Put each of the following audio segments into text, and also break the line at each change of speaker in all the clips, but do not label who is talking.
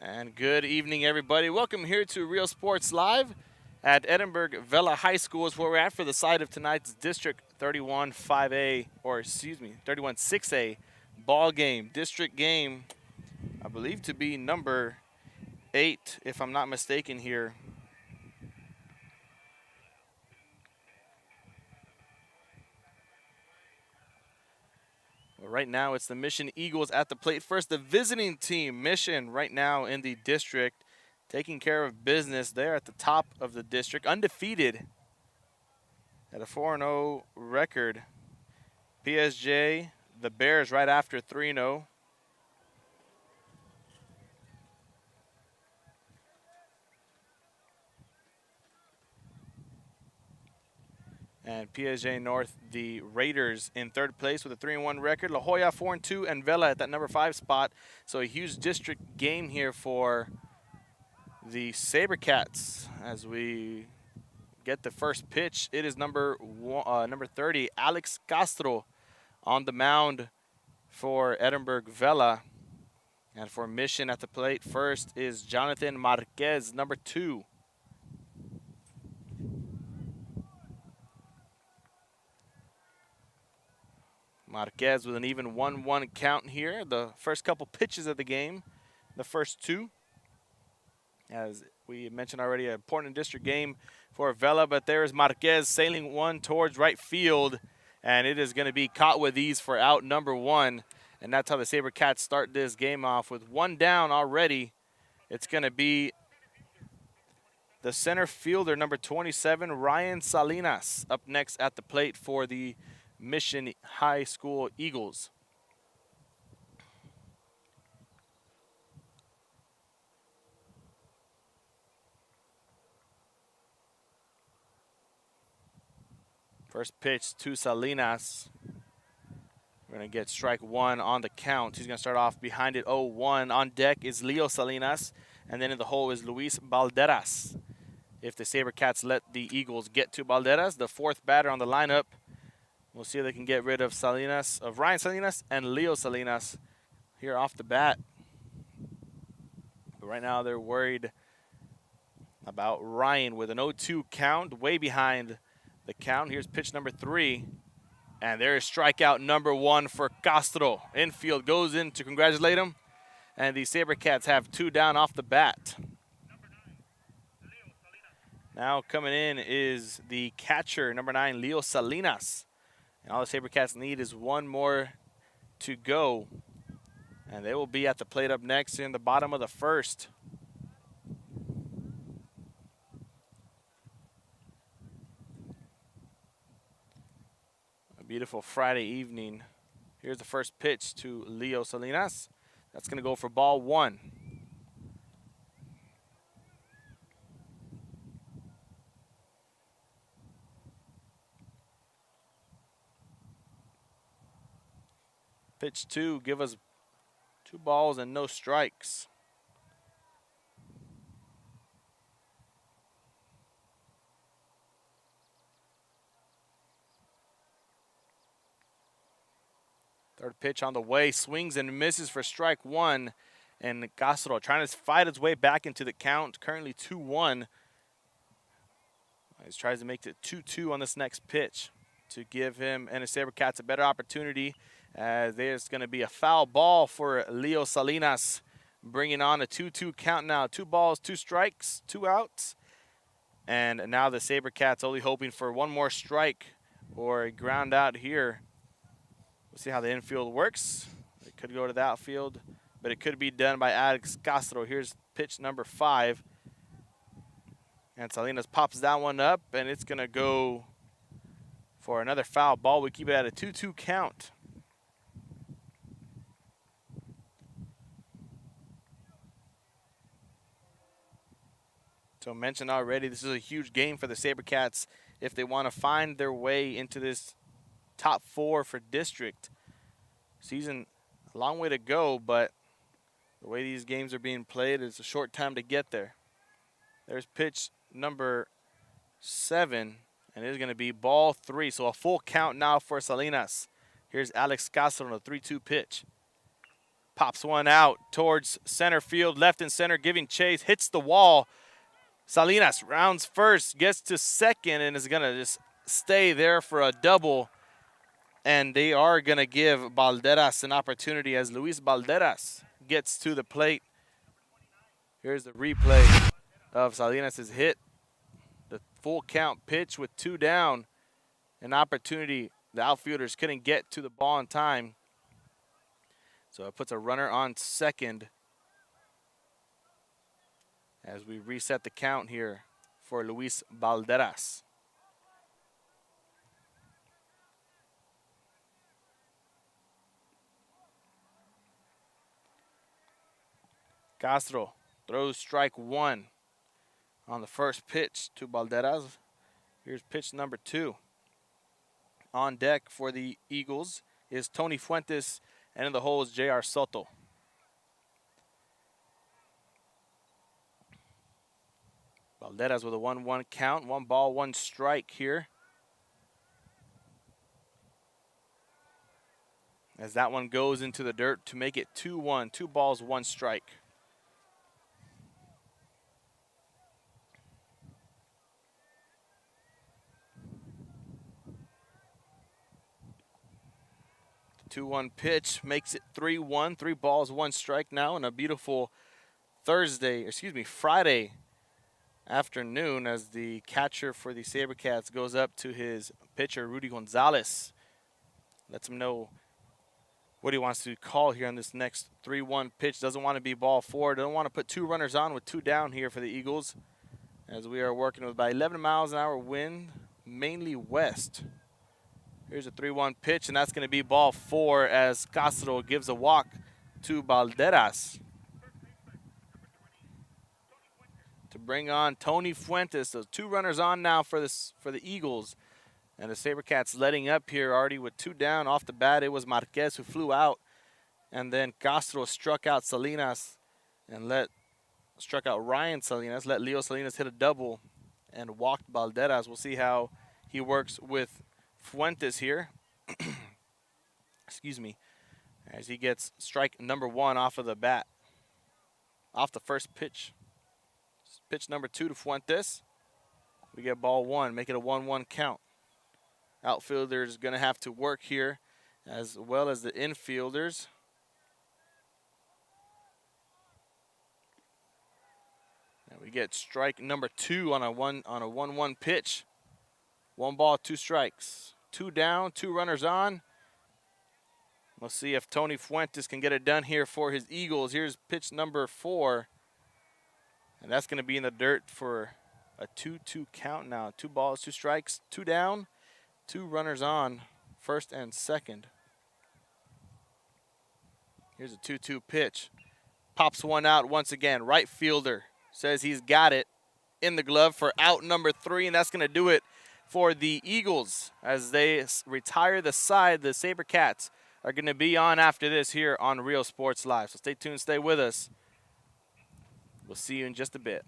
And good evening, everybody. Welcome here to Real Sports Live at Edinburg Vela High School is where we're at for the site of tonight's District 31 5A, or excuse me, 31 6A ball game. District game, I believe to be number 8, if I'm not mistaken here. Right now, it's the Mission Eagles at the plate first. The visiting team, Mission, right now in the district, taking care of business. They're at the top of the district, undefeated at a 4-0 record. PSJ, the Bears, right after 3-0. And PSJ North, the Raiders, in third place with a 3-1 record. La Jolla 4-2, and Vela at that number 5 spot. So a huge district game here for the SaberCats as we get the first pitch. It is number 30, Alex Castro, on the mound for Edinburg Vela. And for Mission at the plate first is Jonathan Marquez, number 2. Marquez with an even 1-1 count here. The first couple pitches of the game, the first 2. As we mentioned already, an important district game for Vela, but there is Marquez sailing one towards right field, and it is going to be caught with ease for out number 1. And that's how the SaberCats start this game off with 1 down already. It's going to be the center fielder, number 27, Ryan Salinas, up next at the plate for the Mission High School Eagles. First pitch to Salinas. We're going to get strike 1 on the count. He's going to start off behind it 0-1. On deck is Leo Salinas, and then in the hole is Luis Balderas. If the SaberCats let the Eagles get to Balderas, the 4th batter on the lineup, we'll see if they can get rid of Ryan Salinas and Leo Salinas here off the bat. But right now they're worried about Ryan with an 0-2 count, way behind the count. Here's pitch number 3. And there is strikeout number 1 for Castro. Infield goes in to congratulate him. And the SaberCats have 2 down off the bat. Now coming in is the catcher, number 9, Leo Salinas. And all the SaberCats need is 1 more to go. And they will be at the plate up next in the bottom of the first. A beautiful Friday evening. Here's the first pitch to Leo Salinas. That's going to go for ball 1. Pitch 2, give us 2 balls and no strikes. Third pitch on the way, swings and misses for strike 1. And Castro trying to fight his way back into the count, currently 2-1. He tries to make it 2-2 on this next pitch to give him and his SaberCats a better opportunity. There's going to be a foul ball for Leo Salinas, bringing on a 2-2 count now. 2 balls, 2 strikes, 2 outs. And now the SaberCats only hoping for 1 more strike or a ground out here. We'll see how the infield works. It could go to the outfield, but it could be done by Alex Castro. Here's pitch number 5. And Salinas pops that one up, and it's going to go for another foul ball. We keep it at a 2-2 count. So mentioned already, this is a huge game for the SaberCats if they want to find their way into this top 4 for district. Season, a long way to go, but the way these games are being played, it's a short time to get there. There's pitch number 7, and it is going to be ball 3. So a full count now for Salinas. Here's Alex Castro on a 3-2 pitch. Pops one out towards center field, left and center, giving chase, hits the wall. Salinas rounds first, gets to second, and is going to just stay there for a double. And they are going to give Balderas an opportunity as Luis Balderas gets to the plate. Here's the replay of Salinas' hit. The full count pitch with 2 down. An opportunity. The outfielders couldn't get to the ball in time. So it puts a runner on second as we reset the count here for Luis Balderas. Castro throws strike 1 on the first pitch to Balderas. Here's pitch number 2. On deck for the Eagles is Tony Fuentes, and in the hole is J.R. Soto. Balderas with a 1-1 count, 1 ball, 1 strike here. As that one goes into the dirt to make it 2-1, 2 balls, 1 strike. The 2-1 pitch makes it 3-1, 3 balls, 1 strike now, and a beautiful Friday afternoon as the catcher for the SaberCats goes up to his pitcher, Rudy Gonzalez. Lets him know what he wants to call here on this next 3-1 pitch. Doesn't want to be ball 4. Doesn't want to put 2 runners on with 2 down here for the Eagles, as we are working with about 11 miles an hour wind, mainly west. Here's a 3-1 pitch, and that's going to be ball 4 as Castro gives a walk to Balderas to bring on Tony Fuentes. So 2 runners on now for the Eagles. And the SaberCats letting up here already with 2 down off the bat. It was Marquez who flew out. And then Castro struck out Salinas and struck out Ryan Salinas, let Leo Salinas hit a double and walked Balderas. We'll see how he works with Fuentes here. Excuse me. As he gets strike number 1 off of the bat. Off the first pitch. Pitch number 2 to Fuentes. We get ball 1, make it a 1-1 count. Outfielders going to have to work here as well as the infielders. And we get strike number 2 on a 1-1 pitch. 1 ball, 2 strikes. 2 down, 2 runners on. We'll see if Tony Fuentes can get it done here for his Eagles. Here's pitch number 4. And that's going to be in the dirt for a 2-2 count now. 2 balls, 2 strikes, 2 down, 2 runners on, first and second. Here's a 2-2 pitch. Pops one out once again. Right fielder says he's got it in the glove for out number 3, and that's going to do it for the Eagles as they retire the side. The SaberCats are going to be on after this here on Real Sports Live. So stay tuned, stay with us. We'll see you in just a bit.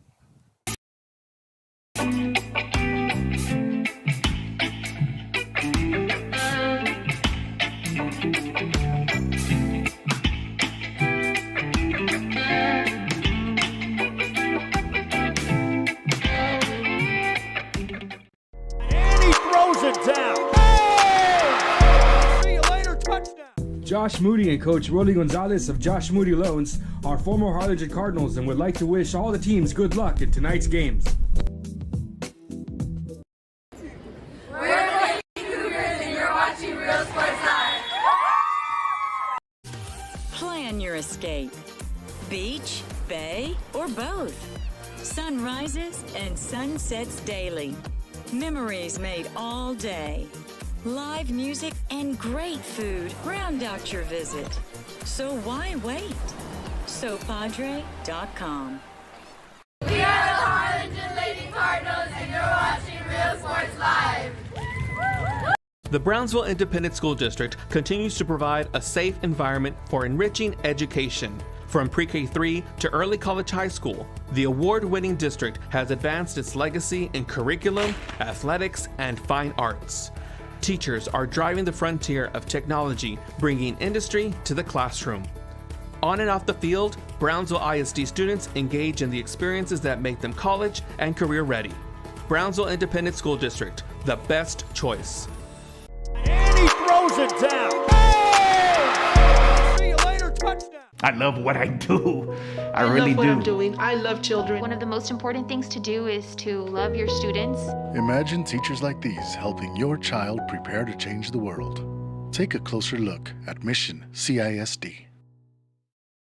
Josh Moody and Coach Rolly Gonzalez of Josh Moody Loans are former Harlingen Cardinals and would like to wish all the teams good luck in tonight's games.
We're the Cougars and you're watching Real Sports Live.
Plan your escape. Beach, bay, or both. Sunrises and sunsets daily. Memories made all day. Live music and great food round out your visit. So why wait? SoPadre.com.
We are the Harlingen Lady Cardinals and you're watching Real Sports Live.
The Brownsville Independent School District continues to provide a safe environment for enriching education. From pre-K-3 to early college high school, the award-winning district has advanced its legacy in curriculum, athletics, and fine arts. Teachers are driving the frontier of technology, bringing industry to the classroom. On and off the field, Brownsville ISD students engage in the experiences that make them college and career ready. Brownsville Independent School District, the best choice.
And he throws it down. Hey! See you later, touchdown.
I love what I do. I really
love what
do.
I'm doing. I love children.
One of the most important things to do is to love your students.
Imagine teachers like these helping your child prepare to change the world. Take a closer look at Mission CISD.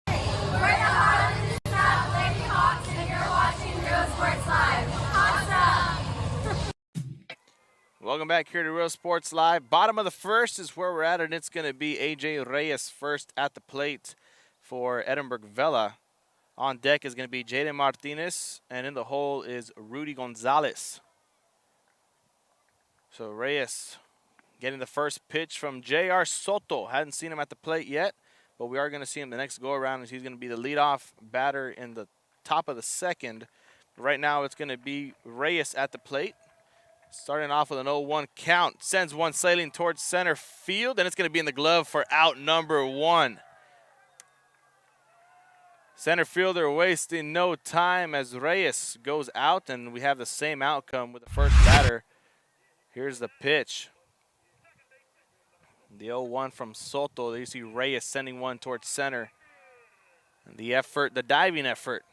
We're the Highland South Lady Hawks, and you're watching Real Sports Live. Awesome!
Welcome back here to Real Sports Live. Bottom of the first is where we're at, and it's going to be AJ Reyes first at the plate for Edinburg Vela. On deck is going to be Jaden Martinez, and in the hole is Rudy Gonzalez. So Reyes getting the first pitch from J.R. Soto. Hadn't seen him at the plate yet, but we are going to see him the next go-around, as he's going to be the leadoff batter in the top of the second. Right now it's going to be Reyes at the plate. Starting off with an 0-1 count. Sends one sailing towards center field, and it's going to be in the glove for out number 1. Center fielder wasting no time as Reyes goes out, and we have the same outcome with the first batter. Here's the pitch. The 0-1 from Soto. There you see Reyes sending one towards center. And the effort, the diving effort,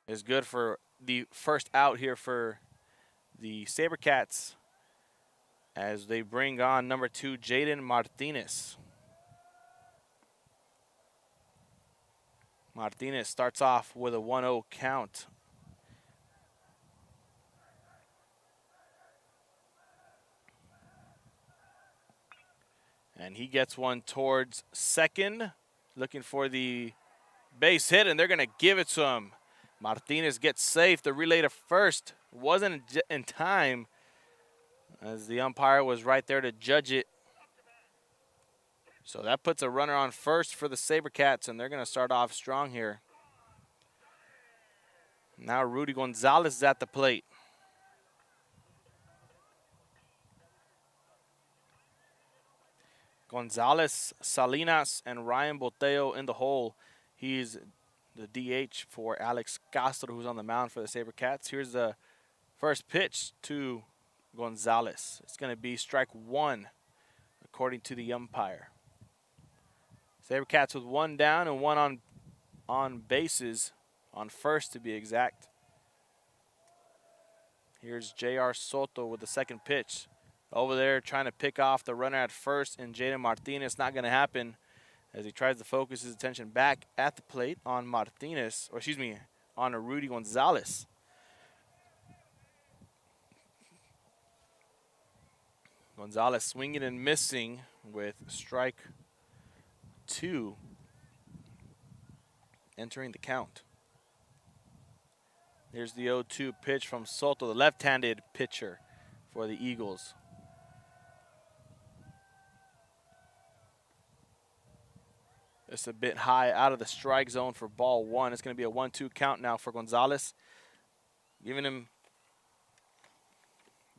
is good for the first out here for the SaberCats as they bring on number 2, Jaden Martinez. Martinez starts off with a 1-0 count. And he gets one towards second, looking for the base hit, and they're going to give it to him. Martinez gets safe. The relay to first wasn't in time as the umpire was right there to judge it. So that puts a runner on first for the SaberCats, and they're going to start off strong here. Now Rudy Gonzalez is at the plate. Gonzalez, Salinas, and Ryan Boteo in the hole. He's the DH for Alex Castro, who's on the mound for the SaberCats. Here's the first pitch to Gonzalez. It's going to be strike 1, according to the umpire. SaberCats with 1 down and 1 on bases, on first to be exact. Here's J.R. Soto with the second pitch. Over there trying to pick off the runner at first, and Jaden Martinez. Not going to happen as he tries to focus his attention back at the plate on Martinez, or excuse me, on Rudy Gonzalez. Gonzalez swinging and missing with strike 2 entering the count. Here's the 0-2 pitch from Soto, the left-handed pitcher for the Eagles. It's a bit high out of the strike zone for ball 1. It's going to be a 1-2 count now for Gonzalez, giving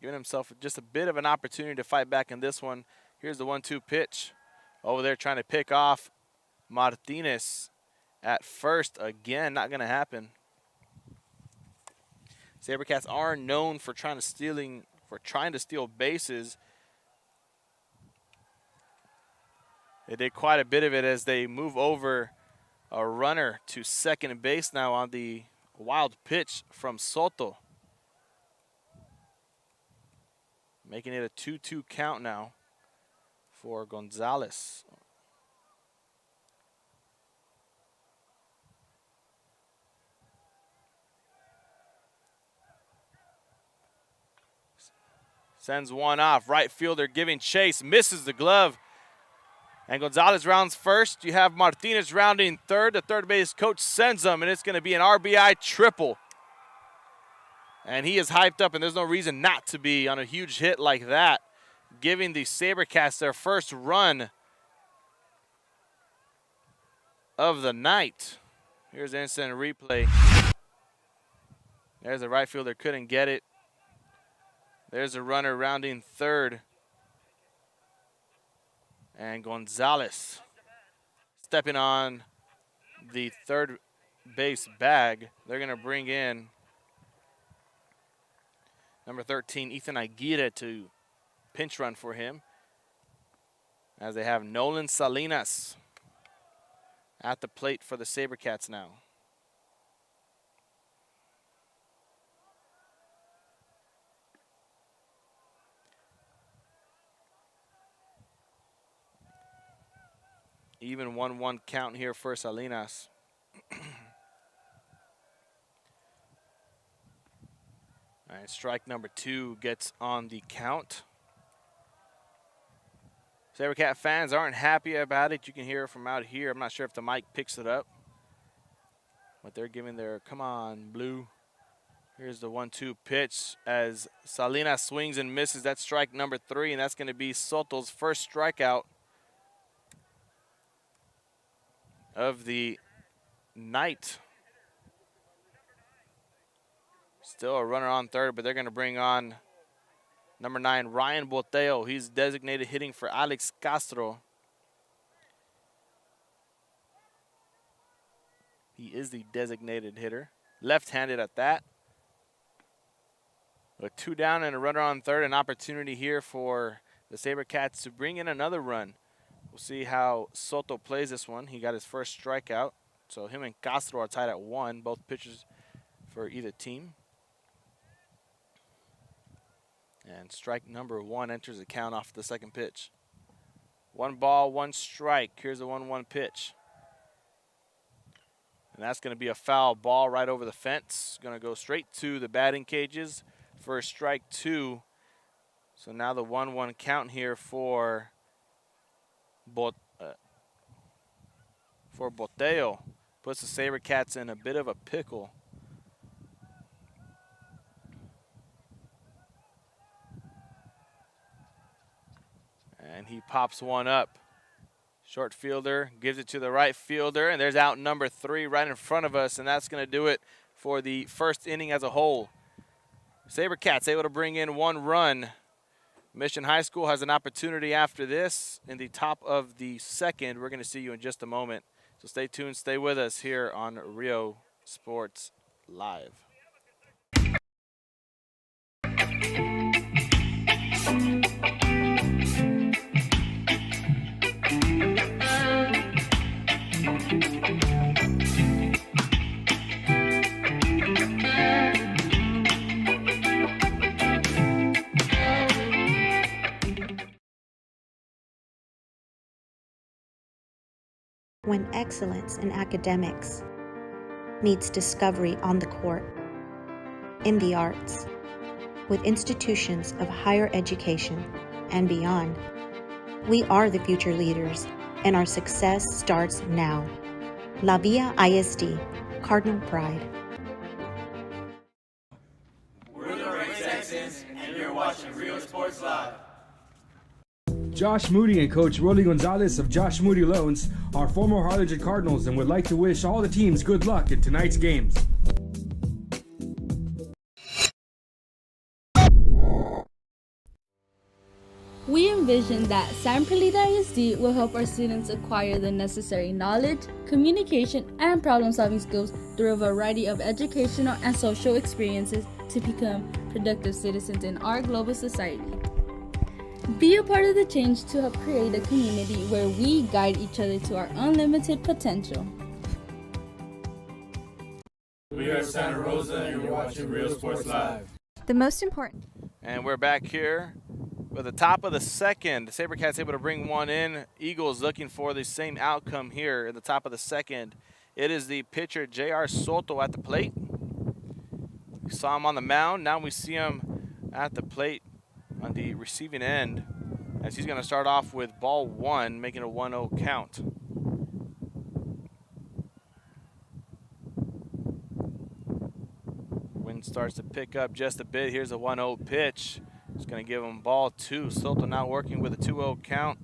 himself just a bit of an opportunity to fight back in this one. Here's the 1-2 pitch. Over there trying to pick off Martinez at first. Again, not going to happen. SaberCats are known for trying to steal bases. They did quite a bit of it as they move over a runner to second base now on the wild pitch from Soto. Making it a 2-2 count now for Gonzalez. Sends one off. Right fielder giving chase. Misses the glove. And Gonzalez rounds first. You have Martinez rounding third. The third base coach sends him, and it's going to be an RBI triple. And he is hyped up, and there's no reason not to be on a huge hit like that, giving the SaberCats their first run of the night. Here's the instant replay. There's the right fielder, couldn't get it. There's a runner rounding third. And Gonzalez stepping on the third base bag. They're going to bring in number 13, Ethan Aguirre, to pinch run for him, as they have Nolan Salinas at the plate for the SaberCats now. Even 1-1 count here for Salinas. All right, strike number 2 gets on the count. SaberCat fans aren't happy about it. You can hear it from out here. I'm not sure if the mic picks it up, but they're giving their come on, Blue. Here's the 1-2 pitch as Salinas swings and misses. That's strike number 3, and that's going to be Soto's first strikeout of the night. Still a runner on third, but they're going to bring on number 9, Ryan Boteo. He's designated hitting for Alex Castro. He is the designated hitter. Left-handed at that. With 2 down and a runner on third, an opportunity here for the SaberCats to bring in another run. We'll see how Soto plays this one. He got his first strikeout. So him and Castro are tied at 1, both pitchers for either team. And strike number 1 enters the count off the second pitch. 1 ball, 1 strike. Here's the 1-1 pitch. And that's going to be a foul ball right over the fence. Going to go straight to the batting cages for strike 2. So now the 1-1 count here for Boteo. Puts the SaberCats in a bit of a pickle. And he pops one up. Short fielder gives it to the right fielder, and there's out number 3 right in front of us, and that's going to do it for the first inning as a whole. SaberCats able to bring in 1 run. Mission High School has an opportunity after this in the top of the second. We're going to see you in just a moment. So stay tuned, stay with us here on Rio Sports Live.
When excellence in academics meets discovery on the court, in the arts, with institutions of higher education and beyond, we are the future leaders, and our success starts now. La Villa ISD, Cardinal Pride.
We're the Ray Texans, and you're watching Rio Sports Live.
Josh Moody and Coach Rolly Gonzalez of Josh Moody Loans are former Harlingen Cardinals and would like to wish all the teams good luck in tonight's games.
We envision that San Perlita ISD will help our students acquire the necessary knowledge, communication, and problem-solving skills through a variety of educational and social experiences to become productive citizens in our global society. Be a part of the change to help create a community where we guide each other to our unlimited potential.
We are Santa Rosa, and you're watching Rio Sports Live.
The most important.
And we're back here with the top of the second. The SaberCats able to bring one in. Eagles looking for the same outcome here in the top of the second. It is the pitcher J.R. Soto at the plate. We saw him on the mound. Now we see him at the plate on the receiving end, as he's going to start off with ball 1, making a 1-0 count. Wind starts to pick up just a bit. Here's a 1-0 pitch. It's going to give him ball 2. Soto now working with a 2-0 count.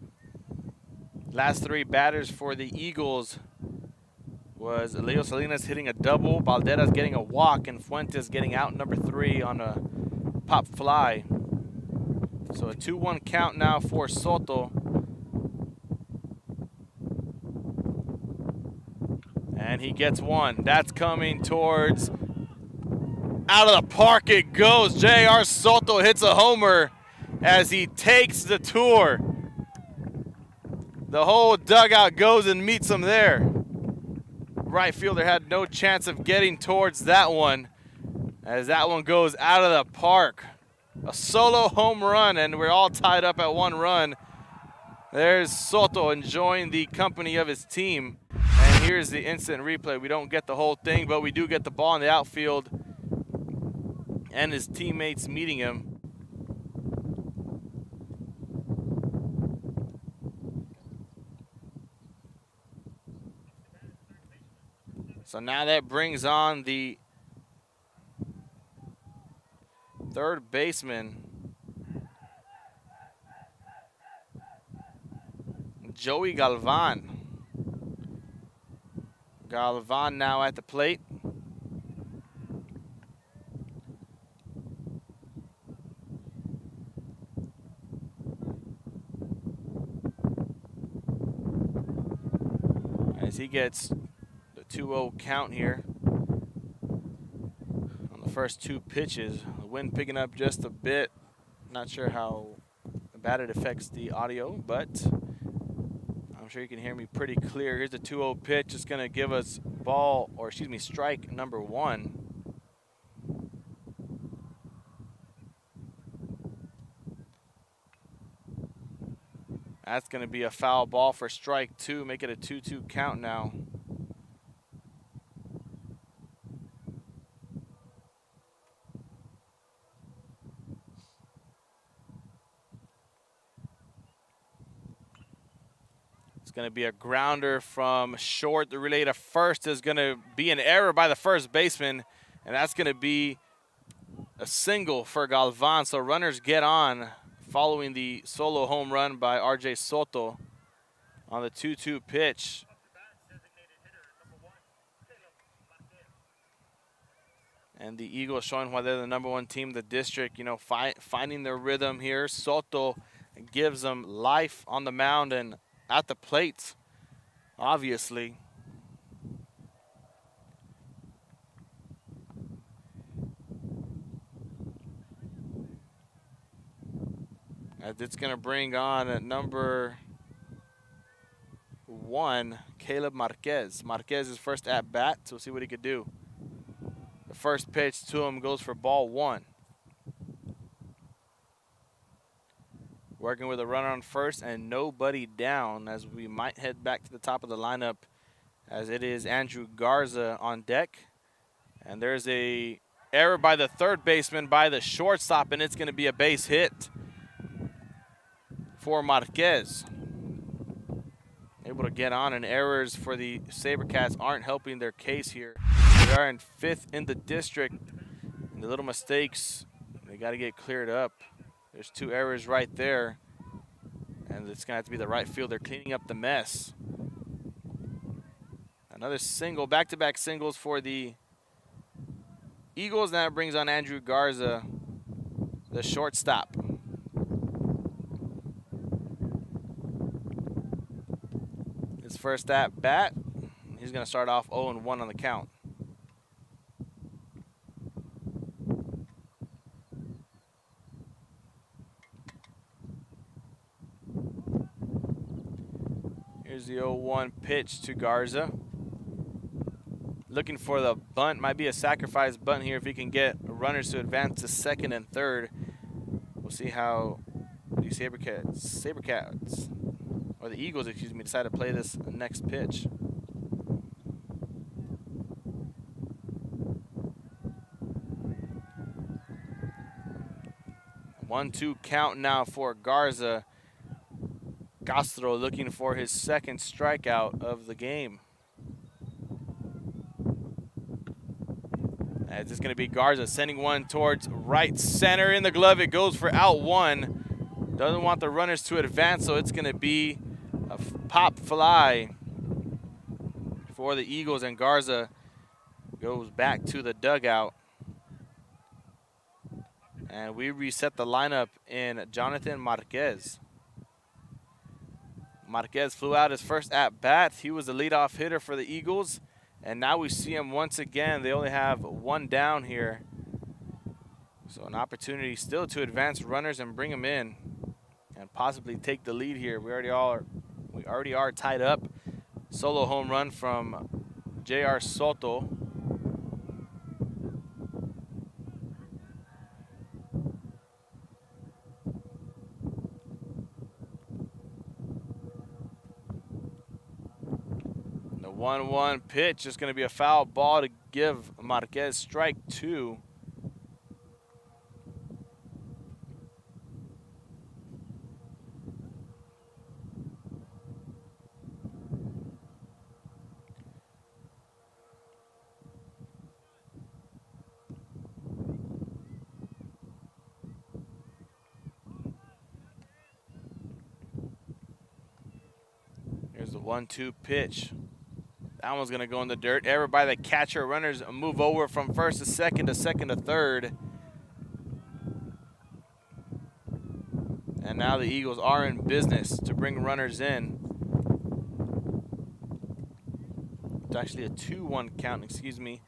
Last 3 batters for the Eagles was Leo Salinas hitting a double, Valderas getting a walk, and Fuentes getting out number 3 on a pop fly. So a 2-1 count now for Soto. And he gets one. That's coming towards, out of the park it goes. J.R. Soto hits a homer as he takes the tour. The whole dugout goes and meets him there. Right fielder had no chance of getting towards that one, as that one goes out of the park. A solo home run, and we're all tied up at 1 run. There's Soto enjoying the company of his team. And here's the instant replay. We don't get the whole thing, but we do get the ball in the outfield and his teammates meeting him. So now that brings on the third baseman, Joey Galvan. Galvan now at the plate. As he gets the 2-0 count here on the first 2 pitches. The wind picking up just a bit. Not sure how bad it affects the audio, but I'm sure you can hear me pretty clear. Here's the 2-0 pitch. It's going to give us strike number 1. That's going to be a foul ball for strike 2. Make it a 2-2 count now. It's going to be a grounder from short. The relay to first is going to be an error by the first baseman, and that's going to be a single for Galvan. So runners get on following the solo home run by R.J. Soto on the 2-2 pitch. And the Eagles showing why they're the #1 team in the district, you know, finding their rhythm here. Soto gives them life on the mound and at the plate, obviously. As it's going to bring on at number 1, Caleb Marquez. Marquez's first at bat, so we'll see what he could do. The first pitch to him goes for ball 1. Working with a runner on first and nobody down, as we might head back to the top of the lineup, as it is Andrew Garza on deck. And there's a error by the third baseman by the shortstop, and it's going to be a base hit for Marquez. Able to get on, and errors for the SaberCats aren't helping their case here. They are in 5th in the district, and the little mistakes, they got to get cleared up. There's 2 errors right there, and it's going to have to be the right fielder cleaning up the mess. Another single, back-to-back singles for the Eagles. Now it brings on Andrew Garza, the shortstop. His first at bat, he's going to start off 0-1 on the count. Here's the 0-1 pitch to Garza. Looking for the bunt. Might be a sacrifice bunt here if he can get runners to advance to 2nd and 3rd. We'll see how the SaberCats, or the Eagles, excuse me, decide to play this next pitch. One-two count now for Garza. Castro looking for his 2nd strikeout of the game. As it's going to be Garza sending one towards right center in the glove. It goes for out 1. Doesn't want the runners to advance, so it's going to be a pop fly for the Eagles, and Garza goes back to the dugout. And we reset the lineup in Jonathan Marquez. Marquez flew out his first at-bat. He was the leadoff hitter for the Eagles, And now we see them once again. They only have one down here. So an opportunity still to advance runners and bring them in and possibly take the lead here. We already are tied up. Solo home run from J.R. Soto. The 1-1 pitch is going to be a foul ball to give Marquez strike 2. Here's the 1-2 pitch. That one's going to go in the dirt. Everybody, the catcher, runners move over from first to second to third. And now the Eagles are in business to bring runners in. It's actually a 2-1 count, excuse me.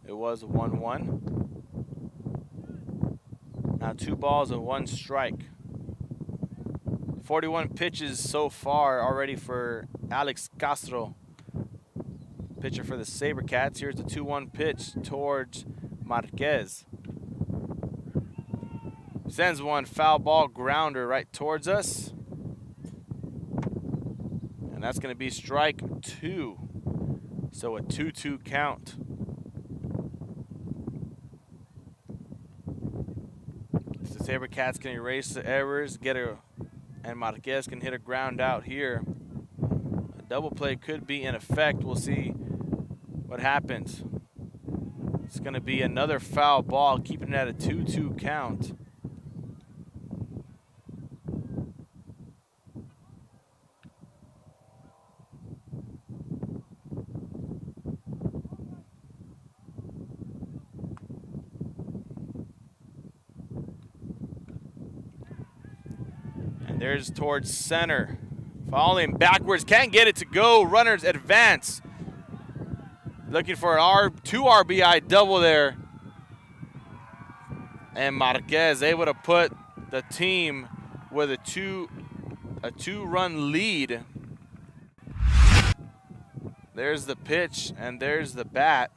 It was a 1-1. Now 2 balls and 1 strike. 41 pitches so far already for Alex Castro, pitcher for the SaberCats. Here's the 2-1 pitch towards Marquez. Sends one foul ball grounder right towards us. And that's going to be strike 2. So a 2-2 count. The SaberCats can erase the errors, and Marquez can hit a ground out here. A double play could be in effect. We'll see what happens. It's going to be another foul ball, keeping it at a 2-2 count. And there's towards center. Falling backwards, can't get it to go. Runners advance. Looking for an 2 RBI double there. And Marquez able to put the team with a 2-run lead. There's the pitch and there's the bat.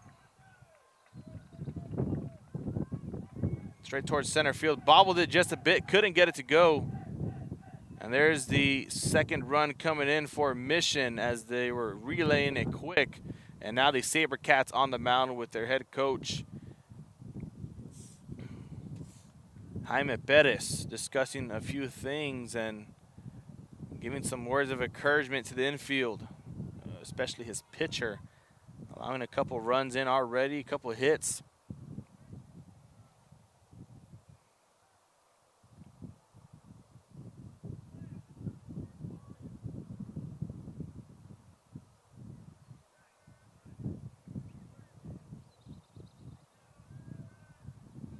Straight towards center field. Bobbled it just a bit, couldn't get it to go. And there's the second run coming in for Mission as they were relaying it quick. And now the SaberCats on the mound with their head coach, Jaime Perez, discussing a few things and giving some words of encouragement to the infield, especially his pitcher, allowing a couple runs in already, a couple hits.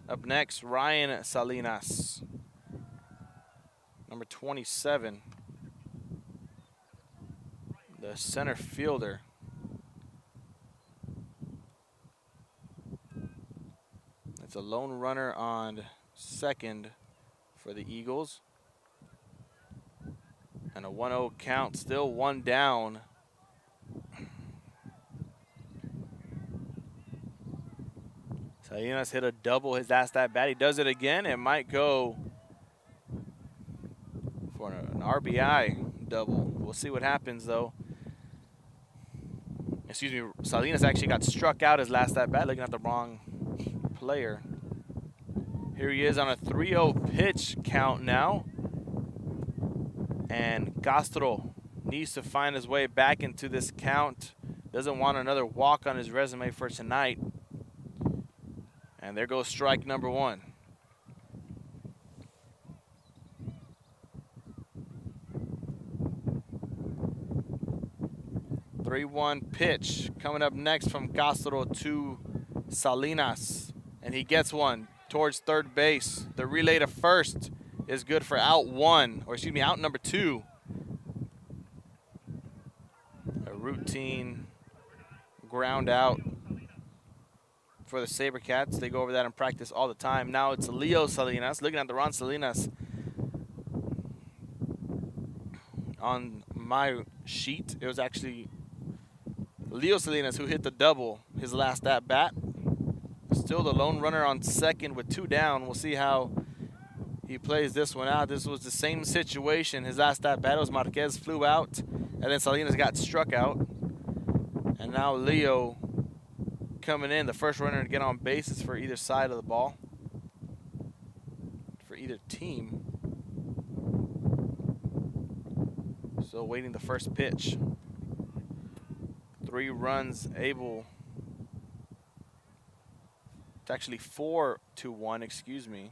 Up next, Ryan Salinas, number 27, the center fielder. It's a lone runner on second for the Eagles. And a 1-0 count, still 1 down. Salinas hit a double his last at bat. He does it again. It might go for an RBI double. We'll see what happens, though. Excuse me, Salinas actually got struck out his last at bat, looking at the wrong player. Here he is on a 3-0 pitch count now. And Castro needs to find his way back into this count. Doesn't want another walk on his resume for tonight. And there goes strike number 1. The 3-1 pitch coming up next from Castro to Salinas. And he gets one towards third base. The relay to first is good for out number 2. A routine ground out for the SaberCats. They go over that in practice all the time. Now it's Leo Salinas. Looking at the Ron Salinas on my sheet, it was actually Leo Salinas who hit the double his last at bat. Still the lone runner on second with 2 down. We'll see how he plays this one out. This was the same situation. His last at bat was Marquez flew out, and then Salinas got struck out. And now Leo coming in, the first runner to get on bases for either side of the ball, for either team. Still waiting the first pitch. 3 runs able. It's actually 4-1, excuse me.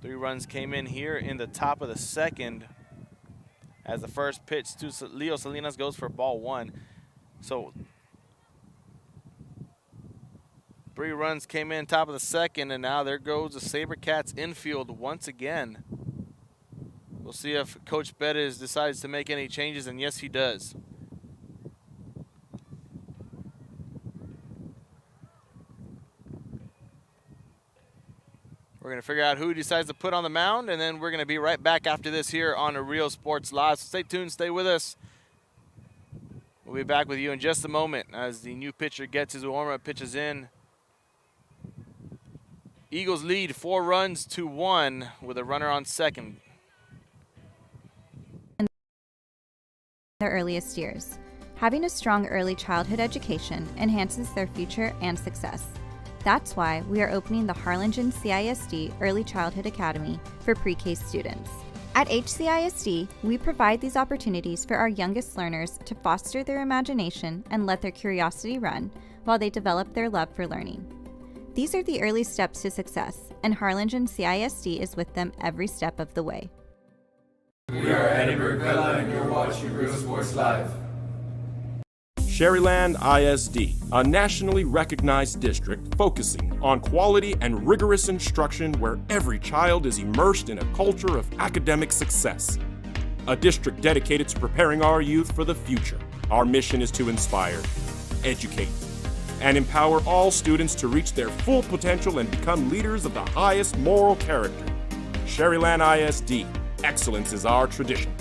3 runs came in here in the top of the second as the first pitch to Leo Salinas goes for ball 1. So 3 runs came in top of the second, and now there goes the SaberCats infield once again. We'll see if Coach Bettis decides to make any changes, and yes, he does. We're going to figure out who he decides to put on the mound, and then we're going to be right back after this here on a Real Sports Live. So stay tuned, stay with us. We'll be back with you in just a moment as the new pitcher gets his warm-up, pitches in. Eagles lead 4-1 with a runner on second.
In their earliest years, having a strong early childhood education enhances their future and success. That's why we are opening the Harlingen CISD Early Childhood Academy for pre-K students. At HCISD, we provide these opportunities for our youngest learners to foster their imagination and let their curiosity run while they develop their love for learning. These are the early steps to success, and Harlingen CISD is with them every step of the way.
We are Edinburg, Vela, and you're watching Real Sports Live.
Sherryland ISD, a nationally recognized district focusing on quality and rigorous instruction where every child is immersed in a culture of academic success. A district dedicated to preparing our youth for the future. Our mission is to inspire, educate, and empower all students to reach their full potential and become leaders of the highest moral character. Sherryland ISD, excellence is our tradition.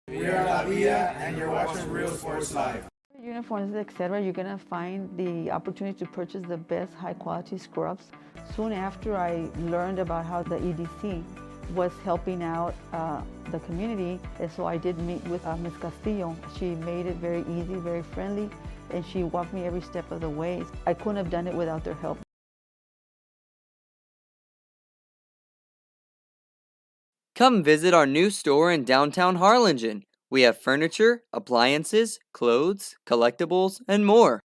We are La Villa, and you're watching Real Sports Live.
Uniforms, etc., you're gonna find the opportunity to purchase the best high-quality scrubs. Soon after I learned about how the EDC was helping out the community, and so I did meet with Ms. Castillo. She made it very easy, very friendly, and she walked me every step of the way. I couldn't have done it without their help.
Come visit our new store in downtown Harlingen. We have furniture, appliances, clothes, collectibles, and more.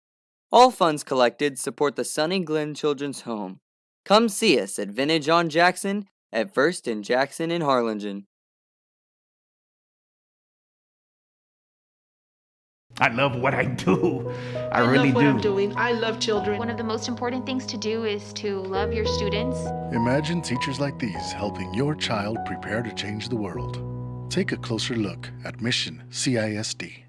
All funds collected support the Sunny Glen Children's Home. Come see us at Vintage on Jackson at First and Jackson in Harlingen.
I love what I do. I really
love what
do.
I'm doing. I love children. One of the most important things to do is to love your students.
Imagine teachers like these helping your child prepare to change the world. Take a closer look at Mission CISD.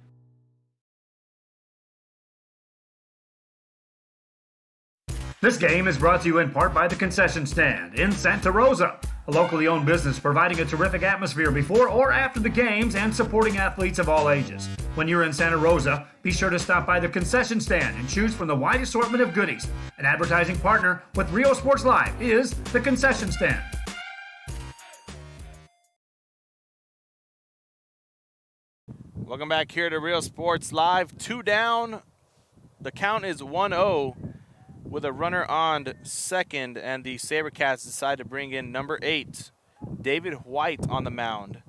This game is brought to you in part by the Concession Stand in Santa Rosa, a locally owned business providing a terrific atmosphere before or after the games and supporting athletes of all ages. When you're in Santa Rosa, be sure to stop by the Concession Stand and choose from the wide assortment of goodies. An advertising partner with Rio Sports Live is the Concession Stand.
Welcome back here to Real Sports Live. 2 down. The count is 1-0 with a runner on second, and the SaberCats decide to bring in number 8, David White, on the mound.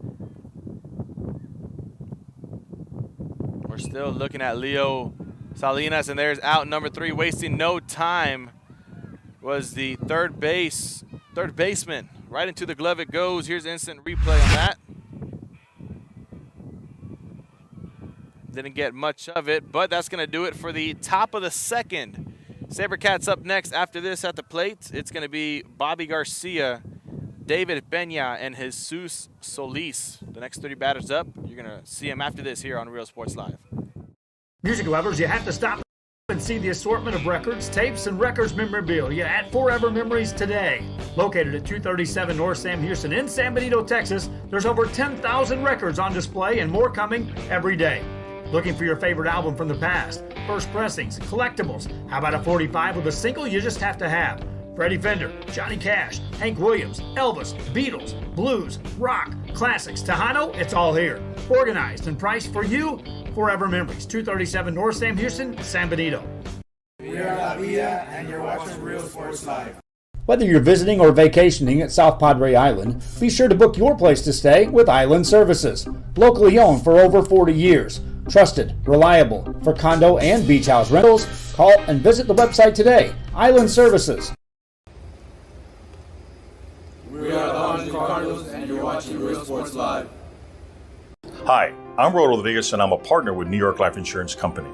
We're still looking at Leo Salinas, and there's out number 3, wasting no time, was the third baseman. Right into the glove it goes. Here's instant replay on that. Didn't get much of it, but that's going to do it for the top of the second. SaberCats up next after this at the plate. It's going to be Bobby Garcia, David Peña, and Jesus Solis. The next 30 batters up. You're You're going to see him after this here on Real Sports Live.
Music lovers, you have to stop and see the assortment of records, tapes, and records memorabilia at Forever Memories today. Located at 237 North Sam Houston in San Benito, Texas, there's over 10,000 records on display and more coming every day. Looking for your favorite album from the past, first pressings, collectibles? How about a 45 with a single you just have to have? Freddie Fender, Johnny Cash, Hank Williams, Elvis, Beatles, blues, rock, classics, Tejano, it's all here. Organized and priced for you. Forever Memories, 237 North Sam Houston, San Benito.
We are La Vida, and you're watching Real Sports Live.
Whether you're visiting or vacationing at South Padre Island, be sure to book your place to stay with Island Services. Locally owned for over 40 years. Trusted, reliable for condo and beach house rentals. Call and visit the website today. Island Services.
We are the Harlingen Cardinals, and you're watching Real Sports Live.
Hi, I'm Rodo Rodriguez, and I'm a partner with New York Life Insurance Company.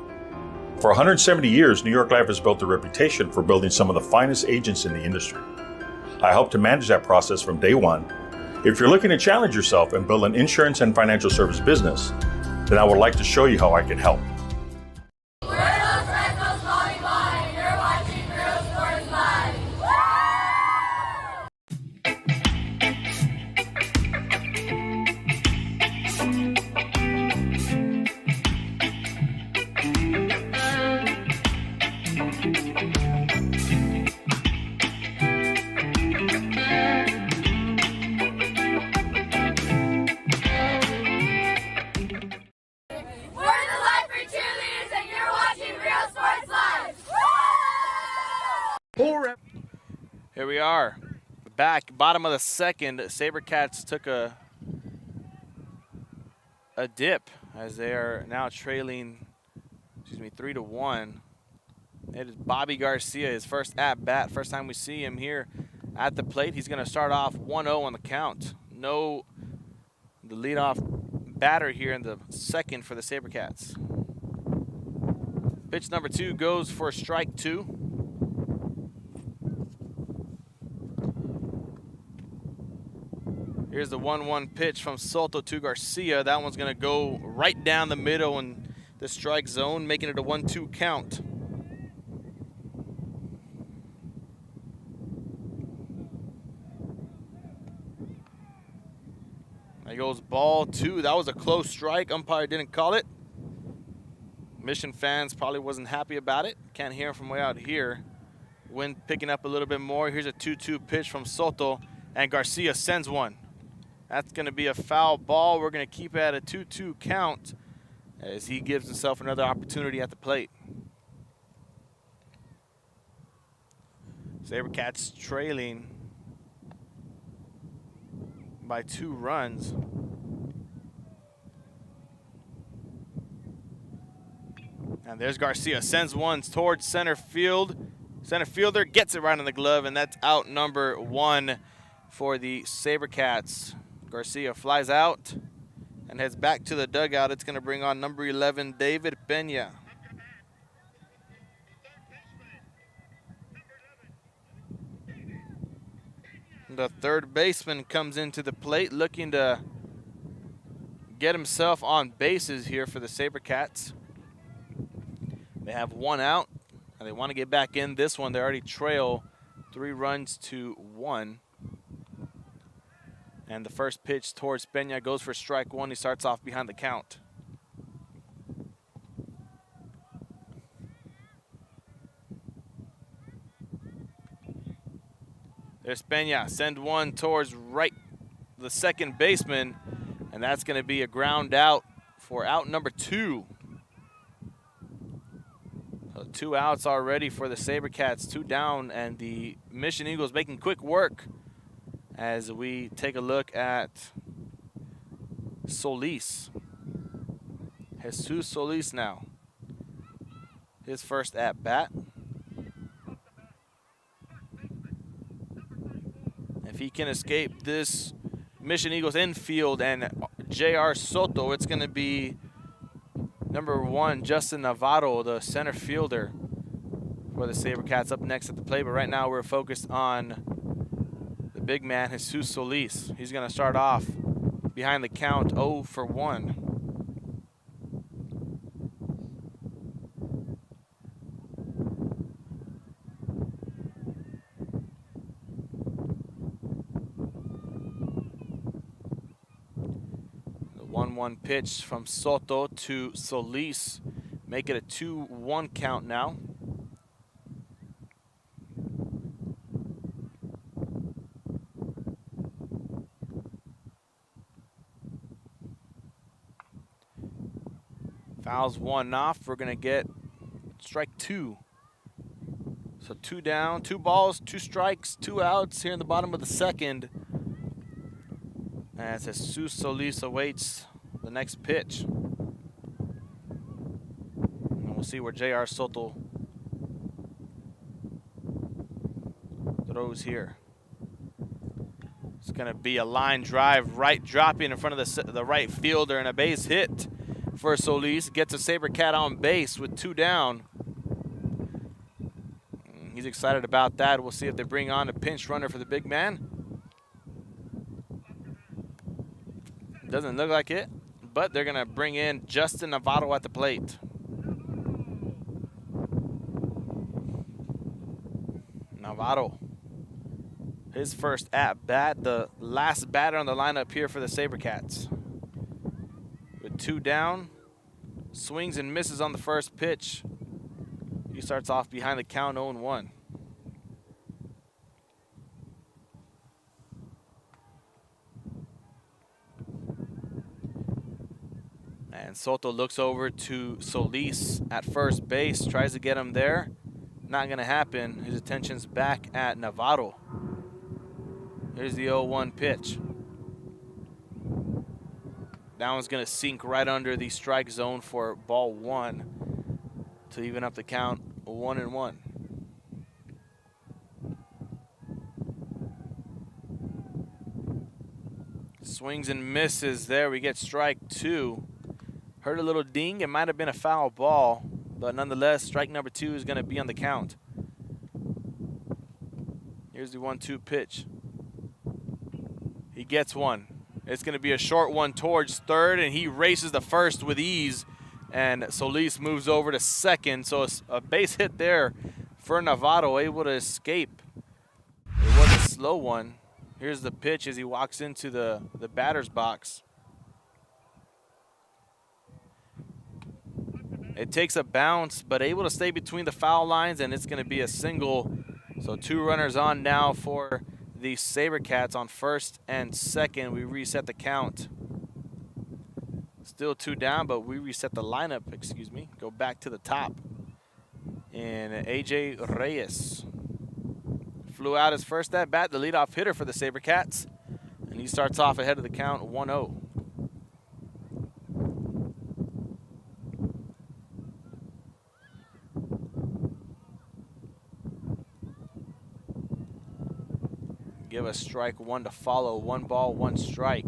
For 170 years, New York Life has built a reputation for building some of the finest agents in the industry. I help to manage that process from day one. If you're looking to challenge yourself and build an insurance and financial service business, then I would like to show you how I can help.
We're Los Redcoats Volleyball, and you're watching Real Sports Live.
Here we are, back, bottom of the second. SaberCats took a dip as they are now trailing, 3-1. It is Bobby Garcia, his first at bat. First time we see him here at the plate. He's going to start off 1-0 on the count. The leadoff batter here in the second for the SaberCats. Pitch number 2 goes for strike 2. Here's the 1-1 pitch from Soto to Garcia. That one's going to go right down the middle in the strike zone, making it a 1-2 count. There goes ball 2. That was a close strike. Umpire didn't call it. Mission fans probably wasn't happy about it. Can't hear him from way out here. Wind picking up a little bit more. Here's a 2-2 pitch from Soto, and Garcia sends one. That's going to be a foul ball. We're going to keep it at a 2-2 count as he gives himself another opportunity at the plate. SaberCats trailing by 2 runs. And there's Garcia, sends one towards center field. Center fielder gets it right on the glove, and that's out number 1 for the SaberCats. Garcia flies out and heads back to the dugout. It's going to bring on number 11, David Pena. The third baseman comes into the plate looking to get himself on bases here for the SaberCats. They have 1 out, and they want to get back in this one. They already trail 3-1. And the first pitch towards Pena goes for strike 1. He starts off behind the count. There's Pena. Send one towards right, the second baseman. And that's going to be a ground out for out number 2. So 2 outs already for the SaberCats. 2 down, and the Mission Eagles making quick work as we take a look at Solis. Jesus Solis now. His first at bat. If he can escape this Mission Eagles infield and J.R. Soto, it's going to be number 1, Justin Navarro, the center fielder for the SaberCats, up next at the plate. But right now we're focused on the big man, Jesus Solis. He's going to start off behind the count 0 for 1. 1-1 pitch from Soto to Solis. Make it a 2-1 count now. Fouls one off. We're going to get strike 2. So 2 down, 2 balls, 2 strikes, 2 outs here in the bottom of the second. As Jesus Solis awaits the next pitch. And we'll see where J.R. Soto throws here. It's going to be a line drive, right dropping in front of the right fielder, and a base hit for Solis. Gets a SaberCat on base with 2 down. He's excited about that. We'll see if they bring on a pinch runner for the big man. Doesn't look like it, but they're going to bring in Justin Navarro at the plate. Navarro, his first at bat, the last batter on the lineup here for the SaberCats. With 2 down, swings and misses on the first pitch. He starts off behind the count 0-1. And Soto looks over to Solis at first base, tries to get him there. Not going to happen. His attention's back at Navarro. Here's the 0-1 pitch. That one's going to sink right under the strike zone for ball 1 to even up the count 1-1. Swings and misses there. We get strike 2. Heard a little ding. It might have been a foul ball, but nonetheless, strike number 2 is going to be on the count. Here's the 1-2 pitch. He gets one. It's going to be a short one towards third, and he races the first with ease. And Solis moves over to second. So it's a base hit there for Navarro, able to escape. It was a slow one. Here's the pitch as he walks into the batter's box. It takes a bounce, but able to stay between the foul lines, and it's going to be a single. So 2 runners on now for the SaberCats on first and second. We reset the count. Still 2 down, but we reset the lineup, excuse me. Go back to the top. And A.J. Reyes flew out his first at bat, the leadoff hitter for the SaberCats. And he starts off ahead of the count 1-0. Give us strike 1 to follow. 1 ball, 1 strike.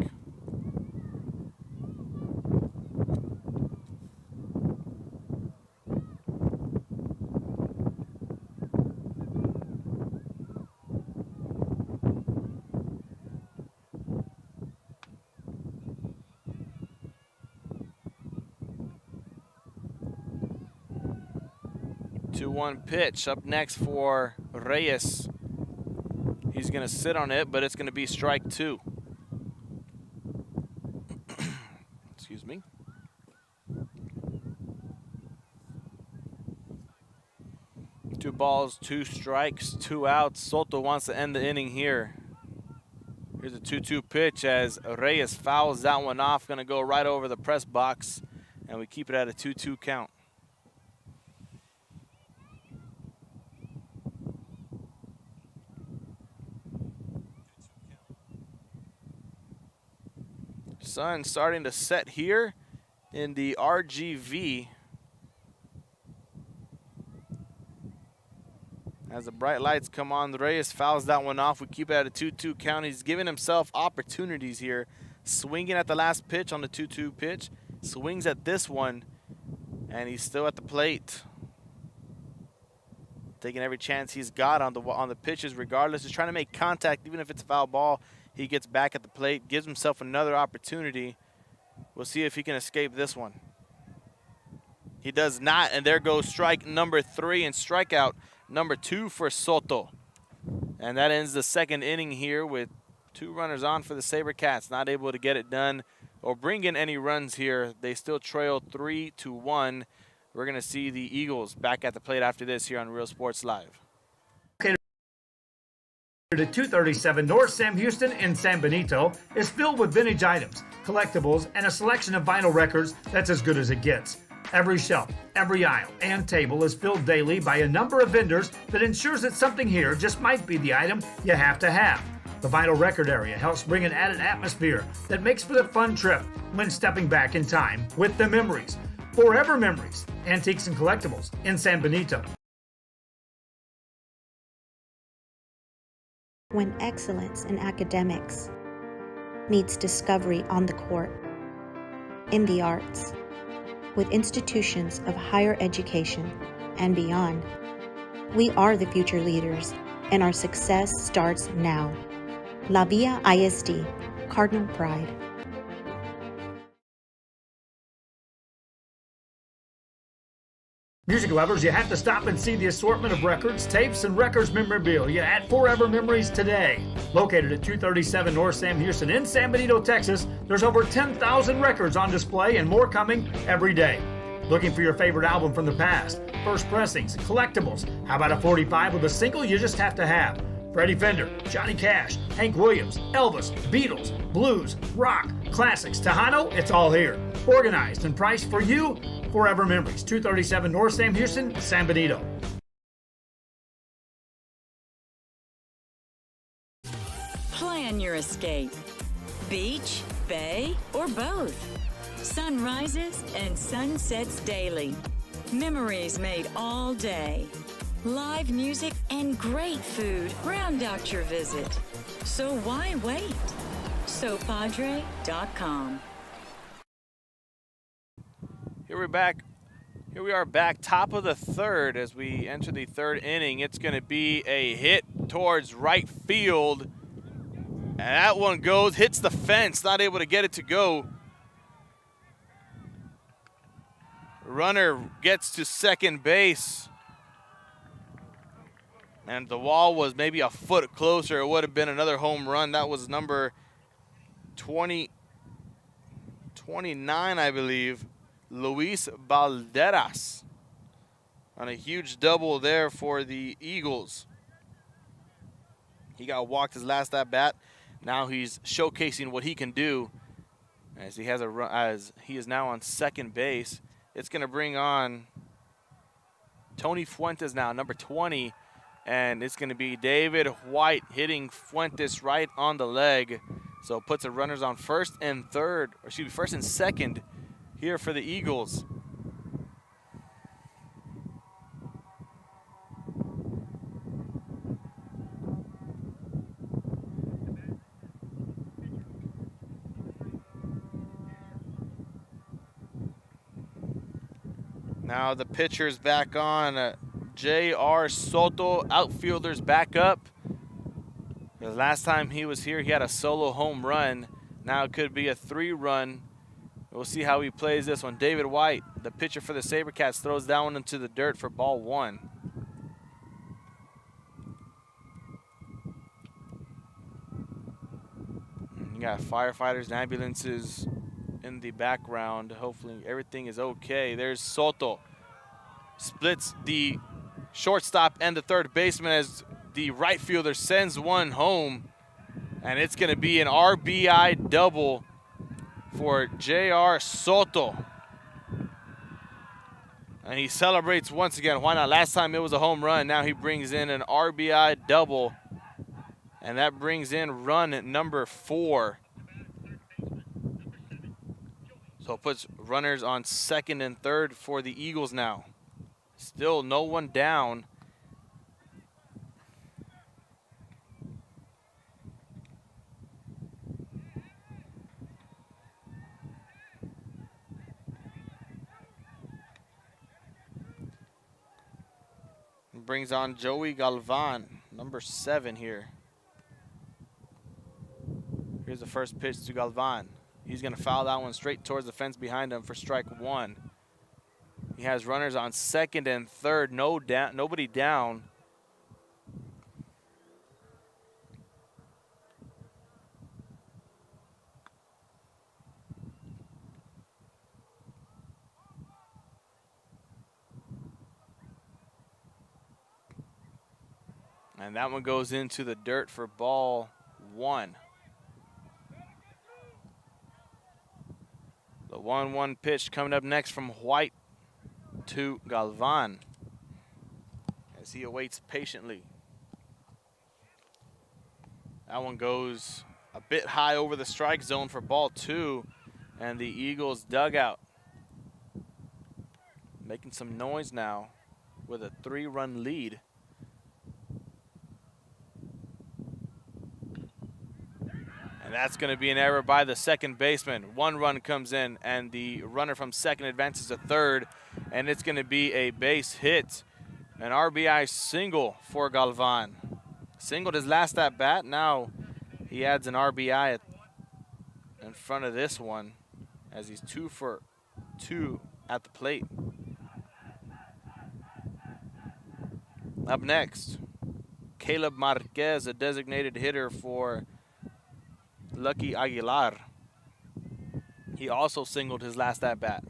One pitch up next for Reyes. He's going to sit on it, but it's going to be strike 2. Excuse me. 2 balls, 2 strikes, 2 outs. Soto wants to end the inning here. Here's a 2-2 pitch as Reyes fouls that one off. Going to go right over the press box, and we keep it at a 2-2 count. Sun starting to set here in the RGV. As the bright lights come on, Reyes fouls that one off. We keep it at a 2-2 count. He's giving himself opportunities here. Swinging at the last pitch on the 2-2 pitch. Swings at this one, and he's still at the plate. Taking every chance he's got on the pitches regardless. He's trying to make contact even if it's a foul ball. He gets back at the plate, gives himself another opportunity. We'll see if he can escape this one. He does not, and there goes strike number 3 and strikeout number 2 for Soto. And that ends the second inning here with 2 runners on for the SaberCats. Not able to get it done or bring in any runs here. They still trail 3-1. We're going to see the Eagles back at the plate after this here on Real Sports Live.
The 237 North Sam Houston in San Benito is filled with vintage items, collectibles, and a selection of vinyl records that's as good as it gets. Every shelf, every aisle, and table is filled daily by a number of vendors that ensures that something here just might be the item you have to have. The vinyl record area helps bring an added atmosphere that makes for the fun trip when stepping back in time with the memories. Forever Memories, Antiques and Collectibles in San Benito.
When excellence in academics meets discovery on the court, in the arts, with institutions of higher education and beyond, we are the future leaders, and our success starts now. La Villa ISD, Cardinal Pride.
Music lovers, you have to stop and see the assortment of records, tapes, and records memorabilia at Forever Memories today. Located at 237 North Sam Houston in San Benito, Texas, there's over 10,000 records on display and more coming every day. Looking for your favorite album from the past, first pressings, collectibles? How about a 45 with a single you just have to have? Freddie Fender, Johnny Cash, Hank Williams, Elvis, Beatles, blues, rock, classics, Tejano, it's all here. Organized and priced for you. Forever Memories, 237 North Sam Houston, San Benito.
Plan your escape. Beach, bay, or both. Sunrises and sunsets daily. Memories made all day. Live music and great food round out your visit. So why wait? SoPadre.com.
Here we are back, top of the third as we enter the third inning. It's going to be a hit towards right field. And that one goes, hits the fence, not able to get it to go. Runner gets to second base. And the wall was maybe a foot closer. It would have been another home run. That was number 29, I believe. Luis Balderas on a huge double there for the Eagles. He got walked his last at bat. Now he's showcasing what he can do as he has a run, as he is now on second base. It's going to bring on Tony Fuentes now, number 20, and it's going to be David White hitting Fuentes right on the leg. So puts the runners on first and second here for the Eagles. Now the pitcher's back on. J.R. Soto, outfielder's back up. The last time he was here, he had a solo home run. Now it could be a 3-run. We'll see how he plays this one. David White, the pitcher for the SaberCats, throws that one into the dirt for ball 1. You got firefighters and ambulances in the background. Hopefully everything is okay. There's Soto. Splits the shortstop and the third baseman as the right fielder sends one home. And it's going to be an RBI double for J.R. Soto. And he celebrates once again. Why not? Last time it was a home run. Now he brings in an RBI double. And that brings in run at number 4. So it puts runners on second and third for the Eagles now. Still no one down. Brings on Joey Galvan, number 7 here. Here's the first pitch to Galvan. He's going to foul that one straight towards the fence behind him for strike 1. He has runners on second and third, nobody down. And that one goes into the dirt for ball 1. The 1-1 pitch coming up next from White to Galvan as he awaits patiently. That one goes a bit high over the strike zone for ball 2, and the Eagles dugout making some noise now with a 3-run lead. And that's going to be an error by the second baseman. 1 run comes in, and the runner from second advances to third, and it's going to be a base hit. An RBI single for Galvan. Singled his last at bat. Now he adds an RBI in front of this one as he's 2 for 2 at the plate. Up next, Caleb Marquez, a designated hitter for Lucky Aguilar. He also singled his last at bat.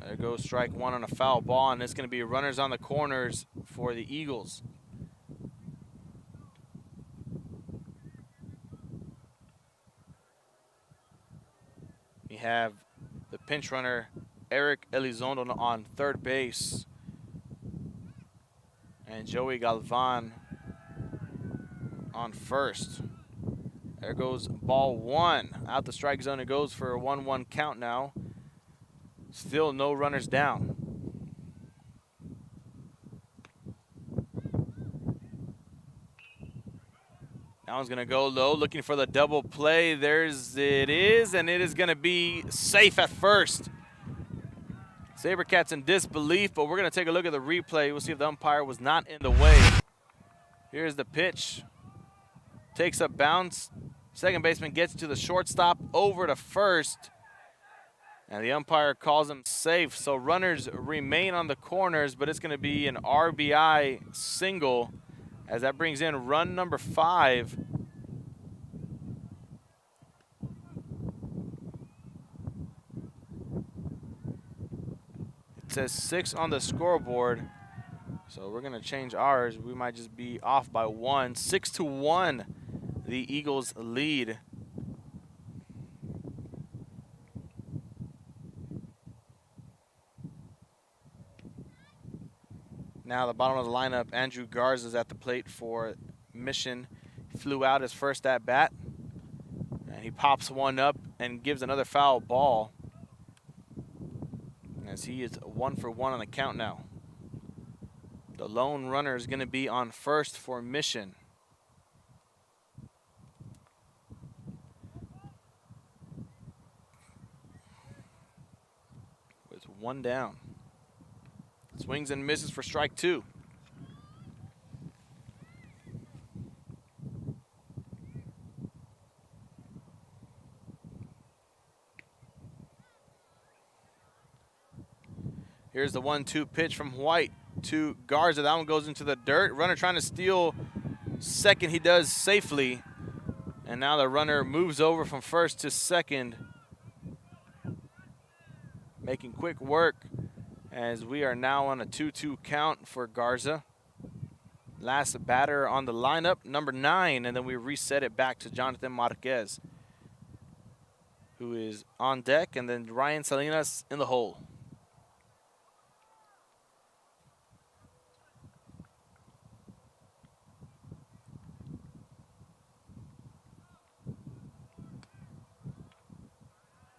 There goes strike 1 on a foul ball, and it's going to be runners on the corners for the Eagles. We have the pinch runner, Eric Elizondo, on third base, and Joey Galvan on first. There goes ball 1. Out the strike zone it goes for a 1-1 count now. Still no runners down. That one's going to go low, looking for the double play. It is, and it is going to be safe at first. SaberCats in disbelief, but we're going to take a look at the replay. We'll see if the umpire was not in the way. Here's the pitch. Takes up bounce. Second baseman gets to the shortstop, over to first. And the umpire calls him safe. So runners remain on the corners, but it's going to be an RBI single as that brings in run number 5. It says 6 on the scoreboard. So we're going to change ours. We might just be off by 1. 6-1, the Eagles lead. Now the bottom of the lineup, Andrew Garza is at the plate for Mission. He flew out his first at bat, and he pops one up and gives another foul ball, as he is 1 for 1 on the count now. The lone runner is going to be on first for Mission. With 1 down. Swings and misses for strike 2. Here's the 1-2 pitch from White to Garza. That one goes into the dirt. Runner trying to steal second. He does safely. And now the runner moves over from first to second, making quick work, as we are now on a 2-2 count for Garza. Last batter on the lineup, number 9, and then we reset it back to Jonathan Marquez, who is on deck, and then Ryan Salinas in the hole.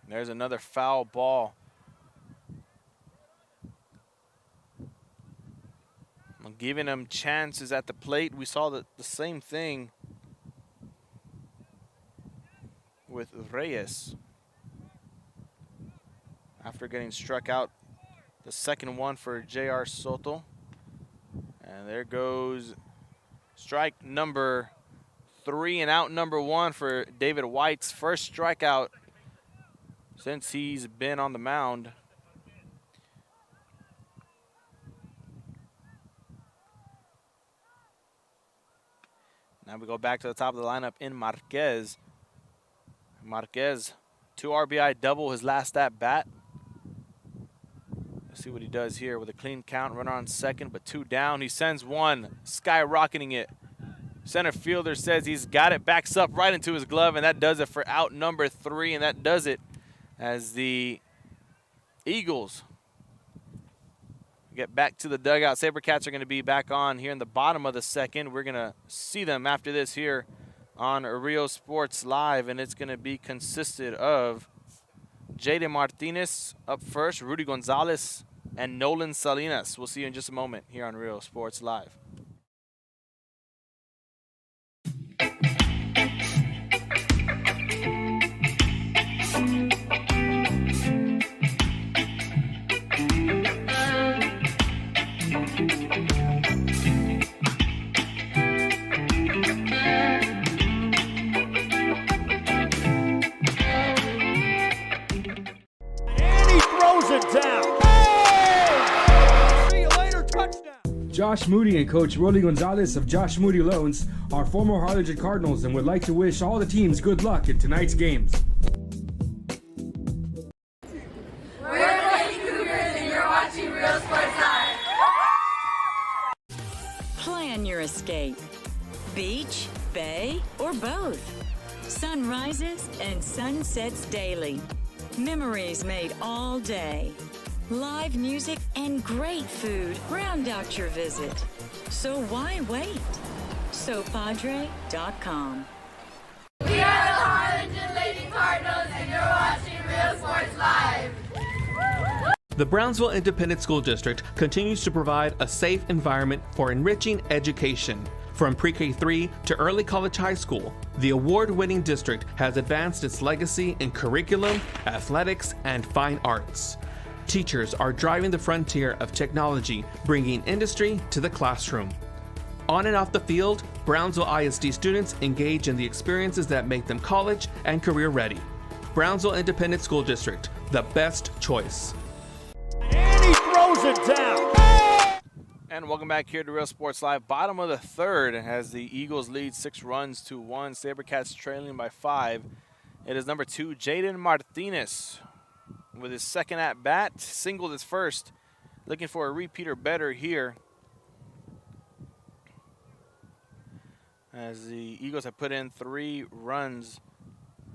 There's another foul ball. Giving him chances at the plate. We saw the same thing with Reyes after getting struck out the second one for J.R. Soto. And there goes strike number 3 and out number 1 for David White's first strikeout since he's been on the mound. Now we go back to the top of the lineup in Marquez. Marquez, 2 RBI double his last at bat. See what he does here with a clean count. Runner on second, but 2 down. He sends one, skyrocketing it. Center fielder says he's got it, backs up right into his glove, and that does it for out number 3, and that does it as the Eagles get back to the dugout. SaberCats are going to be back on here in the bottom of the second. We're going to see them after this here on Rio Sports Live, and it's going to be consisted of Jaden Martinez up first, Rudy Gonzalez, and Nolan Salinas. We'll see you in just a moment here on Rio Sports Live.
Josh Moody and Coach Rolly Gonzalez of Josh Moody Loans are former Harlingen Cardinals and would like to wish all the teams good luck in tonight's games.
We're the Lady Cougars and you're watching Real Sports Live.
Plan your escape. Beach, bay, or both. Sunrises and sunsets daily. Memories made all day. Live music and great food round out your visit. So why wait? SoPadre.com.
We are the Harlingen Lady Cardinals and you're watching Real Sports Live.
The Brownsville Independent School District continues to provide a safe environment for enriching education. From pre-K3 to early college high school, the award-winning district has advanced its legacy in curriculum, athletics, and fine arts. Teachers are driving the frontier of technology, bringing industry to the classroom. On and off the field, Brownsville ISD students engage in the experiences that make them college and career ready. Brownsville Independent School District, the best choice.
And he throws it down.
And welcome back here to Real Sports Live. Bottom of the third as the Eagles lead 6 runs to 1. SaberCats trailing by 5. It is number 2, Jaden Martinez, with his second at bat, singled his first, looking for a repeat or better here. As the Eagles have put in 3 runs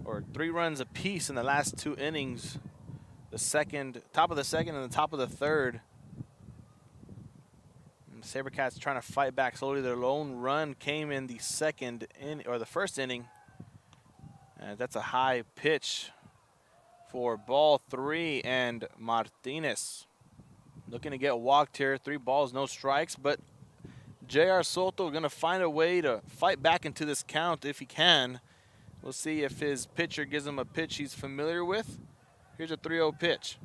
apiece in the last 2 innings. The top of the second and the top of the third. And the SaberCats trying to fight back slowly. Their lone run came in the first inning. And that's a high pitch for ball 3, and Martinez looking to get walked here. 3 balls, no strikes, but J.R. Soto going to find a way to fight back into this count if he can. We'll see if his pitcher gives him a pitch he's familiar with. Here's a 3-0 pitch.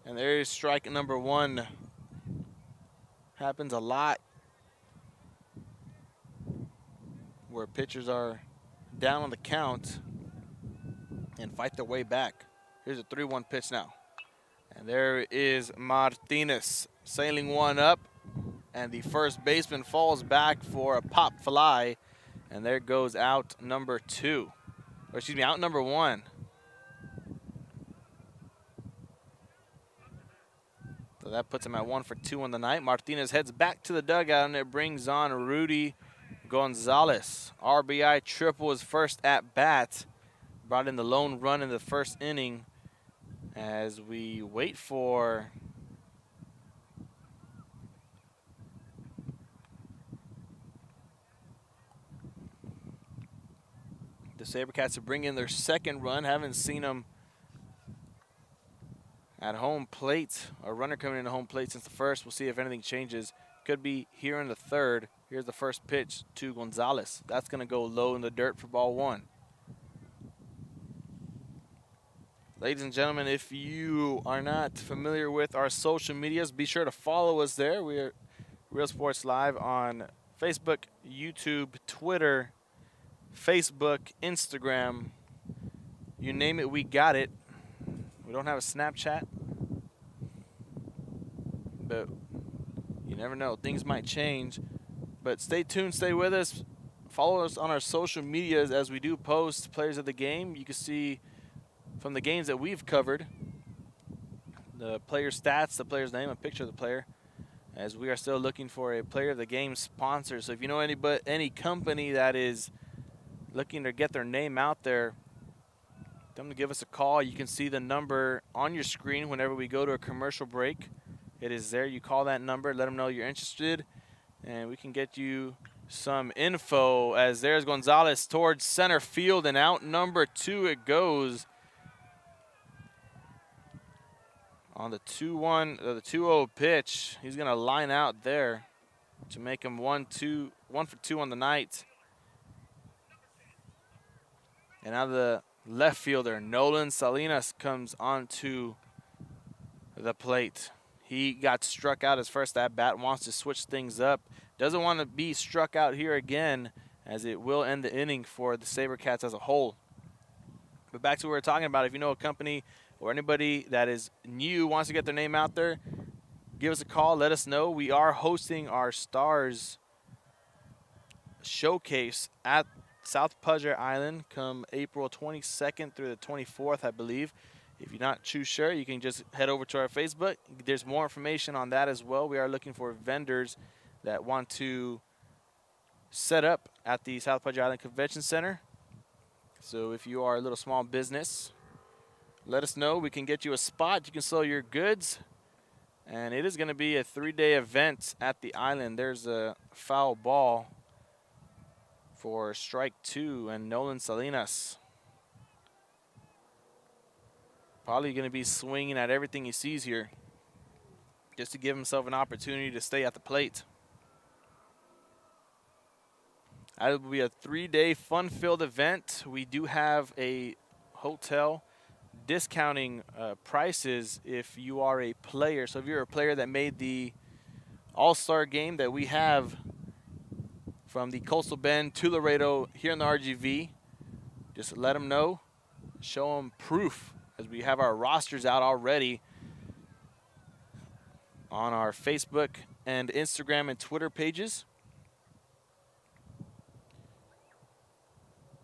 And there is strike number 1. Happens a lot where pitchers are down on the count and fight their way back. Here's a 3-1 pitch now. And there is Martinez sailing one up, and the first baseman falls back for a pop fly, and there goes out number 2. Or excuse me, out number 1. So that puts him at 1 for 2 on the night. Martinez heads back to the dugout, and it brings on Rudy Gonzalez. RBI triple his first at bat. Brought in the lone run in the first inning as we wait for the SaberCats to bring in their second run. Haven't seen them at home plate, a runner coming into home plate since the first. We'll see if anything changes. Could be here in the third. Here's the first pitch to Gonzalez. That's going to go low in the dirt for ball 1. Ladies and gentlemen, if you are not familiar with our social medias, be sure to follow us there. We're Real Sports Live on Facebook, YouTube, Twitter, Facebook, Instagram. You name it, we got it. We don't have a Snapchat, but you never know. Things might change. But stay tuned, stay with us. Follow us on our social medias as we do post players of the game. You can see from the games that we've covered, the player's stats, the player's name, a picture of the player, as we are still looking for a player of the game sponsor. So if you know any company that is looking to get their name out there, tell them to give us a call. You can see the number on your screen whenever we go to a commercial break. It is there. You call that number, let them know you're interested, and we can get you some info. As there's Gonzalez towards center field, and out number 2 it goes. On the 2-1, the 2-0 pitch, he's going to line out there to make him 1 for 2 on the night. And now the left fielder, Nolan Salinas, comes onto the plate. He got struck out his first at-bat, wants to switch things up. Doesn't want to be struck out here again, as it will end the inning for the SaberCats as a whole. But back to what we were talking about, if you know a company or anybody that is new, wants to get their name out there, give us a call, let us know. We are hosting our Stars Showcase at South Padre Island come April 22nd through the 24th, I believe. If you're not too sure, you can just head over to our Facebook. There's more information on that as well. We are looking for vendors that want to set up at the South Padre Island Convention Center. So if you are a little small business, let us know. We can get you a spot. You can sell your goods. And it is going to be a 3-day event at the island. There's a foul ball for strike 2, and Nolan Salinas probably going to be swinging at everything he sees here just to give himself an opportunity to stay at the plate. It will be a 3-day fun-filled event. We do have a hotel discounting prices if you are a player. So if you're a player that made the All-Star game that we have from the Coastal Bend to Laredo here in the RGV, just let them know. Show them proof, as we have our rosters out already on our Facebook and Instagram and Twitter pages.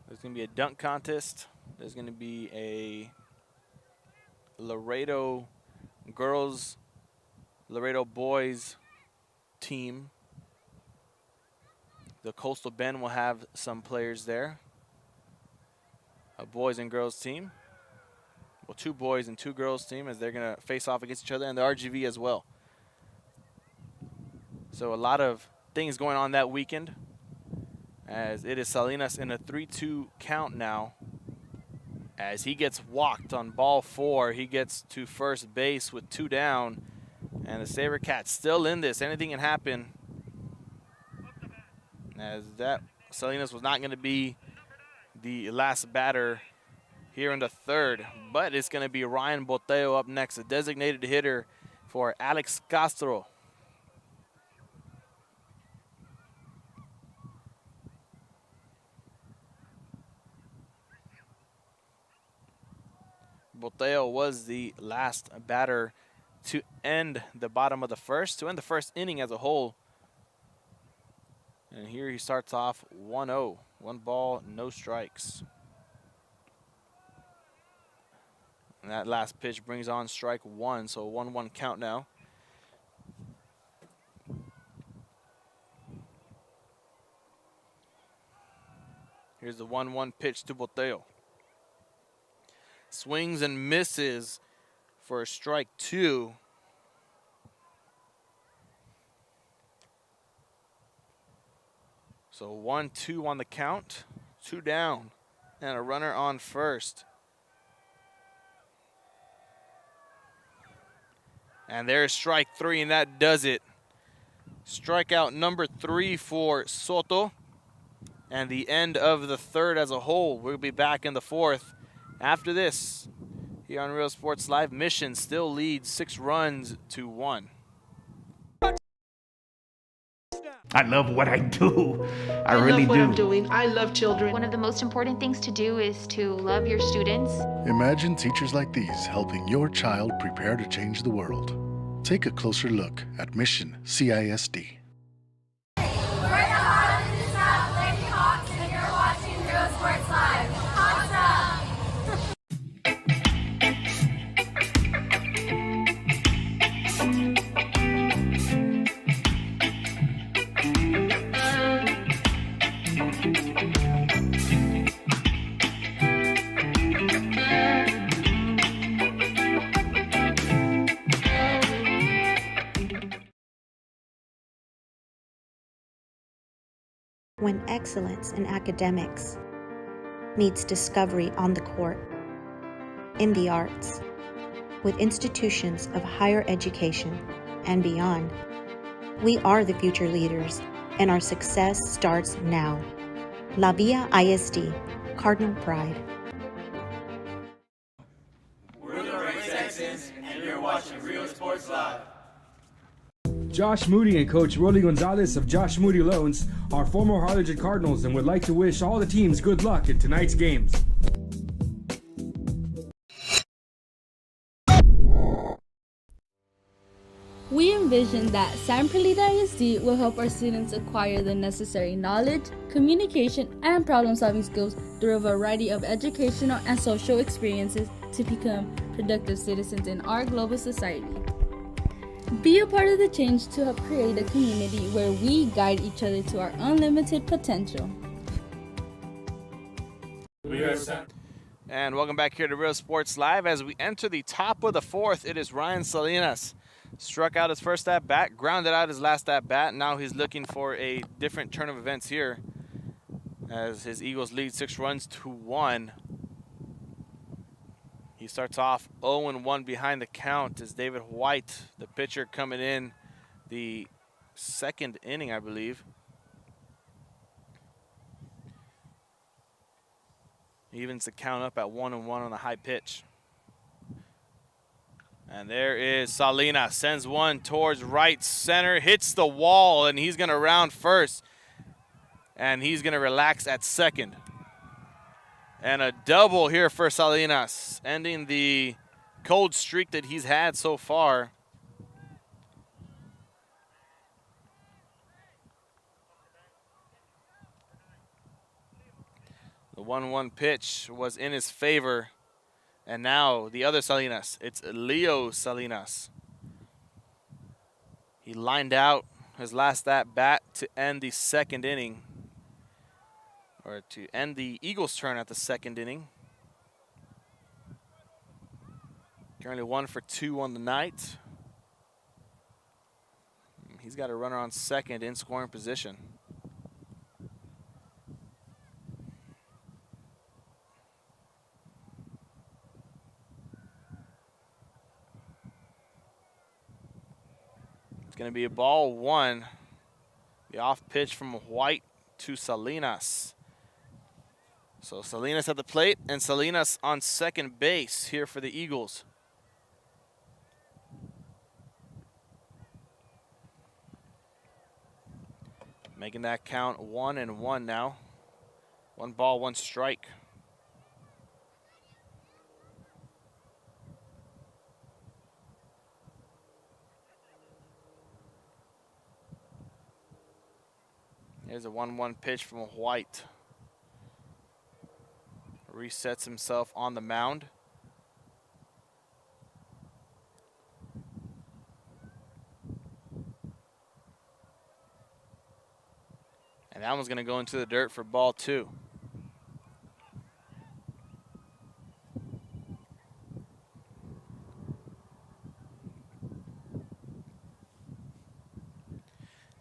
There's going to be a dunk contest. There's going to be a Laredo girls, Laredo boys team. The Coastal Bend will have some players there. A boys and girls team. Well, 2 boys and 2 girls team, as they're going to face off against each other, and the RGV as well. So a lot of things going on that weekend, as it is Salinas in a 3-2 count now. As he gets walked on ball 4, he gets to first base with 2 down, and the SaberCats still in this. Anything can happen, as that Salinas was not going to be the last batter here in the 3rd, but it's going to be Ryan Boteo up next, a designated hitter for Alex Castro. Boteo was the last batter to end the bottom of the 1st, to end the 1st inning as a whole. And here he starts off 1-0, 1 ball, no strikes. And that last pitch brings on strike 1, so 1-1 count now. Here's the 1-1 pitch to Boteo. Swings and misses for strike 2. So 1-2 on the count, 2 down, and a runner on first. And there's strike 3, and that does it. Strikeout number 3 for Soto. And the end of the 3rd as a whole. We'll be back in the 4th. After this, here on Real Sports Live, Mission still leads 6 runs to 1.
I love what I do. I
love
really
what
do.
I'm doing. I love children. One of the most important things to do is to love your students.
Imagine teachers like these helping your child prepare to change the world. Take a closer look at Mission CISD.
We're the Harlem South Lady Hawks, and you're watching Real Sports Live. Hawks up!
When excellence in academics meets discovery on the court, in the arts, with institutions of higher education and beyond, we are the future leaders, and our success starts now. La Villa ISD, Cardinal Pride.
We're the Red Texans, and you're watching Real Sports Live.
Josh Moody and Coach Rolly Gonzalez of Josh Moody Loans are former Harlingen Cardinals and would like to wish all the teams good luck in tonight's games.
We envision that San Perlita ISD will help our students acquire the necessary knowledge, communication, and problem-solving skills through a variety of educational and social experiences to become productive citizens in our global society. Be a part of the change to help create a community where we guide each other to our unlimited potential.
And welcome back here to Real Sports Live. As we enter the top of the fourth, it is Ryan Salinas. Struck out his first at-bat, grounded out his last at-bat. Now he's looking for a different turn of events here as his Eagles lead 6 runs to 1. He starts off 0-1 behind the count as David White, the pitcher, coming in the second inning, I believe. He evens the count up at 1-1 on the high pitch. And there is Salinas, sends one towards right center, hits the wall, and he's going to round first. And he's going to relax at second. And a double here for Salinas, ending the cold streak that he's had so far. The 1-1 pitch was in his favor. And now the other Salinas, it's Leo Salinas. He lined out his last at-bat to end the second inning, or to end the Eagles' turn at the second inning. Currently 1 for 2 on the night. He's got a runner on second in scoring position. It's going to be a ball 1. The off pitch from White to Salinas. So Salinas at the plate and Salinas on second base here for the Eagles. Making that count 1-1 now. 1 ball, 1 strike. Here's a 1-1 pitch from White. Resets himself on the mound. And that one's going to go into the dirt for ball 2.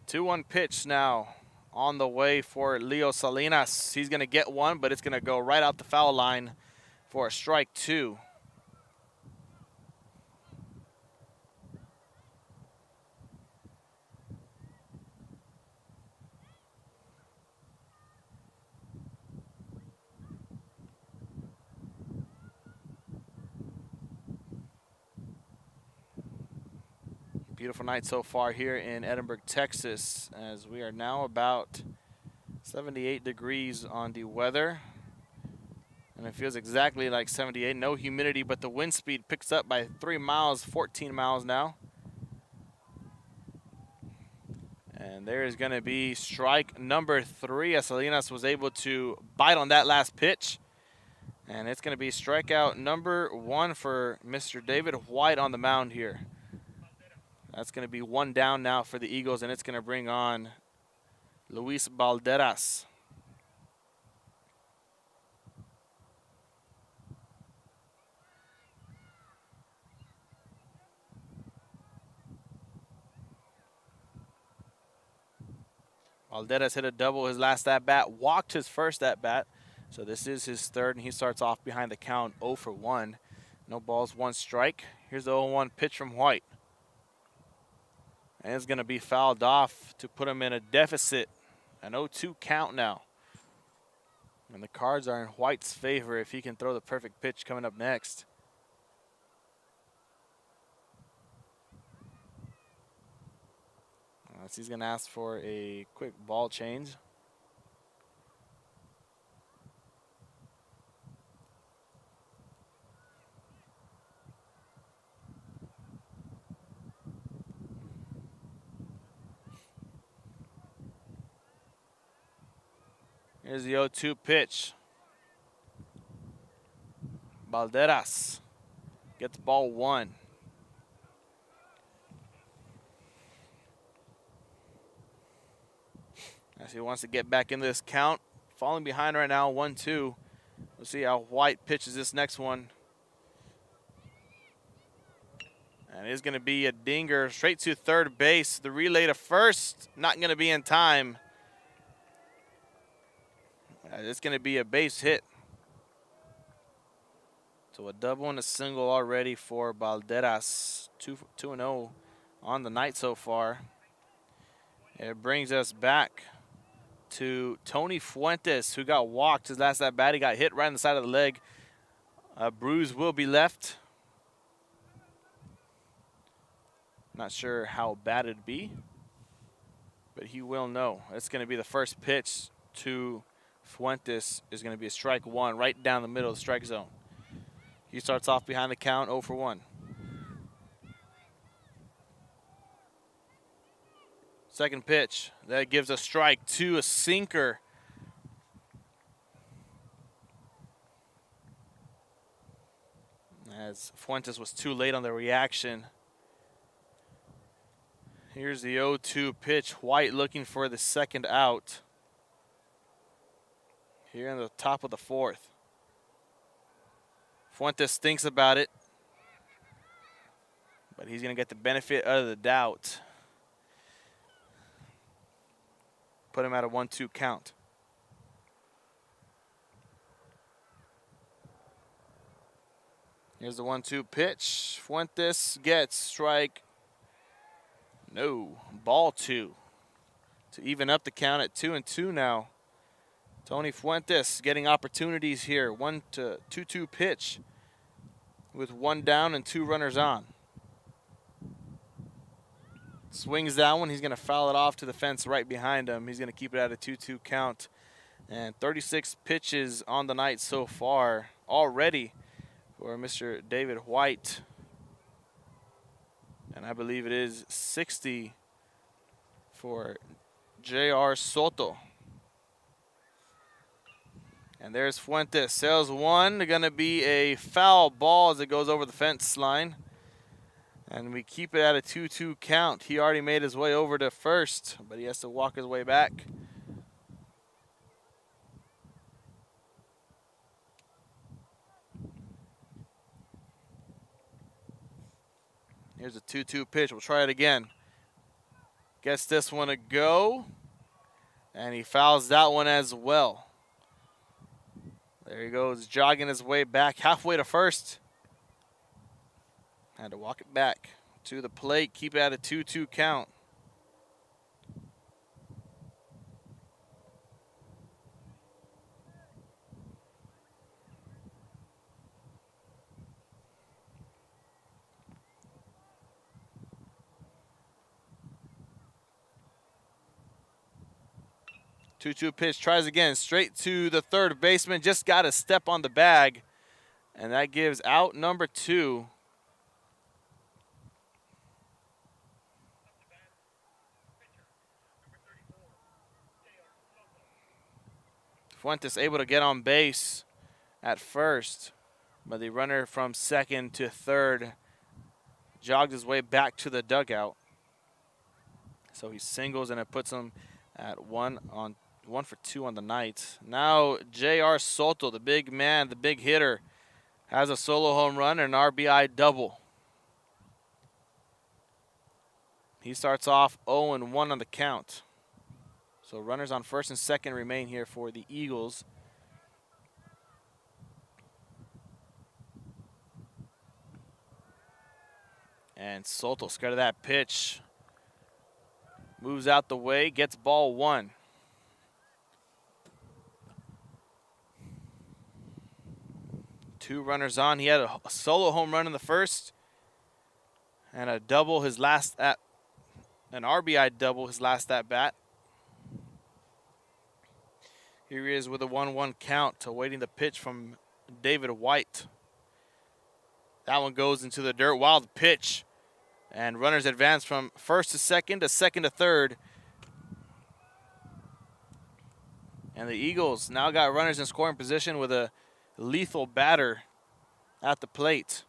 Two-one pitch now on the way for Leo Salinas. He's going to get one, but it's going to go right out the foul line for a strike 2. Beautiful night so far here in Edinburg, Texas, as we are now about 78 degrees on the weather. And it feels exactly like 78. No humidity, but the wind speed picks up by 3 miles, 14 miles now. And there is going to be strike number 3 as Salinas was able to bite on that last pitch. And it's going to be strikeout number 1 for Mr. David White on the mound here. That's going to be 1 down now for the Eagles, and it's going to bring on Luis Balderas. Valderas hit a double his last at-bat, walked his first at-bat. So this is his third, and he starts off behind the count 0 for 1. No balls, 1 strike. Here's the 0-1 pitch from White. And it's going to be fouled off to put him in a deficit. An 0-2 count now. And the cards are in White's favor if he can throw the perfect pitch coming up next. He's going to ask for a quick ball change. Here's the 0-2 pitch. Valderas gets ball 1. As he wants to get back into this count. Falling behind right now, 1-2. We'll see how White pitches this next one. And it's going to be a dinger straight to third base. The relay to first, not going to be in time. It's going to be a base hit. So a double and a single already for Valderas. 2-0 on the night so far. It brings us back to Tony Fuentes, who got walked his last at bat. He got hit right on the side of the leg. A bruise will be left. Not sure how bad it'd be, but he will know. It's going to be the first pitch to Fuentes is going to be a strike 1 right down the middle of the strike zone. He starts off behind the count 0 for 1. Second pitch, that gives a strike 2, a sinker. As Fuentes was too late on the reaction. Here's the 0-2 pitch. White looking for the second out. Here in the top of the 4th. Fuentes thinks about it, but he's going to get the benefit of the doubt. Put him at a 1-2 count. Here's the 1-2 pitch. Fuentes gets strike. No, ball 2 to even up the count at 2-2 now. Tony Fuentes getting opportunities here. 1-2 pitch with 1 down and 2 runners on. Swings that one. He's going to foul it off to the fence right behind him. He's going to keep it at a 2-2 count. And 36 pitches on the night so far already for Mr. David White. And I believe it is 60 for J.R. Soto. And there's Fuentes. Sails 1. Going to be a foul ball as it goes over the fence line. And we keep it at a 2-2 count. He already made his way over to first, but he has to walk his way back. Here's a 2-2 pitch. We'll try it again. Gets this one a go. And he fouls that one as well. There he goes, jogging his way back halfway to first. Had to walk it back to the plate, keep it at a 2-2 count. Two-two pitch, tries again, straight to the third baseman. Just got a step on the bag, and that gives out number 2. Fuentes able to get on base at first, but the runner from second to third jogged his way back to the dugout. So he singles, and it puts him at 1 for 2 on the night. Now J.R. Soto, the big man, the big hitter, has a solo home run and an RBI double. He starts off 0-1 on the count. So runners on first and second remain here for the Eagles. And Soto scared of that pitch. Moves out the way, gets ball one. Two runners on. He had a solo home run in the first and a double his last at an RBI double his last at bat. Here he is with a 1-1 count, awaiting the pitch from David White. That one goes into the dirt. Wild pitch. And runners advance from first to second to third. And the Eagles now got runners in scoring position with a lethal batter at the plate.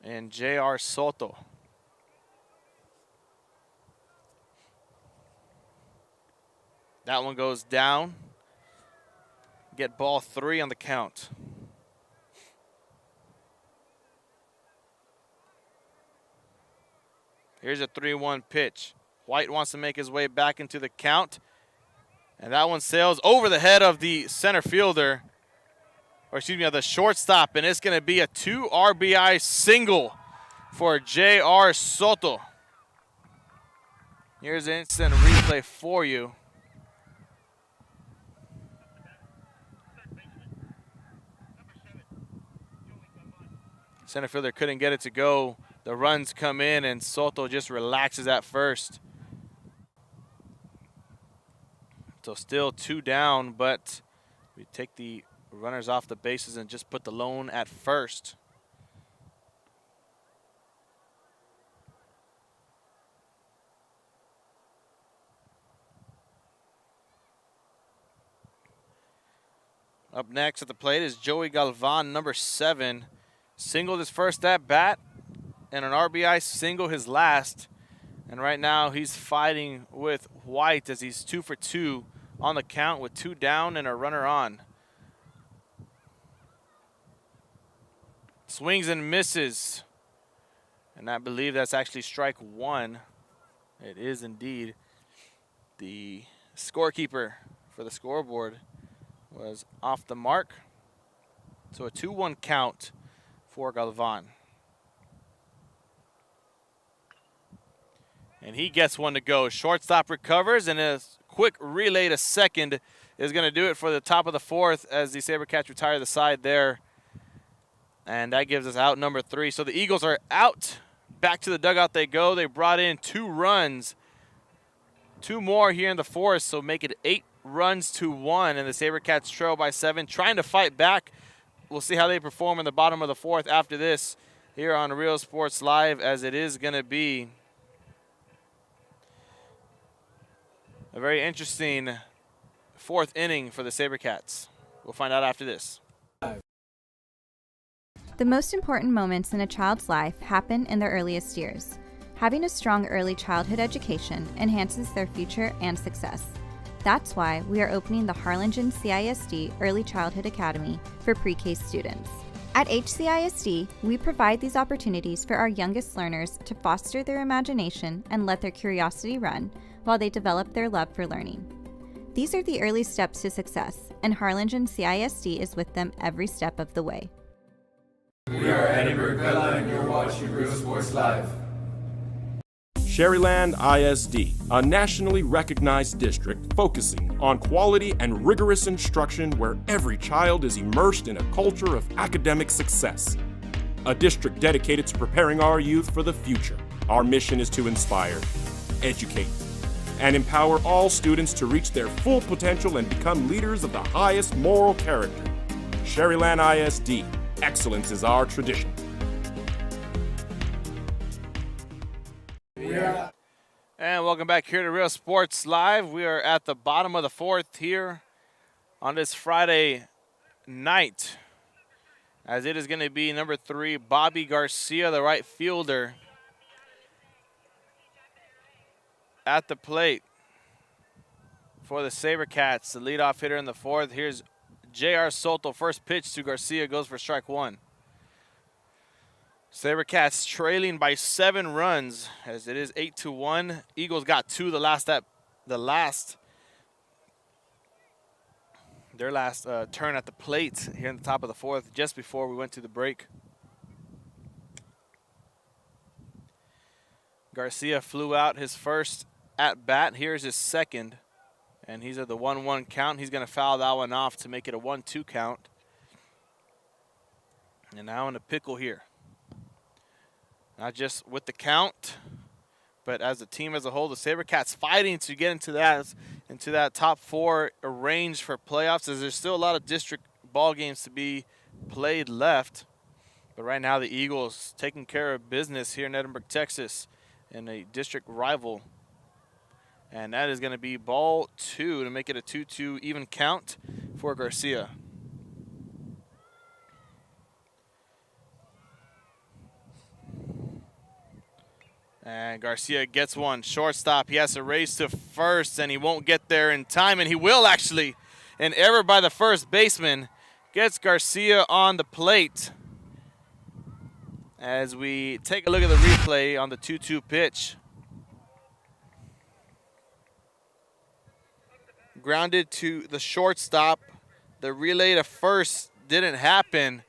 And J.R. Soto. That one goes down. Get ball three on the count. Here's a 3-1 pitch. White wants to make his way back into the count. And that one sails over the head of the center fielder. Or excuse me, of the shortstop. And it's going to be a 2 RBI single for J.R. Soto. Here's an instant replay for you. Center fielder couldn't get it to go. The runs come in, and Soto just relaxes at first. So still 2 down, but we take the runners off the bases and just put the lone at first. Up next at the plate is Joey Galvan, number 7. Singled his first at bat and an RBI single his last. And right now he's fighting with White as he's 2 for 2 on the count with 2 down and a runner on. Swings and misses. And I believe that's actually strike 1. It is indeed. The scorekeeper for the scoreboard was off the mark. So a 2-1 count for Galvan. And he gets one to go. Shortstop recovers, and a quick relay to second is going to do it for the top of the 4th as the SaberCats retire the side there. And that gives us out number 3. So the Eagles are out. Back to the dugout they go. They brought in 2 runs. 2 more here in the 4th, so make it 8 runs to 1. And the SaberCats trail by 7, trying to fight back. We'll see how they perform in the bottom of the 4th after this here on Real Sports Live, as it is going to be a very interesting 4th inning for the SaberCats. We'll find out after this.
The most important moments in a child's life happen in their earliest years. Having a strong early childhood education enhances their future and success. That's why we are opening the Harlingen CISD Early Childhood Academy for pre-K students. At HCISD, we provide these opportunities for our youngest learners to foster their imagination and let their curiosity run while they develop their love for learning. These are the early steps to success, and Harlingen CISD is with them every step of the way.
We are Edinburg, Vela, and you're watching Real Sports Live.
Sherryland ISD, a nationally recognized district focusing on quality and rigorous instruction where every child is immersed in a culture of academic success. A district dedicated to preparing our youth for the future. Our mission is to inspire, educate, and empower all students to reach their full potential and become leaders of the highest moral character. Sherryland ISD, excellence is our tradition.
And welcome back here to Real Sports Live. We are at the bottom of the 4th here on this Friday night, as it is going to be number 3, Bobby Garcia, the right fielder, at the plate for the SaberCats. The leadoff hitter in the 4th. Here's J.R. Soto. First pitch to Garcia goes for strike 1. SaberCats trailing by 7 runs as it is 8-1. Eagles got 2 their last turn at the plate here in the top of the 4th, just before we went to the break. Garcia flew out his first at bat. Here's his second, and he's at the 1-1 count. He's going to foul that one off to make it a 1-2 count. And now in a pickle here. Not just with the count, but as a team as a whole, the SaberCats fighting to get into that top 4 range for playoffs, as there's still a lot of district ball games to be played left. But right now the Eagles taking care of business here in Edinburg, Texas, in a district rival. And that is going to be ball 2 to make it a 2-2 even count for Garcia. And Garcia gets one. Shortstop. He has to race to first, and he won't get there in time, and he will actually. An error by the first baseman gets Garcia on the plate. As we take a look at the replay on the 2-2 pitch. Grounded to the shortstop. The relay to first didn't happen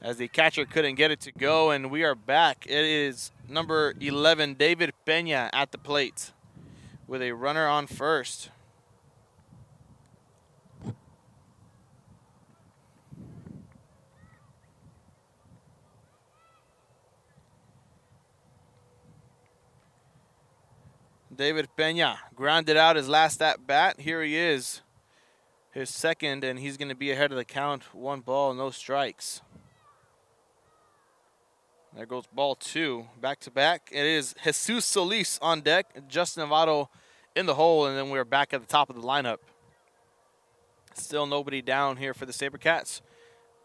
as the catcher couldn't get it to go, and we are back. It is number 11, David Peña, at the plate with a runner on first. David Peña grounded out his last at bat. Here he is, his second, and he's going to be ahead of the count. 1 ball, no strikes. There goes ball 2, back to back. It is Jesus Solis on deck, Justin Novato in the hole, and then we're back at the top of the lineup. Still nobody down here for the SaberCats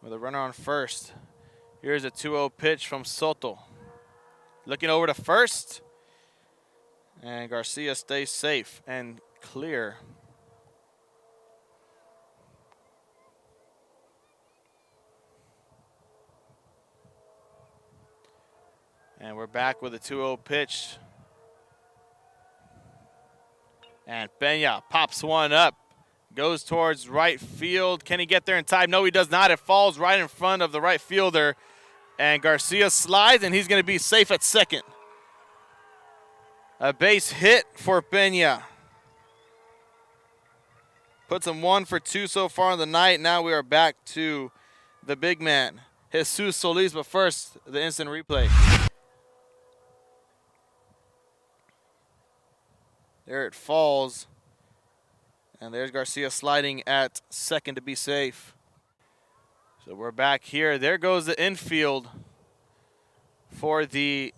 with a runner on first. Here's a 2-0 pitch from Soto. Looking over to first, and Garcia stays safe and clear. And we're back with a 2-0 pitch. And Peña pops one up, goes towards right field. Can he get there in time? No, he does not. It falls right in front of the right fielder. And Garcia slides, and he's going to be safe at second. A base hit for Peña. Puts him 1 for 2 so far in the night. Now we are back to the big man, Jesus Solis, but first, the instant replay. There it falls. And there's Garcia sliding at second to be safe. So we're back here. There goes the infield for the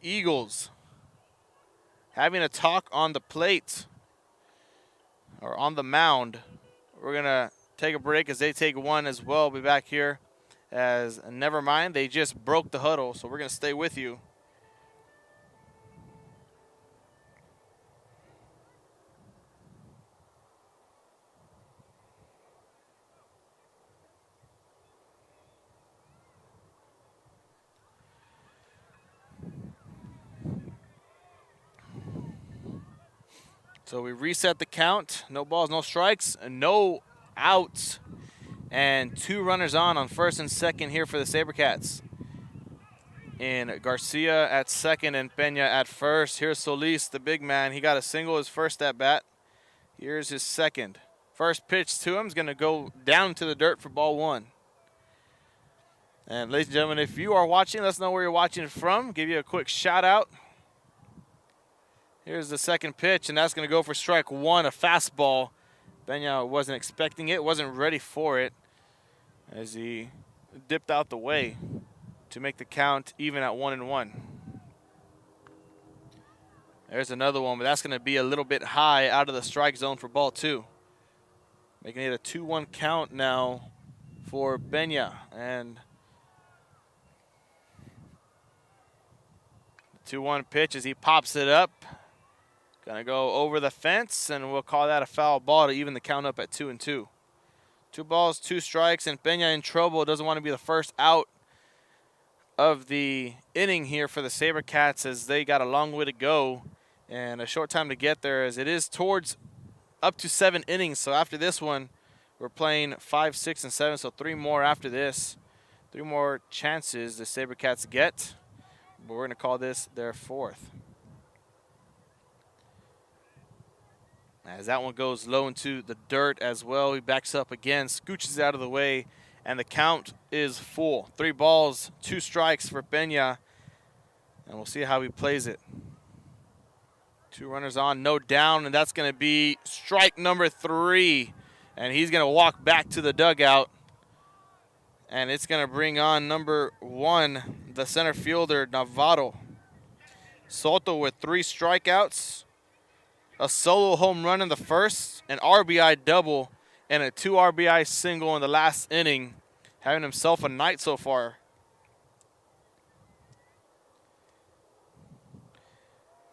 Eagles. Having a talk on the plate, or on the mound. We're going to take a break as they take one as well. We'll be back here as never mind. They just broke the huddle, so we're going to stay with you. So we reset the count. No balls, no strikes, no outs, and 2 runners on first and second here for the SaberCats. And Garcia at second and Peña at first. Here's Solis, the big man. He got a single his first at bat. Here's his second. First pitch to him is going to go down to the dirt for ball 1. And ladies and gentlemen, if you are watching, let us know where you're watching it from. Give you a quick shout out. Here's the second pitch, and that's going to go for strike 1, a fastball. Peña wasn't expecting it, wasn't ready for it, as he dipped out the way to make the count even at 1-1. There's another one, but that's going to be a little bit high out of the strike zone for ball 2. Making it a 2-1 count now for Peña. And the 2-1 pitch as he pops it up. Going to go over the fence, and we'll call that a foul ball to even the count up at 2-2. 2 balls, 2 strikes, and Peña in trouble. Doesn't want to be the first out of the inning here for the SaberCats, as they got a long way to go and a short time to get there, as it is towards up to 7 innings. So after this one, we're playing 5, 6, and 7, so 3 more after this. 3 more chances the SaberCats get, but we're going to call this their 4th. As that one goes low into the dirt as well, he backs up again, scooches out of the way, and the count is full. 3 balls, 2 strikes for Peña, and we'll see how he plays it. 2 runners on, no down, and that's going to be strike number 3, and he's going to walk back to the dugout, and it's going to bring on number 1, the center fielder, Navarro. Soto with 3 strikeouts, a solo home run in the first, an RBI double, and a 2 RBI single in the last inning, having himself a night so far.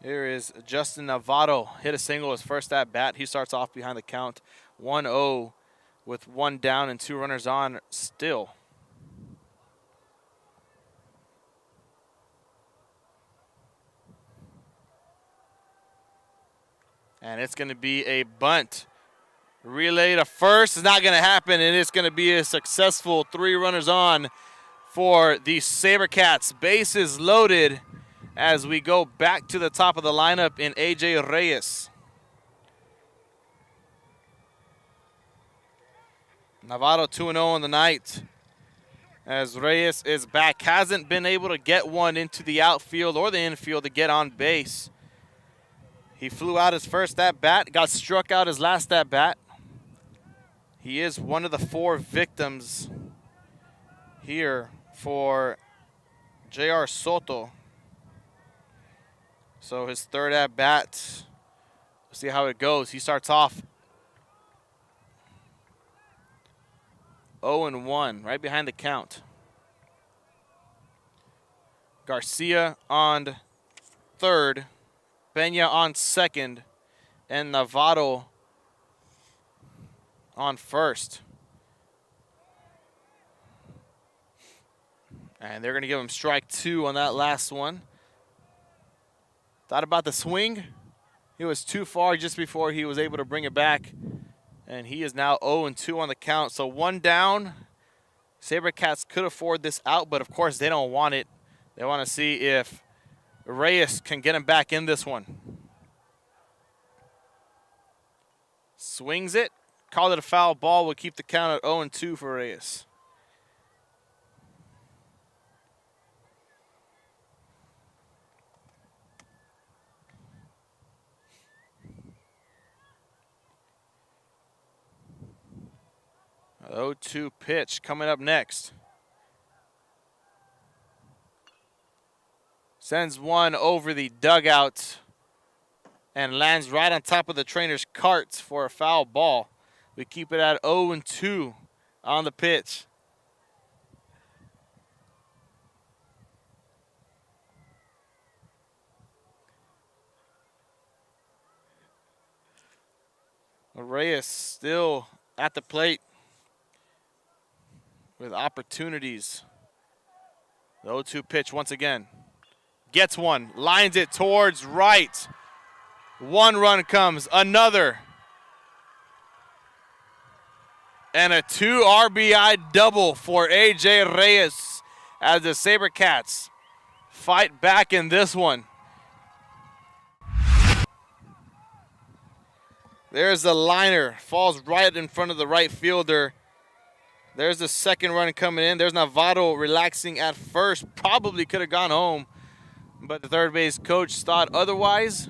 Here is Justin Navarro, hit a single his first at bat. He starts off behind the count 1-0 with 1 down and 2 runners on still. And it's going to be a bunt. Relay to first is not going to happen, and it's going to be a successful 3 runners on for the SaberCats. Bases loaded as we go back to the top of the lineup in A.J. Reyes. Navarro 2-0 on the night as Reyes is back. Hasn't been able to get one into the outfield or the infield to get on base. He flew out his first at-bat, got struck out his last at-bat. He is one of the 4 victims here for J.R. Soto. So his 3rd at-bat, we'll see how it goes. He starts off 0-1, right behind the count. Garcia on 3rd. Peña on 2nd, and Navarro on 1st. And they're going to give him strike 2 on that last one. Thought about the swing. He was too far just before he was able to bring it back. And he is now 0-2 on the count. So 1 down. SaberCats could afford this out, but of course they don't want it. They want to see if Reyes can get him back in this one. Swings it. Call it a foul ball. We'll keep the count at 0-2 for Reyes. The 0-2 pitch coming up next. Sends one over the dugout and lands right on top of the trainer's cart for a foul ball. We keep it at 0-2 on the pitch. Reyes still at the plate with opportunities. The 0-2 pitch once again. Gets one, lines it towards right. 1 run comes, another. And a 2 RBI double for A.J. Reyes as the SaberCats fight back in this one. There's the liner, falls right in front of the right fielder. There's the 2nd run coming in. There's Navarro relaxing at first. Probably could have gone home, but the third base coach thought otherwise.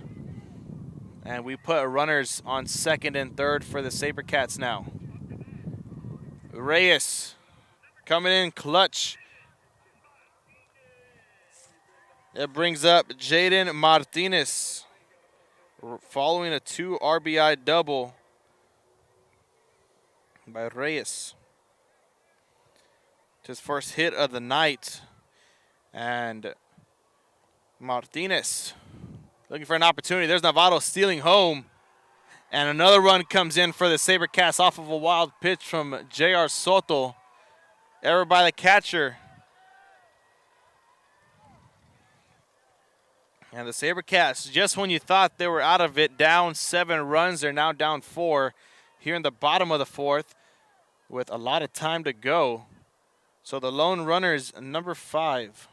And we put runners on 2nd and 3rd for the SaberCats now. Reyes coming in clutch. It brings up Jaden Martinez following a 2 RBI double by Reyes. It's his first hit of the night. And Martinez looking for an opportunity. There's Navarro stealing home. And another run comes in for the SaberCats off of a wild pitch from J.R. Soto. Error by the catcher. And the SaberCats, just when you thought they were out of it, down 7 runs, they're now down 4 here in the bottom of the 4th with a lot of time to go. So the lone runner is number 5.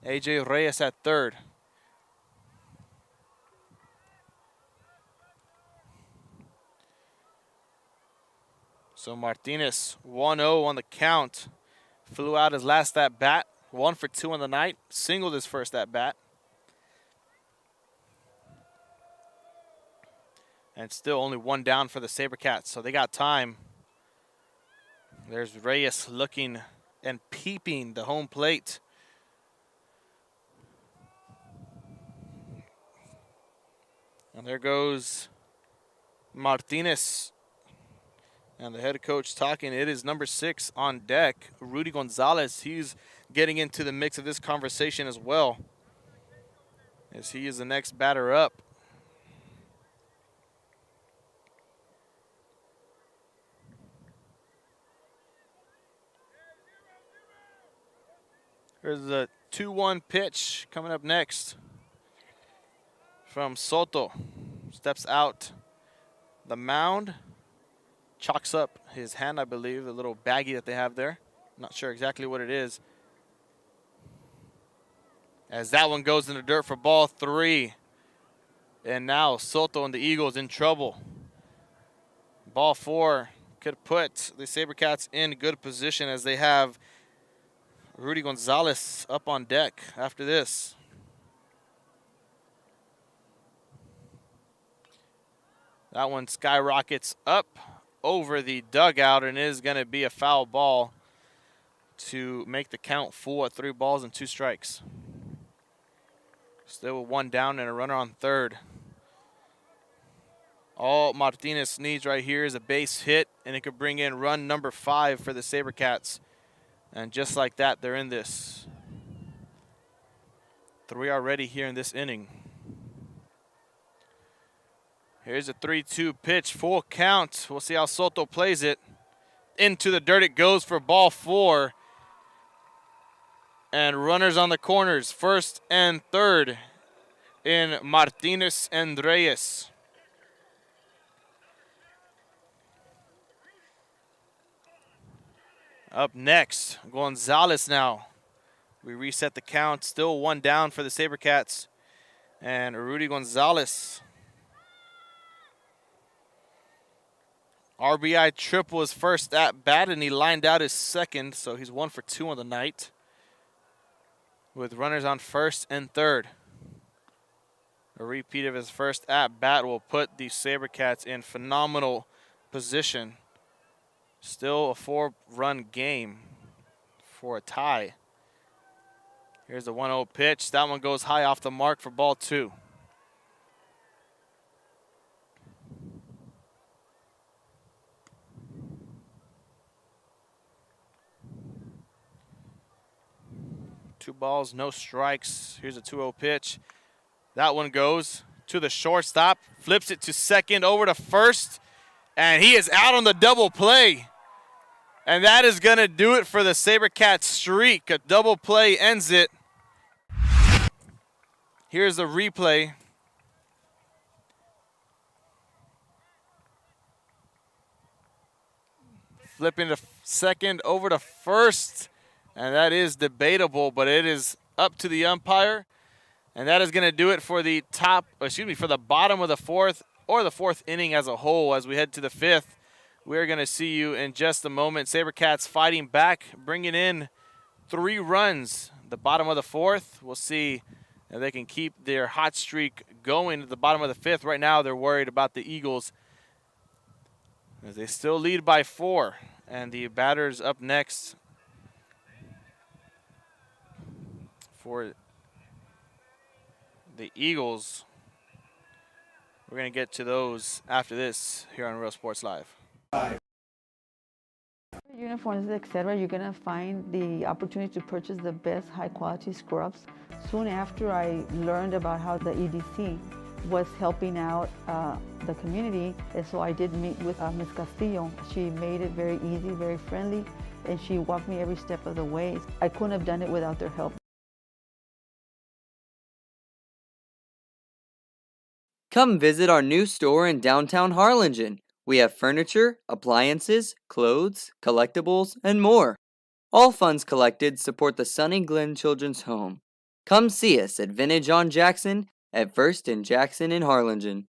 AJ Reyes at third. So Martinez, 1-0 on the count. Flew out his last at-bat, 1 for 2 on the night, singled his first at-bat. And still only 1 down for the SaberCats, so they got time. There's Reyes looking and peeping the home plate. And there goes Martinez. And the head coach talking. It is number 6 on deck, Rudy Gonzalez. He's getting into the mix of this conversation as well, as he is the next batter up. There's a 2-1 pitch coming up next from Soto. Steps out the mound. Chalks up his hand, I believe, the little baggie that they have there. Not sure exactly what it is. As that one goes in the dirt for ball 3. And now Soto and the Eagles in trouble. Ball 4 could put the SaberCats in good position as they have Rudy Gonzalez up on deck after this. That one skyrockets up over the dugout and is going to be a foul ball to make the count full at 3 balls and 2 strikes. Still with 1 down and a runner on third. All Martinez needs right here is a base hit, and it could bring in run number 5 for the SaberCats. And just like that, they're in this. 3 already here in this inning. Here's a 3-2 pitch, full count. We'll see how Soto plays it. Into the dirt it goes for ball 4. And runners on the corners, first and third in Martinez and Reyes. Up next, Gonzalez now. We reset the count, still 1 down for the SaberCats. And Rudy Gonzalez. RBI triple his first at bat, and he lined out his second, so he's 1 for 2 on the night, with runners on first and third. A repeat of his first at bat will put the SaberCats in phenomenal position. Still a 4-run game for a tie. Here's the 1-0 pitch. That one goes high off the mark for ball 2. Two balls, no strikes. Here's a 2-0 pitch. That one goes to the shortstop, flips it to second, over to first, and he is out on the double play. And that is going to do it for the SaberCats streak. A double play ends it. Here's the replay. Flipping to second, over to first. And that is debatable, but it is up to the umpire. And that is going to do it for the for the bottom of the 4th, or the 4th inning as a whole. As we head to the 5th, we're going to see you in just a moment. SaberCats fighting back, bringing in 3 runs. The bottom of the 4th, we'll see if they can keep their hot streak going at the bottom of the 5th. Right now, they're worried about the Eagles, as they still lead by 4. And the batters up next for the Eagles. We're going to get to those after this here on Real Sports Live.
Uniforms, etc., you're going to find the opportunity to purchase the best high-quality scrubs. Soon after I learned about how the EDC was helping out the community, and so I did meet with Ms. Castillo. She made it very easy, very friendly, and she walked me every step of the way. I couldn't have done it without their help.
Come visit our new store in downtown Harlingen. We have furniture, appliances, clothes, collectibles, and more. All funds collected support the Sunny Glen Children's Home. Come see us at Vintage on Jackson at First and Jackson in Harlingen.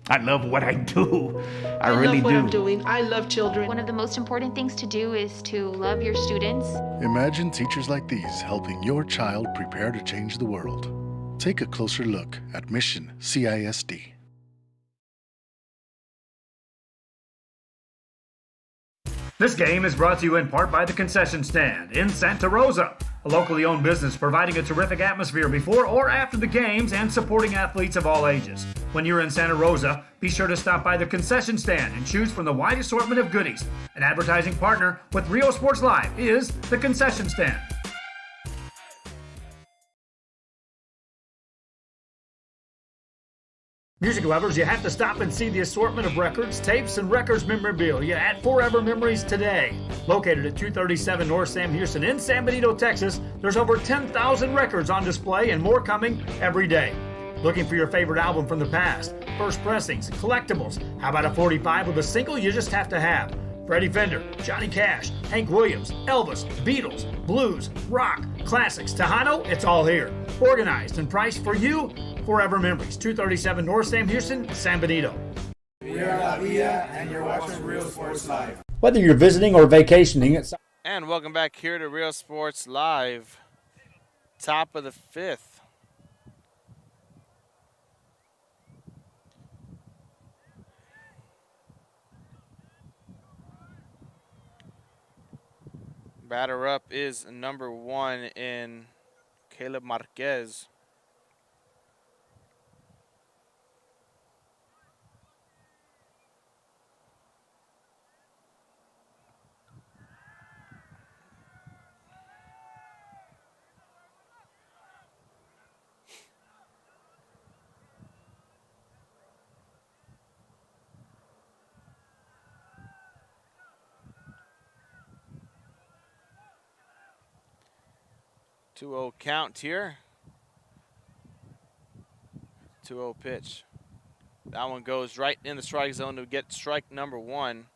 I love what I do. I really
love what
do.
I'm doing. I love children. One of the most important things to do is to love your students.
Imagine teachers like these helping your child prepare to change the world. Take a closer look at Mission CISD.
This game is brought to you in part by the Concession Stand in Santa Rosa, a locally owned business providing a terrific atmosphere before or after the games and supporting athletes of all ages. When you're in Santa Rosa, be sure to stop by the Concession Stand and choose from the wide assortment of goodies. An advertising partner with Rio Sports Live is the Concession Stand. Music lovers, you have to stop and see the assortment of records, tapes, and records memorabilia at Forever Memories today. Located at 237 North Sam Houston in San Benito, Texas, there's over 10,000 records on display and more coming every day. Looking for your favorite album from the past, first pressings, collectibles? How about a 45 with a single you just have to have? Freddie Fender, Johnny Cash, Hank Williams, Elvis, Beatles, blues, rock, classics, Tejano, it's all here. Organized and priced for you. Forever Memories, 237 North Sam Houston, San Benito.
We are La Villa, and you're watching Real Sports Live.
Whether you're visiting or vacationing, it's
And welcome back here to Real Sports Live. Top of the fifth. Batter up is number 1 in Caleb Marquez. Two-0 count here. 2-0 pitch. That one goes right in the strike zone to get strike number 1.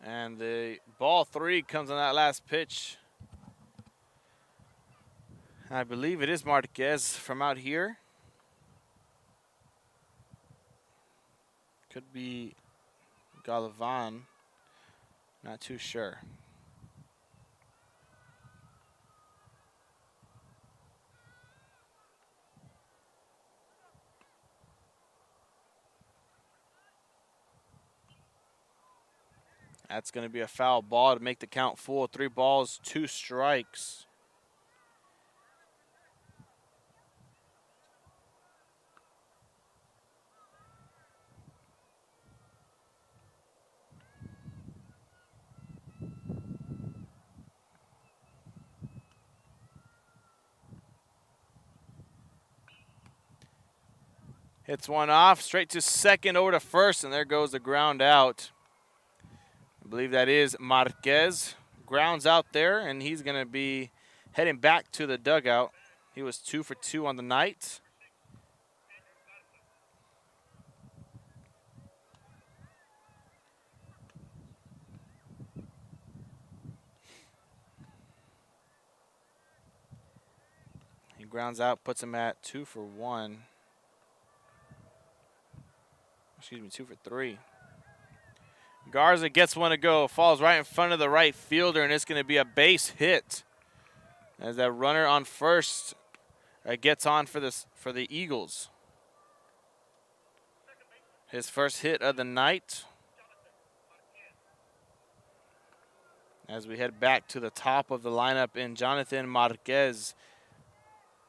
And the ball 3 comes on that last pitch. I believe it is Marquez from out here. Could be Galavan. Not too sure. That's going to be a foul ball to make the count full. 3 balls, 2 strikes. Hits one off, straight to second, over to first, and there goes the ground out. I believe that is Marquez. Grounds out there, and he's going to be heading back to the dugout. He was 2 for 2 on the night. He grounds out, puts him at 2 for 1. Excuse me, 2 for 3. Garza gets one to go, falls right in front of the right fielder, and it's going to be a base hit as that runner on first gets on for the Eagles. His first hit of the night. As we head back to the top of the lineup, in Jonathan Marquez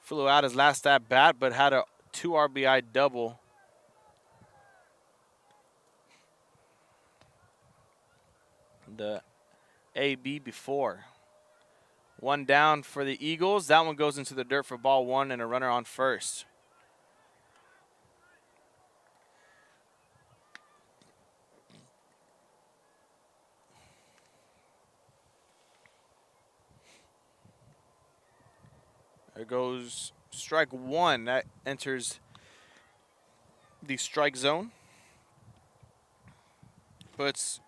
flew out his last at bat, but had a 2 RBI double. The AB before. One down for the Eagles. That one goes into the dirt for ball one and a runner on first. There goes strike one. That enters the strike zone. Puts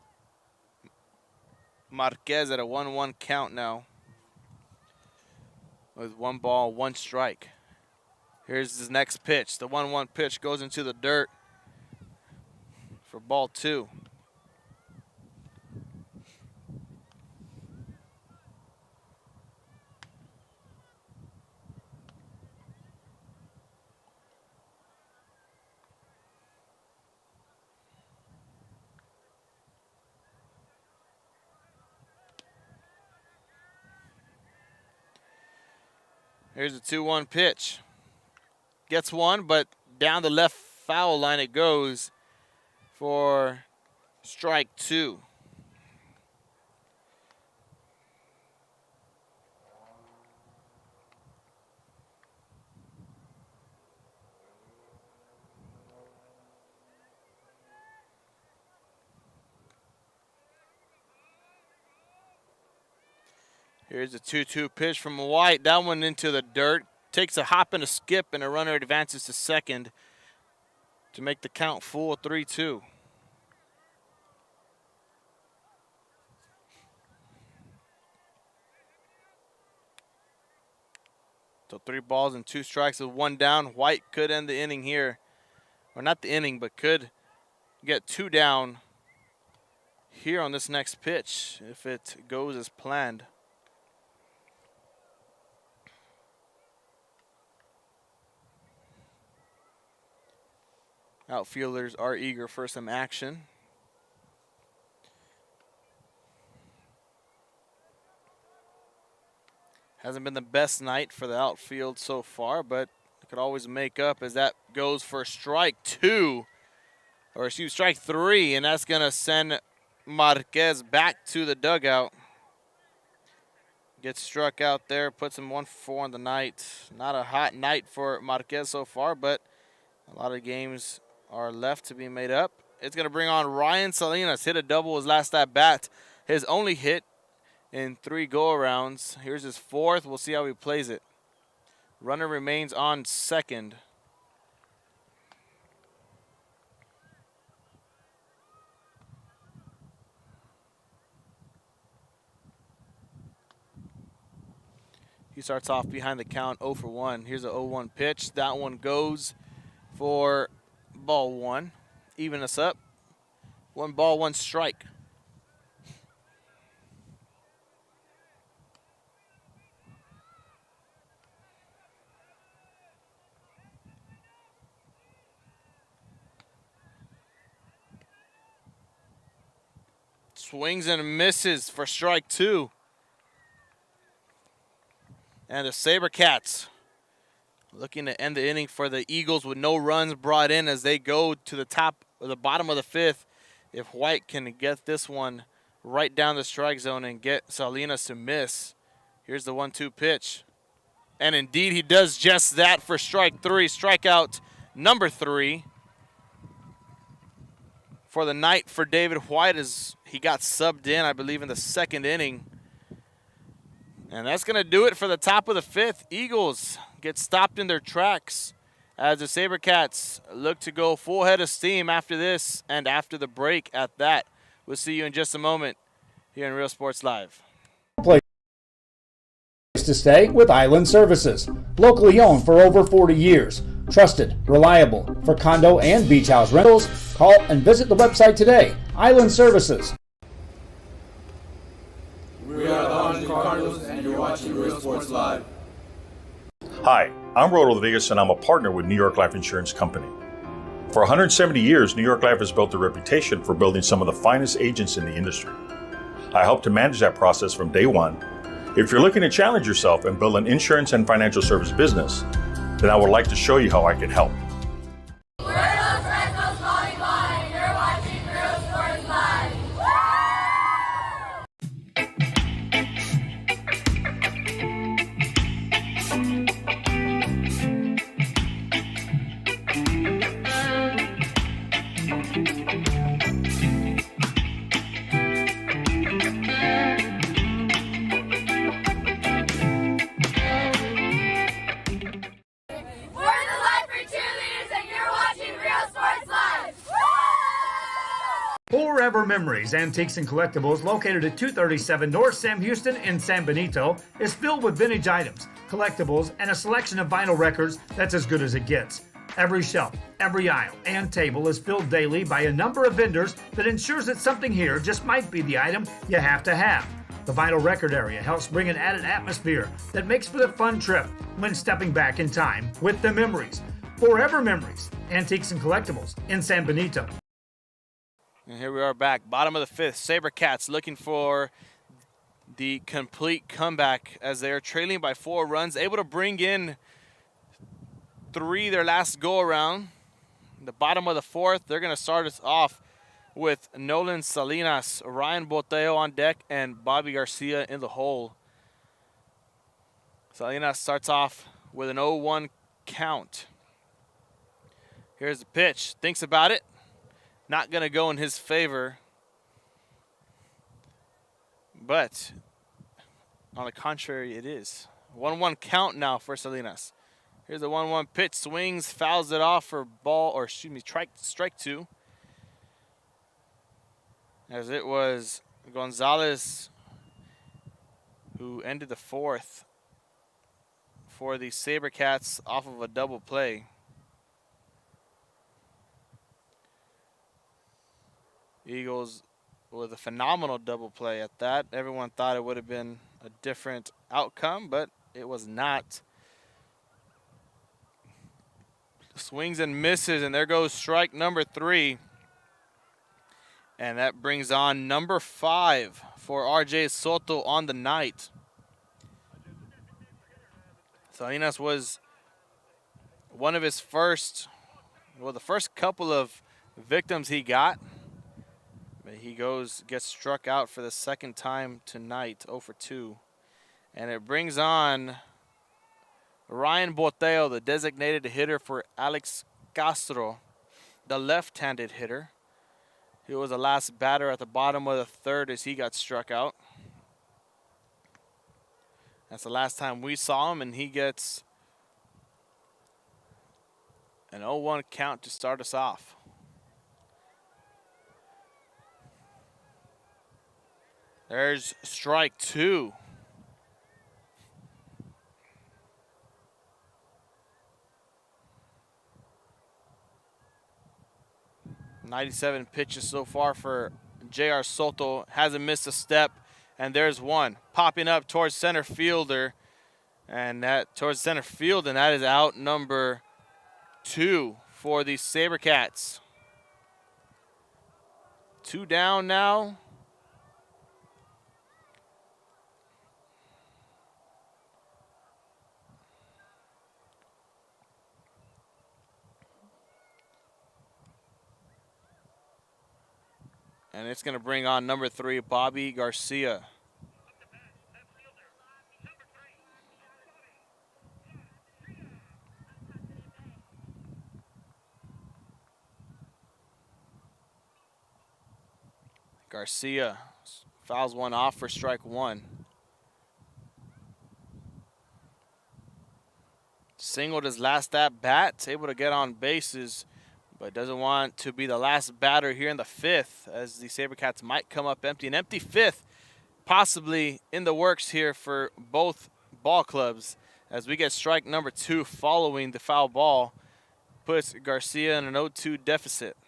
Marquez at a 1-1 count now. With 1 ball, 1 strike. Here's his next pitch. The 1-1 pitch goes into the dirt for ball 2. Here's a 2-1 pitch. Gets one, but down the left foul line it goes for strike 2. Here's a 2-2 pitch from White. That one into the dirt. Takes a hop and a skip, and a runner advances to second to make the count full 3-2. So 3 balls and 2 strikes with 1 down. White could end the inning here. Or not the inning, but could get 2 down here on this next pitch if it goes as planned. Outfielders are eager for some action. Hasn't been the best night for the outfield so far, but it could always make up as that goes for strike 2. Or excuse strike 3, and that's going to send Marquez back to the dugout. Gets struck out there, puts him 1-for-4 on the night. Not a hot night for Marquez so far, but a lot of games are left to be made up. It's going to bring on Ryan Salinas. Hit a double his last at bat. His only hit in 3 go-arounds. Here's his 4th. We'll see how he plays it. Runner remains on second. He starts off behind the count 0-for-1. Here's a 0-1 pitch. That one goes for ball 1. Even us up. 1 ball, 1 strike. Swings and misses for strike 2. And the SaberCats looking to end the inning for the Eagles with no runs brought in as they go to the top or the bottom of the 5th. If White can get this one right down the strike zone and get Salinas to miss. Here's the 1-2 pitch. And indeed he does just that for strike 3. Strikeout number 3 for the night for David White as he got subbed in, I believe, in the 2nd inning. And that's going to do it for the top of the 5th. Eagles get stopped in their tracks as the SaberCats look to go full head of steam after this and after the break at that. We'll see you in just a moment here in Real Sports Live.
Place to stay with Island Services. Locally owned for over 40 years. Trusted, reliable for condo and beach house rentals. Call and visit the website today. Island Services.
We are the Harlingen Cardinals, and you're watching Real Sports Live.
Hi, I'm Rod Rodriguez, and I'm a partner with New York Life Insurance Company. For 170 years, New York Life has built a reputation for building some of the finest agents in the industry. I help to manage that process from day one. If you're looking to challenge yourself and build an insurance and financial service business, then I would like to show you how I can help.
We're those Redcoats calling by, and you're watching Real Sports Live.
Forever Memories Antiques and Collectibles, located at 237 North Sam Houston in San Benito, is filled with vintage items, collectibles, and a selection of vinyl records that's as good as it gets. Every shelf, every aisle, and table is filled daily by a number of vendors that ensures that something here just might be the item you have to have. The vinyl record area helps bring an added atmosphere that makes for the fun trip when stepping back in time with the memories. Forever Memories, Antiques and Collectibles in San Benito.
And here we are back, bottom of the fifth. SaberCats looking for the complete comeback as they are trailing by 4 runs, able to bring in 3 their last go around. The bottom of the fourth, they're going to start us off with Nolan Salinas, Ryan Boteo on deck, and Bobby Garcia in the hole. Salinas starts off with an 0-1 count. Here's the pitch. Thinks about it. Not going to go in his favor. But on the contrary, it is. 1-1 count now for Salinas. Here's the 1-1 pitch. Swings, fouls it off for ball, or excuse me, strike 2. As it was Gonzalez who ended the fourth for the SaberCats off of a double play. Eagles with a phenomenal double play at that. Everyone thought it would have been a different outcome, but it was not. Swings and misses, and there goes strike number 3. And that brings on number 5 for RJ Soto on the night. Salinas was one of his first, well, the first couple of victims he got. But he gets struck out for the second time tonight, 0 for 2. And it brings on Ryan Boteo, the designated hitter for Alex Castro, the left-handed hitter. He was the last batter at the bottom of the third as he got struck out. That's the last time we saw him, and he gets an 0-1 count to start us off. There's strike 2. .97 pitches so far for J.R. Soto. Hasn't missed a step. And there's one popping up towards center fielder. And that towards center field, and that is out number 2 for the SaberCats. 2 down now. And it's going to bring on number 3, Bobby Garcia. Garcia fouls one off for strike 1. Singled his last at bat, able to get on bases, but doesn't want to be the last batter here in the 5th, as the SaberCats might come up empty. An empty 5th possibly in the works here for both ball clubs, as we get strike number 2 following the foul ball. Puts Garcia in an 0-2 deficit.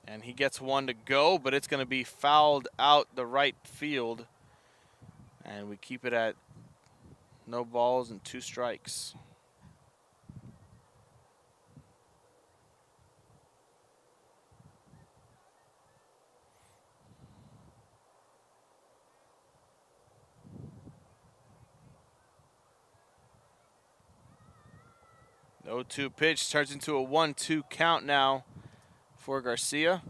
And he gets one to go, but it's going to be fouled out the right field. And we keep it at no balls and 2 strikes. The 0-2 pitch turns into a 1-2 count now for Garcia.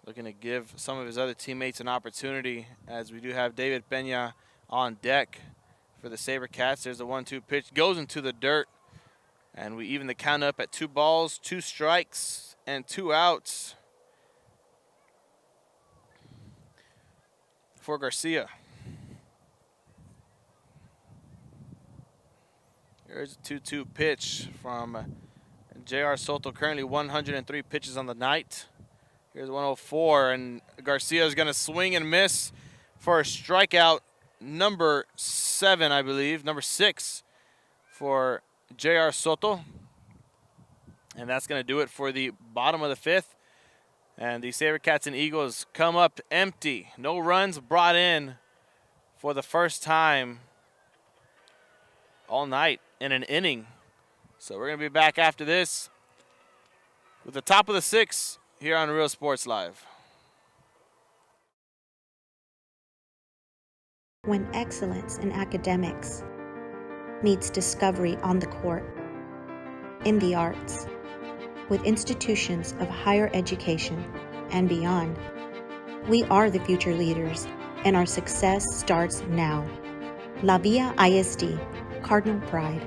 Looking to give some of his other teammates an opportunity, as we do have David Peña on deck for the SaberCats. There's the 1-2 pitch, goes into the dirt, and we even the count up at 2 balls, 2 strikes, and 2 outs for Garcia. There's a 2-2 pitch from J.R. Soto, currently 103 pitches on the night. Here's 104, and Garcia is going to swing and miss for a strikeout, number 7, I believe, number 6 for J.R. Soto. And that's going to do it for the bottom of the 5th. And the SaberCats and Eagles come up empty. No runs brought in for the first time all night in an inning. So we're going to be back after this with the top of the 6th here on Real Sports Live.
When excellence in academics meets discovery on the court, in the arts, with institutions of higher education and beyond, we are the future leaders, and our success starts now. La Villa ISD, Cardinal Pride.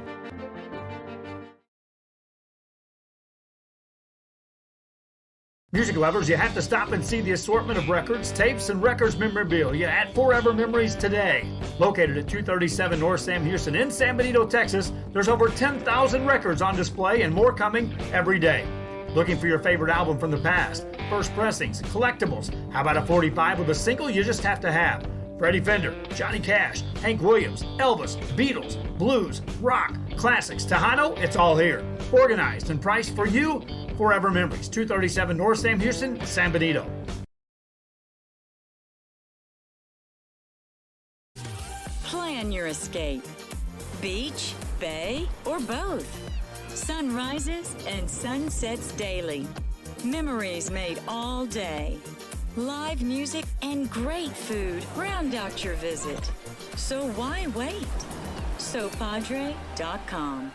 Music lovers, you have to stop and see the assortment of records, tapes, and records memorabilia at Forever Memories today. Located at 237 North Sam Houston in San Benito, Texas, there's over 10,000 records on display and more coming every day. Looking for your favorite album from the past, first pressings, collectibles? How about a 45 with a single you just have to have? Freddie Fender, Johnny Cash, Hank Williams, Elvis, Beatles, blues, rock, classics, Tejano, it's all here. Organized and priced for you. Forever Memories, 237 North Sam Houston, San Benito.
Plan your escape. Beach, bay, or both. Sunrises and sunsets daily. Memories made all day. Live music and great food round out your visit. So why wait? SoPadre.com.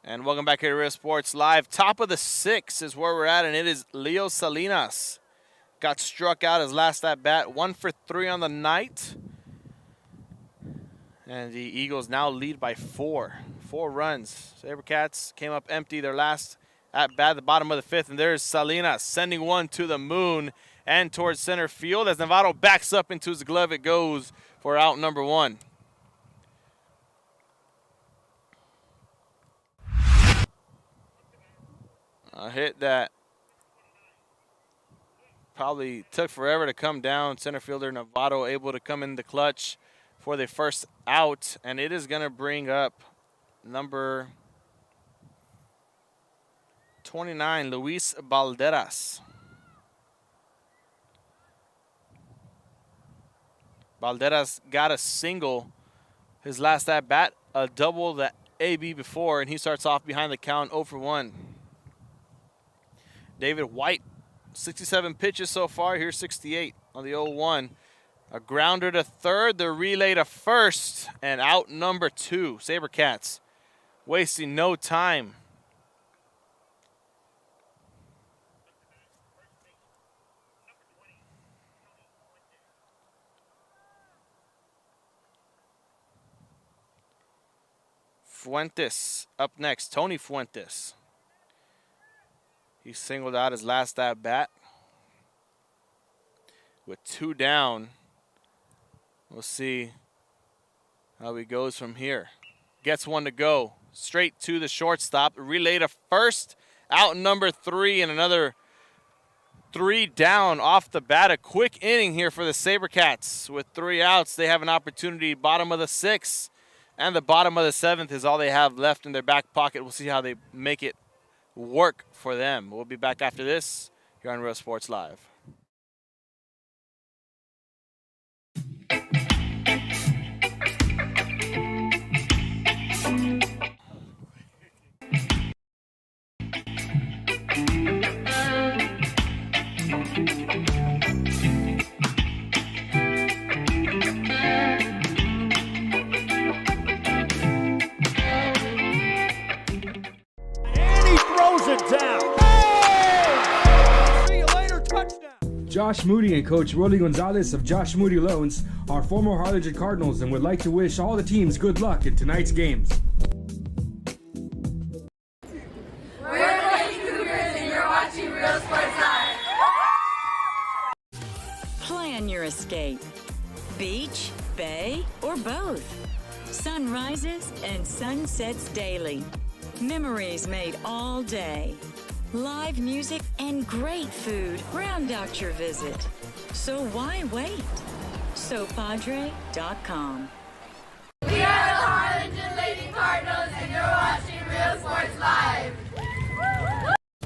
And welcome back here to Real Sports Live. Top of the 6th is where we're at, and it is Leo Salinas. Got struck out his last at bat, 1 for 3 on the night. And the Eagles now lead by 4 runs. SaberCats came up empty their last at bat at the bottom of the 5th, and there's Salinas sending one to the moon and towards center field. As Navarro backs up into his glove, it goes for out number 1. A hit that probably took forever to come down. Center fielder Navarro able to come in the clutch for the first out, and it is going to bring up number 29, Luis Balderas. Balderas got a single his last at bat, a double the AB before, and he starts off behind the count 0 for 1. David White, 67 pitches so far. Here's 68 on the 0-1. A grounder to third, the relay to first, and out number 2. SaberCats wasting no time. Fuentes up next, Tony Fuentes. He singled out his last at bat. With 2 down, we'll see how he goes from here. Gets one to go. Straight to the shortstop. Relay to first. Out number 3, and another 3 down off the bat. A quick inning here for the SaberCats. With 3 outs, they have an opportunity. Bottom of the 6th and the bottom of the 7th is all they have left in their back pocket. We'll see how they make it work for them. We'll be back after this here on Real Sports Live.
Josh Moody and Coach Rolly Gonzalez of Josh Moody Loans are former Harlingen Cardinals and would like to wish all the teams good luck in tonight's games.
We're the Lady Cougars, and you're watching Real Sports Live.
Plan your escape. Beach, bay, or both. Sun rises and sun sets daily. Memories made all day. Live music and great food round out your visit. So why wait? SoPadre.com.
We are the Harlingen Lady Cardinals, and you're watching Real Sports Live.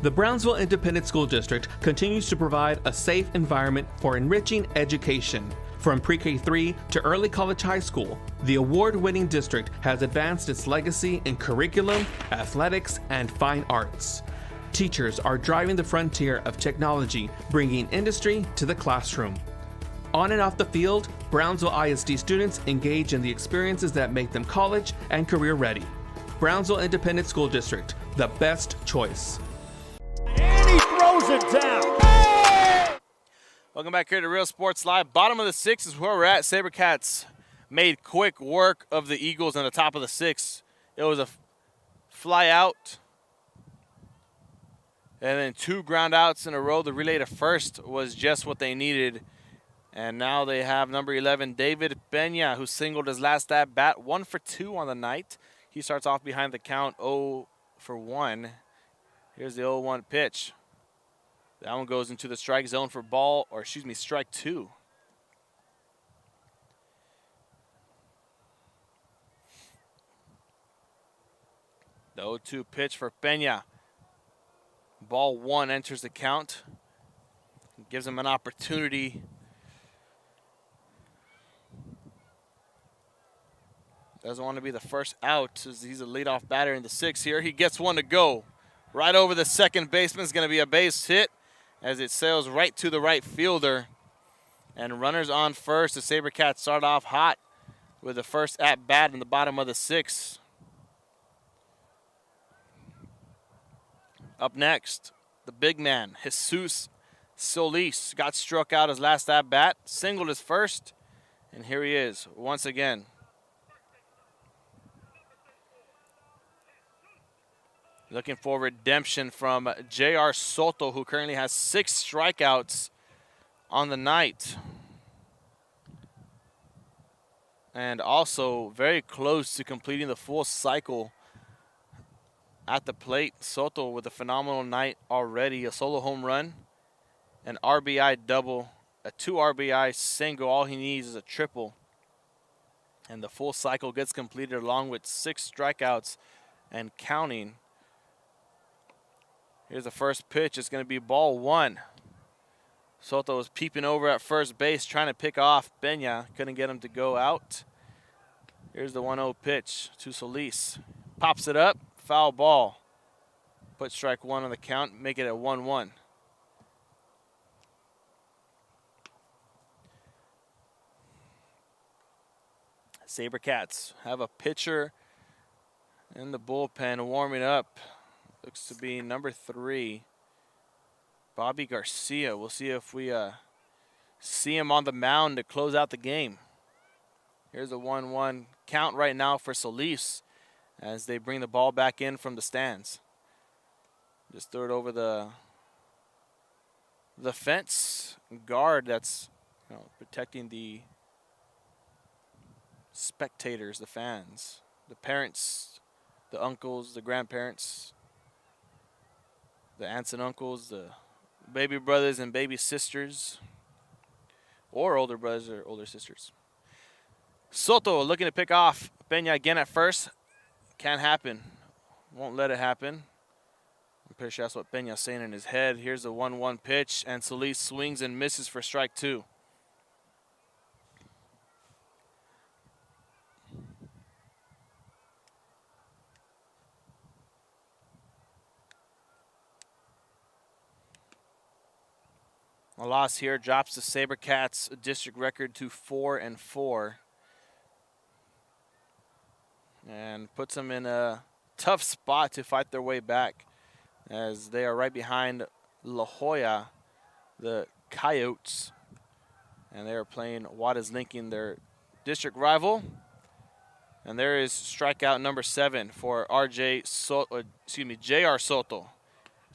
The Brownsville Independent School District continues to provide a safe environment for enriching education. From pre-K3 to early college high school, the award-winning district has advanced its legacy in curriculum, athletics, and fine arts. Teachers are driving the frontier of technology, bringing industry to the classroom. On and off the field, Brownsville ISD students engage in the experiences that make them college and career ready. Brownsville Independent School District, the best choice.
And he throws it down.
Welcome back here to Real Sports Live. Bottom of the 6 is where we're at. SaberCats made quick work of the Eagles on the top of the 6. It was a fly out. And then 2 ground outs in a row. The relay to first was just what they needed. And now they have number 11, David Peña, who singled his last at bat, 1 for 2 on the night. He starts off behind the count, 0 for 1. Here's the 0-1 pitch. That one goes into the strike zone for strike 2. The 0-2 pitch for Peña. Ball 1 enters the count. Gives him an opportunity. Doesn't want to be the first out as he's a leadoff batter in the 6 here. He gets one to go. Right over the second baseman is going to be a base hit as it sails right to the right fielder. And runners on first. The SaberCats start off hot with the first at bat in the bottom of the 6. Up next, the big man, Jesus Solis, got struck out his last at bat, singled his first, and here he is once again. Looking for redemption from J.R. Soto, who currently has 6 strikeouts on the night. And also very close to completing the full cycle at the plate. Soto with a phenomenal night already. A solo home run, an RBI double, a 2 RBI single. All he needs is a triple. And the full cycle gets completed along with 6 strikeouts and counting. Here's the first pitch. It's going to be ball 1. Soto was peeping over at first base, trying to pick off Peña. Couldn't get him to go out. Here's the 1-0 pitch to Solis. Pops it up. Foul ball. Put strike 1 on the count. Make it a 1-1. SaberCats have a pitcher in the bullpen warming up. Looks to be number 3, Bobby Garcia. We'll see if we see him on the mound to close out the game. Here's a 1-1 count right now for Solis as they bring the ball back in from the stands. Just throw it over the fence guard that's protecting the spectators, the fans, the parents, the uncles, the grandparents, the aunts and uncles, the baby brothers and baby sisters, or older brothers or older sisters. Soto looking to pick off Peña again at first. Can't happen. Won't let it happen. I'm pretty sure that's what Peña's saying in his head. Here's a 1-1 pitch, and Solis swings and misses for strike 2. A loss here drops the SaberCats district record to 4-4. And puts them in a tough spot to fight their way back as they are right behind La Jolla, the Coyotes. And they are playing Juárez Lincoln, their district rival. And there is strikeout number 7 for J.R. Soto.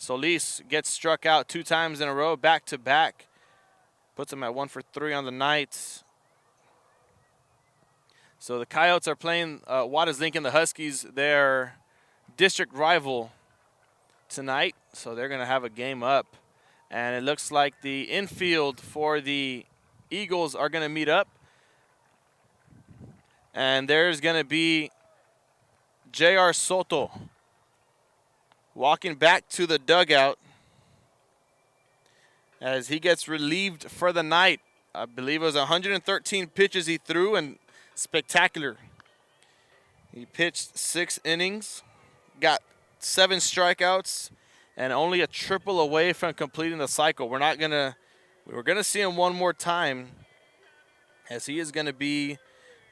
Solis gets struck out 2 times in a row, back-to-back. Puts him at 1 for 3 on the night. So the Coyotes are playing Waters Lincoln, the Huskies, their district rival tonight. So they're going to have a game up. And it looks like the infield for the Eagles are going to meet up. And there's going to be J.R. Soto walking back to the dugout as he gets relieved for the night. I believe it was 113 pitches he threw, and spectacular. He pitched 6 innings, got 7 strikeouts, and only a triple away from completing the cycle. We're gonna see him one more time, as he is gonna be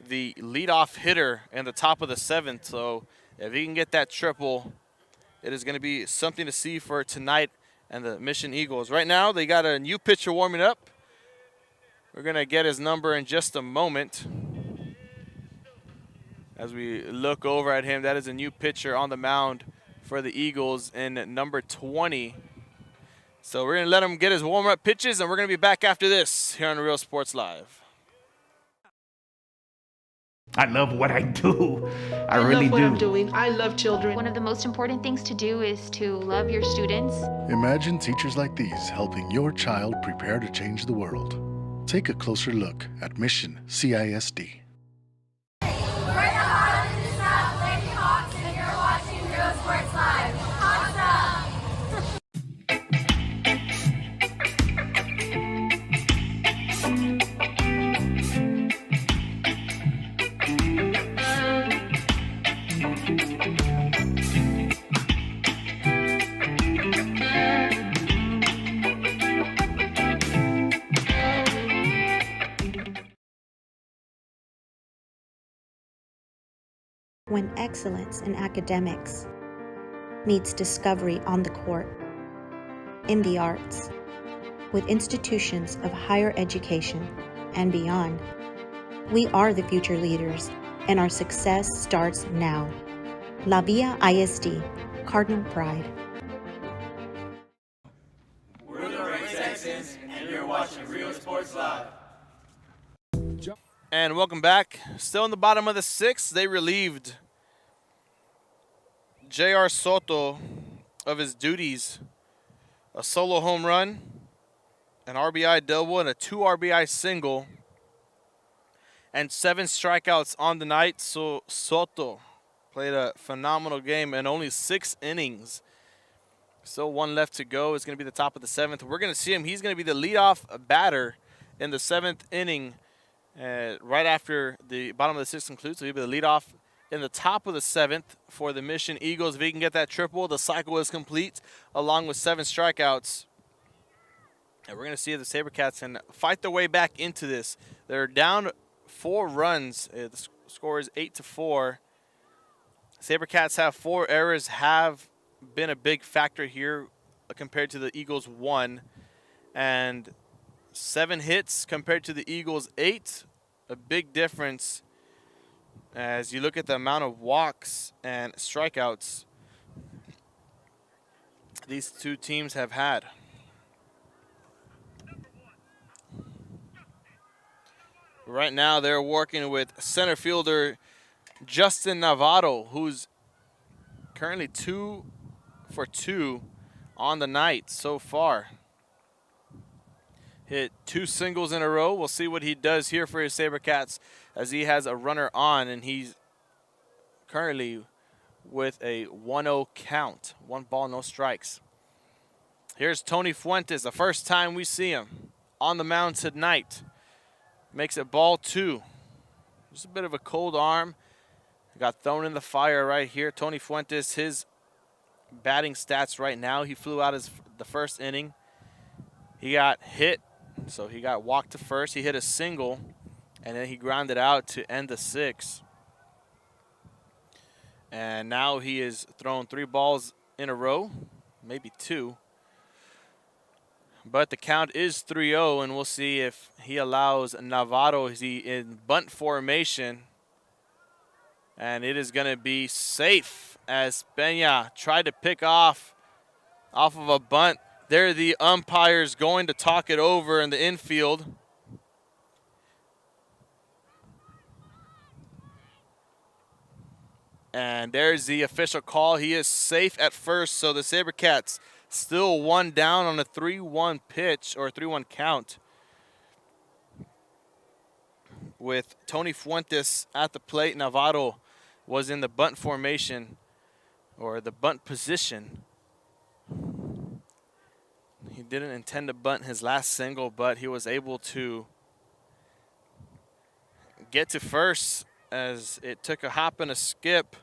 the leadoff hitter in the top of the 7th. So if he can get that triple, it is gonna be something to see for tonight and the Mission Eagles. Right now, they got a new pitcher warming up. We're gonna get his number in just a moment. As we look over at him, that is a new pitcher on the mound for the Eagles in number 20. So we're gonna let him get his warm-up pitches, and we're gonna be back after this here on Real Sports Live.
I love what I do. I
love
really
what
do.
I'm doing. I love children. One of the most important things to do is to love your students.
Imagine teachers like these helping your child prepare to change the world. Take a closer look at Mission CISD.
We're the Harlingen South Lady Hawks, and you're watching Real Sports Live. Hawks up!
When excellence in academics meets discovery on the court, in the arts, with institutions of higher education and beyond, we are the future leaders, and our success starts now. La Villa ISD, Cardinal Pride.
We're the Red Texans, and you're watching Real Sports Live.
And welcome back. Still in the bottom of the 6th, they relieved J.R. Soto of his duties. A solo home run, an RBI double, and a 2 RBI single, and 7 strikeouts on the night. So Soto played a phenomenal game in only 6 innings. Still 1 left to go. It's going to be the top of the 7th. We're going to see him. He's going to be the leadoff batter in the 7th inning. Right after the bottom of the 6th concludes, so he'll be the leadoff in the top of the 7th for the Mission Eagles. If he can get that triple, the cycle is complete, along with 7 strikeouts. And we're going to see if the SaberCats can fight their way back into this. They're down 4 runs. The score is 8-4. SaberCats have 4 errors, have been a big factor here compared to the Eagles' 1. And 7 hits compared to the Eagles' 8. A big difference as you look at the amount of walks and strikeouts these 2 teams have had. Right now they're working with center fielder Justin Navarro, who's currently 2 for 2 on the night so far. Hit 2 singles in a row. We'll see what he does here for his SaberCats as he has a runner on, and he's currently with a 1-0 count. 1 ball, no strikes. Here's Tony Fuentes, the first time we see him on the mound tonight. Makes it ball 2. Just a bit of a cold arm. Got thrown in the fire right here. Tony Fuentes, his batting stats right now, he flew out the first inning. He got hit, so he got walked to first. He hit a single, and then he grounded out to end the 6th. And now he has thrown 3 balls in a row, maybe 2. But the count is 3-0, and we'll see if he allows Navarro. Is he in bunt formation? And it is going to be safe as Peña tried to pick off of a bunt. There the umpires going to talk it over in the infield. And there's the official call. He is safe at first, so the SaberCats still one down on a 3-1 pitch, or 3-1 count, with Tony Fuentes at the plate. Navarro was in the bunt formation, or the bunt position. He didn't intend to bunt his last single, but he was able to get to first as it took a hop and a skip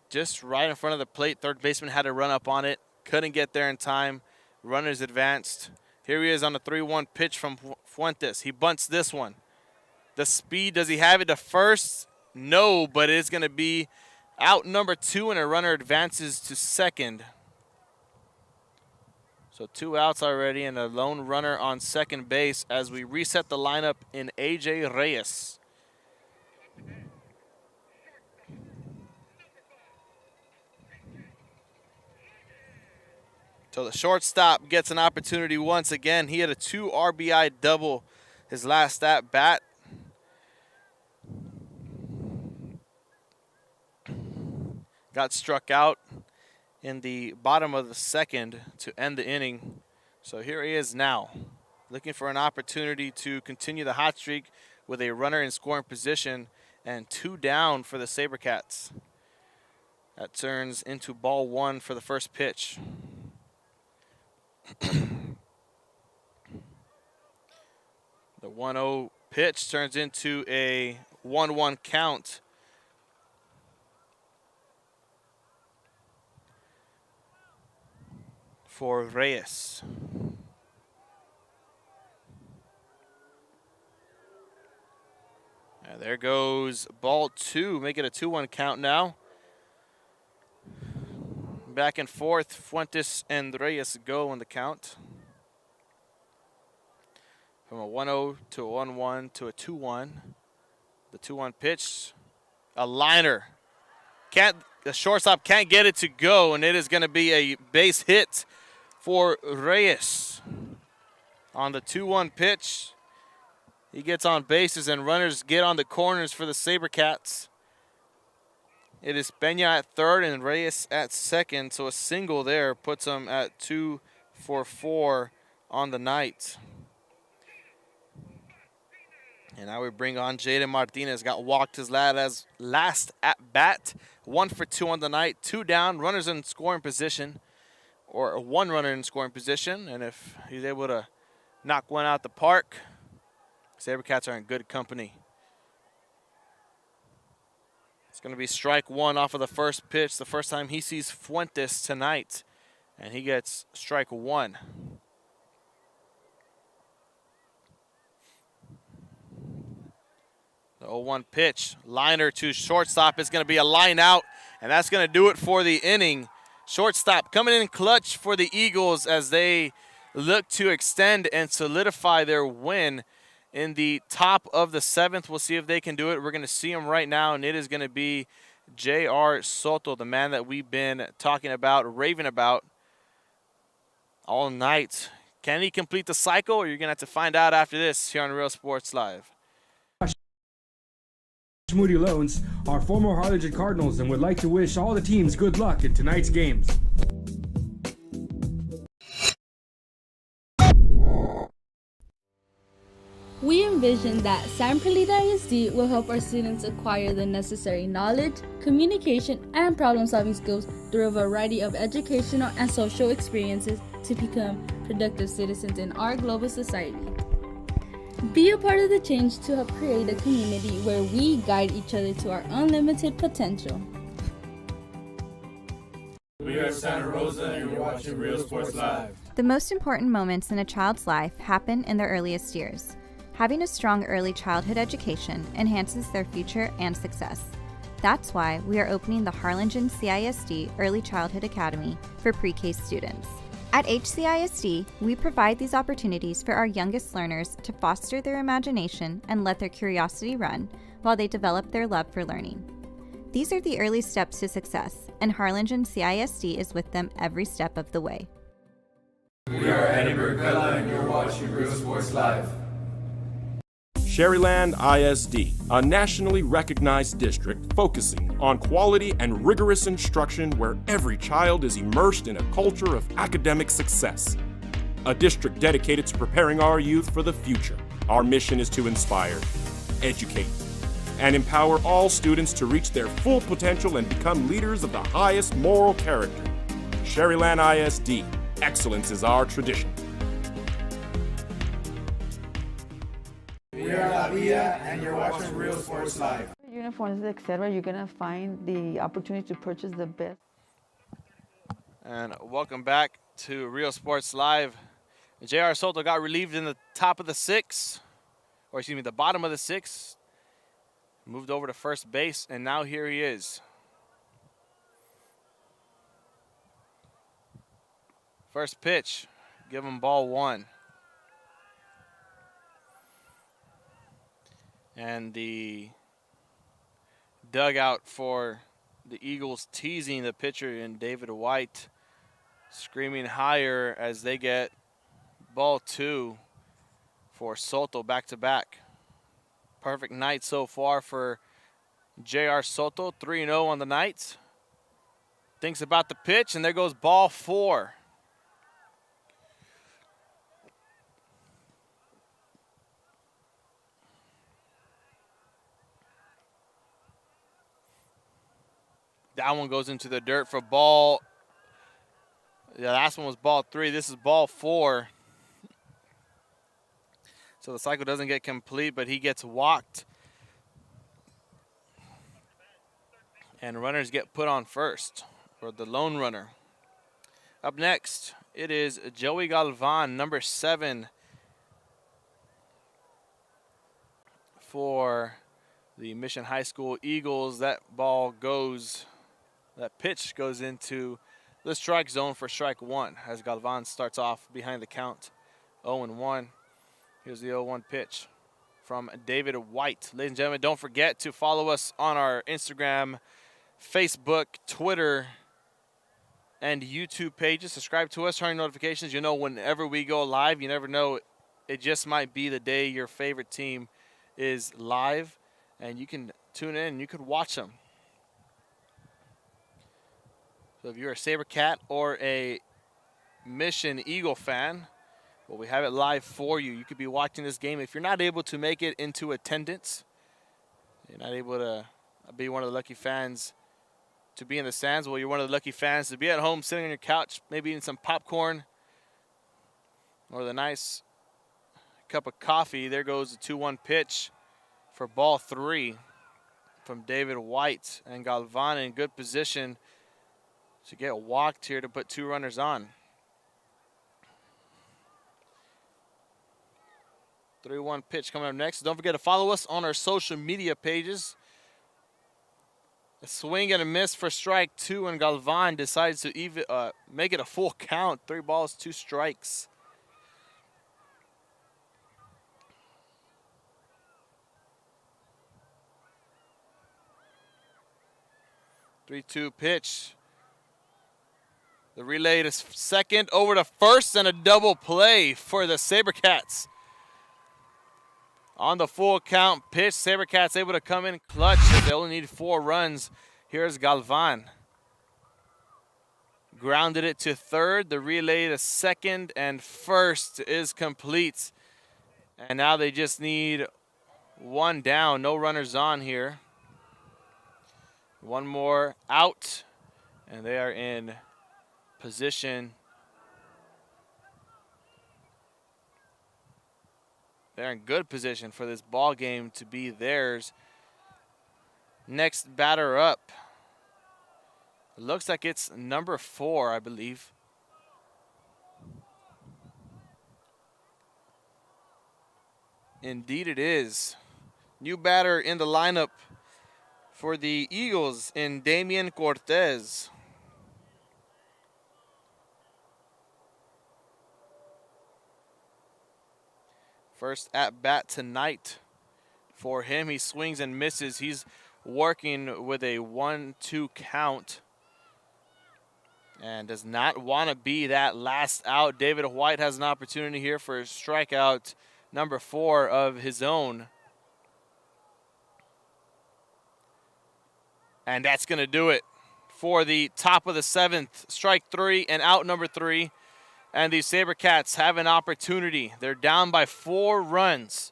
just right in front of the plate. Third baseman had to run up on it, couldn't get there in time. Runners advanced. Here he is on the 3-1 pitch from Fuentes. He bunts this one. The speed, does he have it to first? No, but it's going to be out number 2, and a runner advances to second. So 2 outs already and a lone runner on second base as we reset the lineup in A.J. Reyes. So the shortstop gets an opportunity once again. He had a 2 RBI double his last at bat. Got struck out in the bottom of the second to end the inning. So here he is now, looking for an opportunity to continue the hot streak with a runner in scoring position and 2 down for the SaberCats. That turns into ball 1 for the first pitch. The 1-0 pitch turns into a 1-1 count. For Reyes. And there goes ball 2, make it a 2-1 count now. Back and forth, Fuentes and Reyes go on the count. From a 1-0 to a 1-1 to a 2-1. The 2-1 pitch, a liner. The shortstop can't get it to go, and it is going to be a base hit for Reyes. On the 2-1 pitch, he gets on bases and runners get on the corners for the SaberCats. It is Peña at third and Reyes at second, so a single there puts him at 2 for 4 on the night. And now we bring on Jaden Martinez. Got walked his last at bat. 1 for 2 on the night. 2 down. Runners in scoring position. Or 1 runner in scoring position. And if he's able to knock one out the park, SaberCats are in good company. It's going to be strike 1 off of the first pitch. The first time he sees Fuentes tonight. And he gets strike 1. The 0-1 pitch, liner to shortstop is going to be a line out, and that's going to do it for the inning. Shortstop coming in clutch for the Eagles as they look to extend and solidify their win in the top of the 7th. We'll see if they can do it. We're going to see him right now, and it is going to be J.R. Soto, the man that we've been talking about, raving about all night. Can he complete the cycle, or you're going to have to find out after this here on Real Sports Live.
Moody Loans are former Harlingen Cardinals and would like to wish all the teams good luck in tonight's games.
We envision that San Perlita ISD will help our students acquire the necessary knowledge, communication, and problem-solving skills through a variety of educational and social experiences to become productive citizens in our global society. Be a part of the change to help create a community where we guide each other to our unlimited potential.
We are Santa Rosa and you're watching Real Sports Live.
The most important moments in a child's life happen in their earliest years. Having a strong early childhood education enhances their future and success. That's why we are opening the Harlingen CISD Early Childhood Academy for pre-K students. At HCISD, we provide these opportunities for our youngest learners to foster their imagination and let their curiosity run while they develop their love for learning. These are the early steps to success, and Harlingen CISD is with them every step of the way.
We are Edinburg, Vela, and you're watching Real Sports Live.
Sherryland ISD, a nationally recognized district focusing on quality and rigorous instruction where every child is immersed in a culture of academic success. A district dedicated to preparing our youth for the future. Our mission is to inspire, educate, and empower all students to reach their full potential and become leaders of the highest moral character. Sherryland ISD, excellence is our tradition.
We are La Villa, and you're watching Real Sports Live.
Uniforms, etc. You're gonna find the opportunity to purchase the best.
And welcome back to Real Sports Live. J.R. Soto got relieved in the top of the sixth, or excuse me, the bottom of the sixth. Moved over to first base, and now here he is. First pitch, give him ball one. And the dugout for the Eagles teasing the pitcher in David White, screaming higher as they get ball two for Soto back-to-back. Perfect night so far for J.R. Soto, 3-0 on the night. Thinks about the pitch, and there goes ball four. That one goes into the dirt for ball. Yeah, last one was ball three. This is ball four. So the cycle doesn't get complete, but he gets walked. And runners get put on first for the lone runner. Up next, it is Joey Galvan, number 7 for the Mission High School Eagles. That pitch goes into the strike zone for strike one as Galvan starts off behind the count, 0-1. Here's the 0-1 pitch from David White. Ladies and gentlemen, don't forget to follow us on our Instagram, Facebook, Twitter, and YouTube pages. Subscribe to us, turn on notifications. You know whenever we go live. You never know. It just might be the day your favorite team is live, and you can tune in and you can watch them. So if you're a SaberCat or a Mission Eagle fan, well, we have it live for you. You could be watching this game. If you're not able to make it into attendance, you're not able to be one of the lucky fans to be in the stands, well, you're one of the lucky fans to be at home sitting on your couch, maybe eating some popcorn or the nice cup of coffee. There goes the 2-1 pitch for ball three from David White, and Galvan in good position to get walked here to put 2 runners on. 3-1 pitch coming up next. Don't forget to follow us on our social media pages. A swing and a miss for strike 2, and Galvan decides to even make it a full count. 3 balls, 2 strikes. Three-two pitch. The relay to second, over to first, and a double play for the SaberCats. On the full count pitch, SaberCats able to come in clutch. They only need 4 runs. Here's Galvan. Grounded it to third. The relay to second and first is complete. And now they just need 1 down. No runners on here. 1 more out, and they are in position. They're in good position for this ball game to be theirs. Next batter up. It looks like it's number 4, I believe. Indeed it is. New batter in the lineup for the Eagles in Damian Cortez. First at bat tonight for him. He swings and misses. He's working with a 1-2 count and does not want to be that last out. David White has an opportunity here for a strikeout number 4 of his own. And that's going to do it for the top of the 7th. Strike 3 and out number 3. And the SaberCats have an opportunity. They're down by 4 runs.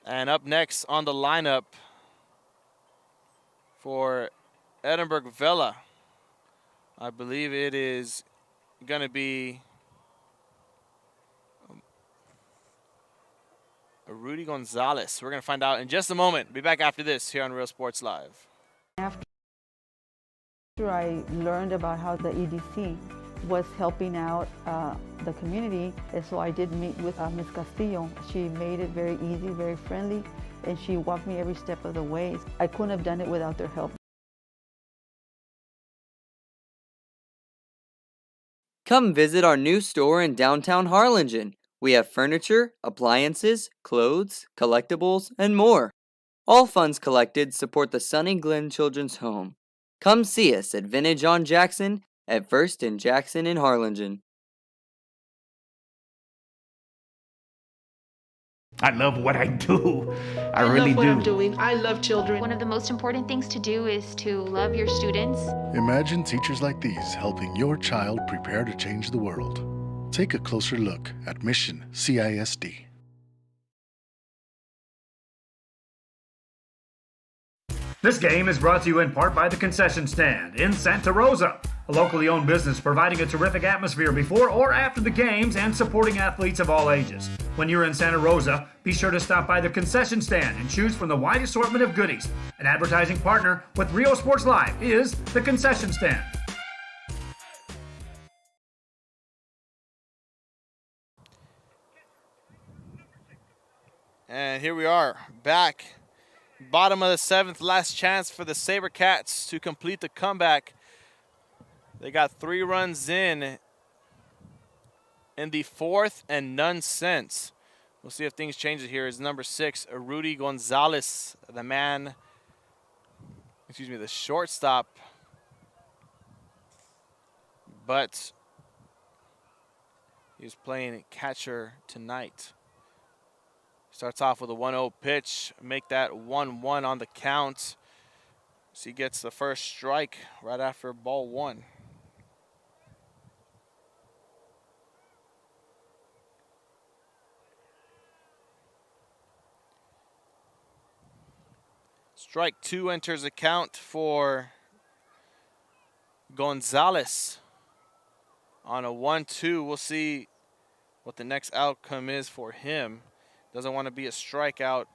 And up next on the lineup for Edinburg Vela, I believe it is going to be Rudy Gonzalez. We're going to find out in just a moment. Be back after this here on Real Sports Live.
After I learned about how the EDC was helping out the community, and so I did meet with Ms. Castillo. She made it very easy, very friendly, and she walked me every step of the way. I couldn't have done it without their help.
Come visit our new store in downtown Harlingen. We have furniture, appliances, clothes, collectibles, and more. All funds collected support the Sunny Glen Children's Home. Come see us at Vintage on Jackson at First and Jackson in Harlingen.
I love what I do. I really
love what
do.
I'm doing. I love children. One of the most important things to do is to love your students.
Imagine teachers like these helping your child prepare to change the world. Take a closer look at Mission CISD.
This game is brought to you in part by the Concession Stand in Santa Rosa, a locally owned business providing a terrific atmosphere before or after the games and supporting athletes of all ages. When you're in Santa Rosa, be sure to stop by the Concession Stand and choose from the wide assortment of goodies. An advertising partner with Rio Sports Live is the Concession Stand.
And here we are, back. Bottom of the 7th, last chance for the SaberCats to complete the comeback. They got 3 runs in the 4th and none since. We'll see if things change it here. Is number 6, Rudy Gonzalez, the shortstop. But he's playing catcher tonight. Starts off with a 1-0 pitch, make that 1-1 on the count. So he gets the first strike right after ball 1. Strike 2 enters the count for Gonzalez on a 1-2. We'll see what the next outcome is for him. Doesn't want to be a strikeout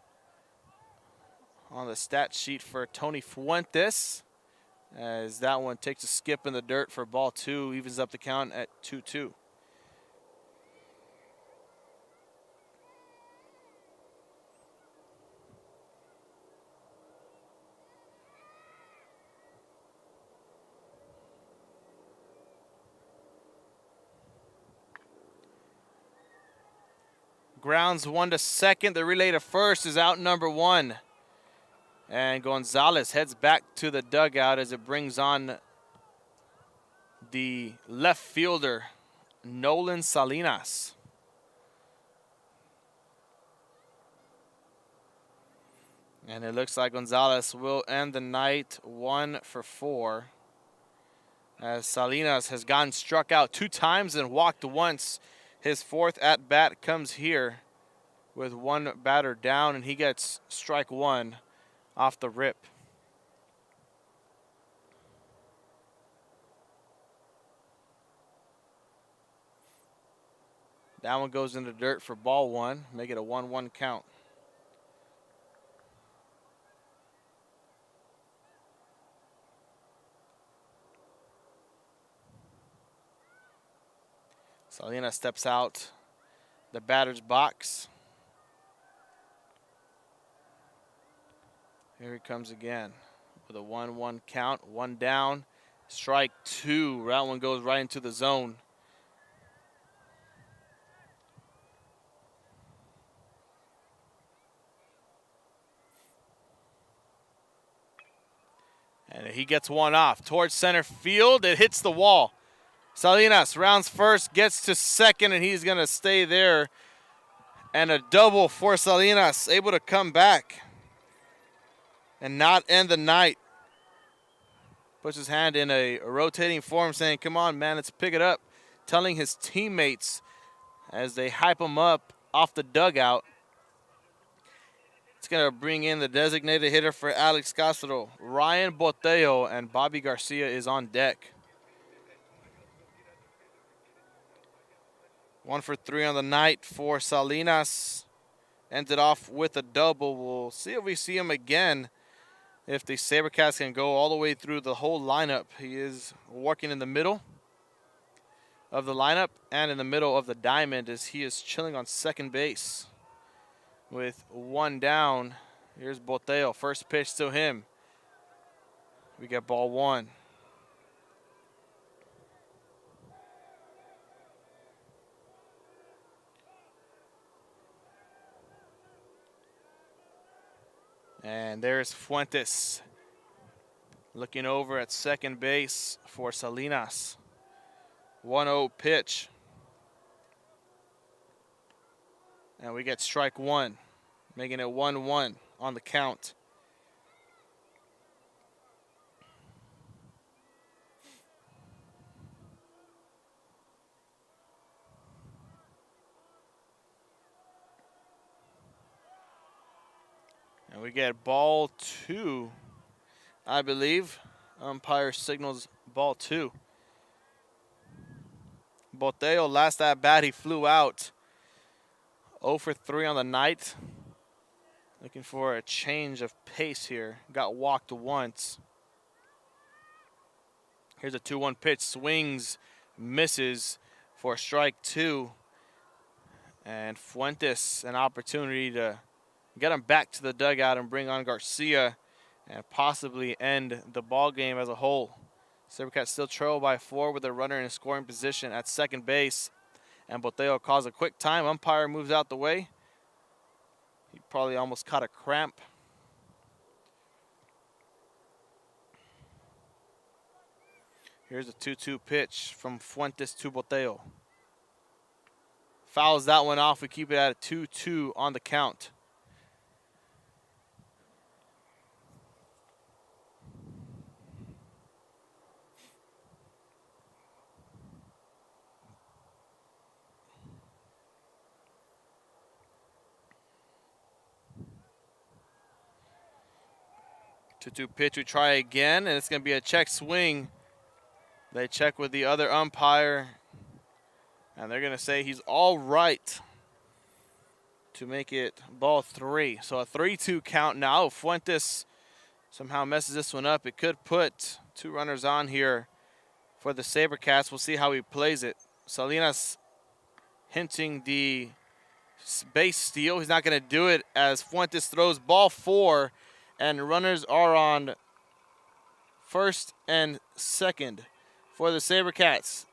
on the stat sheet for Tony Fuentes, as that one takes a skip in the dirt for ball 2, evens up the count at 2-2. Grounds 1 to second. The relay to first is out number 1. And Gonzalez heads back to the dugout as it brings on the left fielder, Nolan Salinas. And it looks like Gonzalez will end the night 1 for 4. As Salinas has gotten struck out 2 times and walked once. His 4th at-bat comes here with 1 batter down, and he gets strike 1 off the rip. That one goes in the dirt for ball 1, make it a 1-1 count. Salinas steps out the batter's box. Here he comes again with a 1-1 count, 1 down, strike 2. That one goes right into the zone. And he gets one off towards center field. It hits the wall. Salinas rounds first, gets to second, and he's going to stay there. And a double for Salinas, able to come back and not end the night Puts his hand in a rotating form saying, come on, man, let's pick it up. Telling his teammates as they hype him up off the dugout. It's going to bring in the designated hitter for Alex Castro. Ryan Boteo and Bobby Garcia is on deck. 1 for 3 on the night for Salinas. Ended off with a double. We'll see if we see him again. If the SaberCats can go all the way through the whole lineup. He is working in the middle of the lineup and in the middle of the diamond as he is chilling on second base. With 1 down, here's Boteo. First pitch to him. We get ball 1. And there's Fuentes looking over at second base for Salinas. 1-0 pitch. And we get strike 1, making it 1-1 on the count. And we get ball 2, I believe. Umpire signals ball 2. Boteo, last at bat, he flew out. 0 for 3 on the night. Looking for a change of pace here. Got walked once. Here's a 2-1 pitch. Swings, misses for strike 2. And Fuentes, an opportunity to get him back to the dugout and bring on Garcia and possibly end the ball game as a whole. SaberCats still trail by 4 with a runner in scoring position at second base. And Boteo calls a quick time. Umpire moves out the way. He probably almost caught a cramp. Here's a 2-2 pitch from Fuentes to Boteo. Fouls that one off. We keep it at a 2-2 on the count. Two pitch, we try again, and it's going to be a check swing. They check with the other umpire, and they're going to say he's all right to make it ball 3. So a 3-2 count now. Fuentes somehow messes this one up. It could put 2 runners on here for the SaberCats. We'll see how he plays it. Salinas hinting the base steal. He's not going to do it as Fuentes throws ball 4. And runners are on first and second for the SaberCats.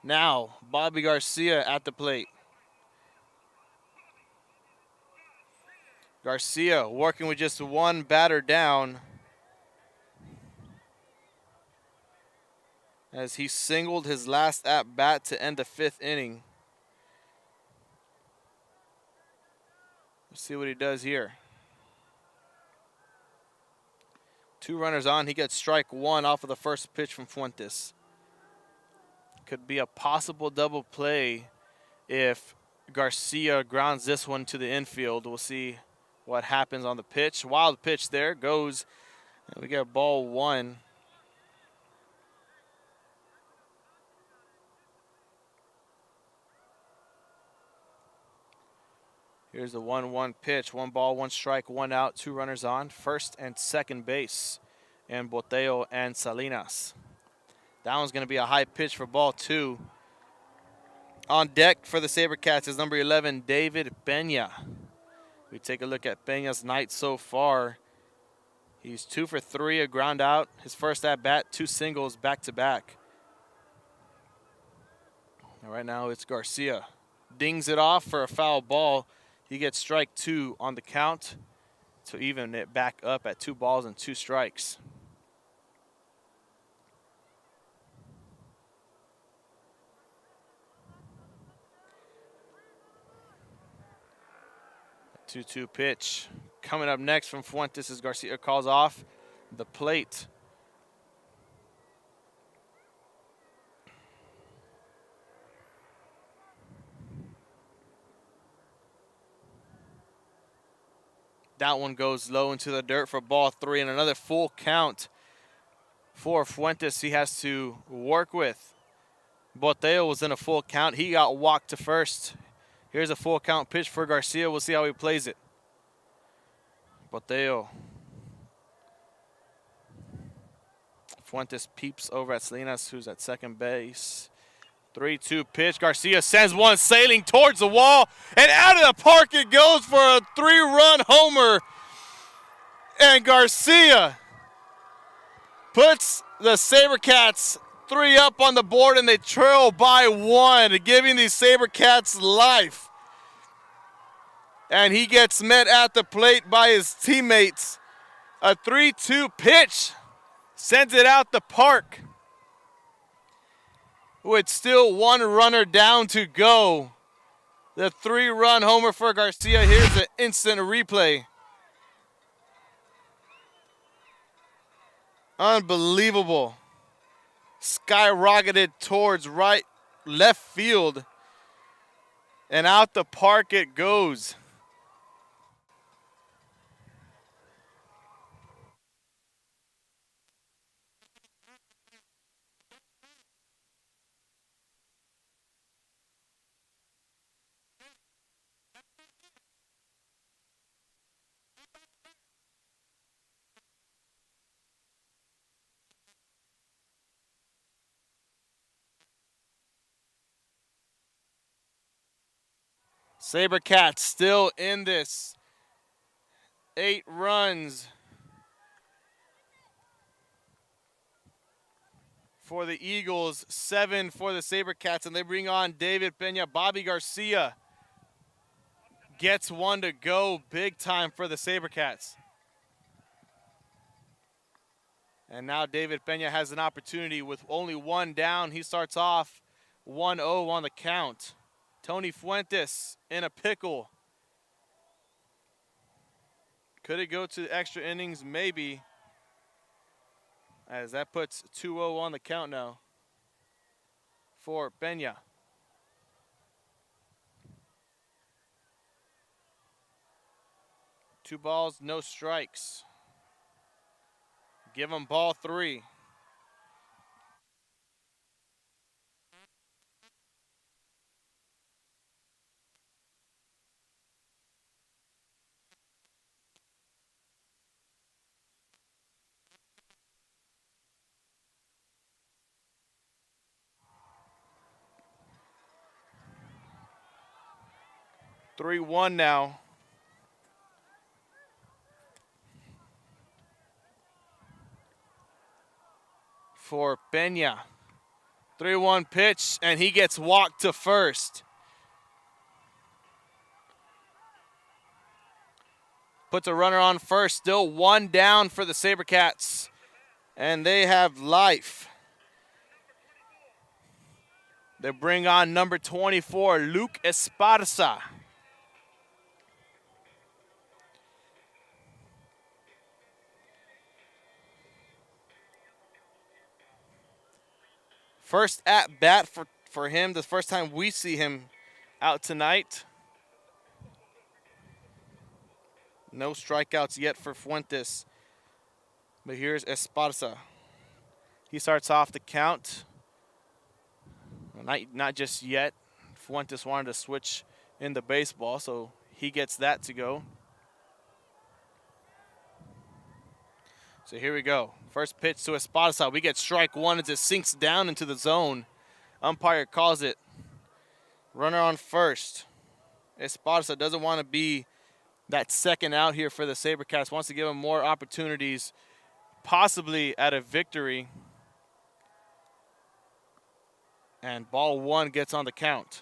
Now, Bobby Garcia at the plate. Garcia working with just 1 batter down as he singled his last at-bat to end the 5th inning. Let's see what he does here. 2 runners on. He gets strike 1 off of the first pitch from Fuentes. Could be a possible double play if Garcia grounds this one to the infield. We'll see what happens on the pitch. Wild pitch there goes, and we get ball 1. Here's the 1-1 pitch. 1 ball, 1 strike, 1 out, 2 runners on. First and second base. And Boteo and Salinas. That one's going to be a high pitch for ball 2. On deck for the SaberCats is number 11, David Peña. We take a look at Peña's night so far. He's 2 for 3, a ground out. His first at bat, 2 singles back to back. And right now it's Garcia. Dings it off for a foul ball. He gets strike 2 on the count to even it back up at 2 balls and 2 strikes. A 2-2 pitch. Coming up next from Fuentes as Garcia calls off. the plate. That one goes low into the dirt for ball 3, and another full count for Fuentes he has to work with. Boteo was in a full count. He got walked to first. Here's a full count pitch for Garcia. We'll see how he plays it. Boteo. Fuentes peeps over at Salinas, who's at second base. 3-2 pitch. Garcia sends one sailing towards the wall, and out of the park it goes for a 3-run homer. And Garcia puts the SaberCats 3 up on the board, and they trail by 1, giving the SaberCats life. And he gets met at the plate by his teammates. A 3-2 pitch sends it out the park. With still 1 runner down to go. The 3-run homer for Garcia. Here's an instant replay. Unbelievable. Skyrocketed towards left field. And out the park it goes. SaberCats still in this. 8 runs for the Eagles, 7 for the SaberCats, and they bring on David Pena. Bobby Garcia gets 1 to go, big time for the SaberCats. And now David Pena has an opportunity with only 1 down. He starts off 1-0 on the count. Tony Fuentes in a pickle. Could it go to extra innings? Maybe. As that puts 2-0 on the count now for Pena. Two balls, no strikes. Give him ball 3. Three-1 now. For Pena. 3-1 pitch, and he gets walked to first. Puts a runner on first, still 1 down for the SaberCats. And they have life. They bring on number 24, Luke Esparza. First at bat for him, the first time we see him out tonight. No strikeouts yet for Fuentes. But here's Esparza. He starts off the count. Not just yet. Fuentes wanted to switch into baseball, so he gets that to go. So here we go. First pitch to Esparza. We get strike 1 as it sinks down into the zone. Umpire calls it. Runner on first. Esparza doesn't want to be that second out here for the SaberCats. Wants to give him more opportunities, possibly at a victory. And ball 1 gets on the count.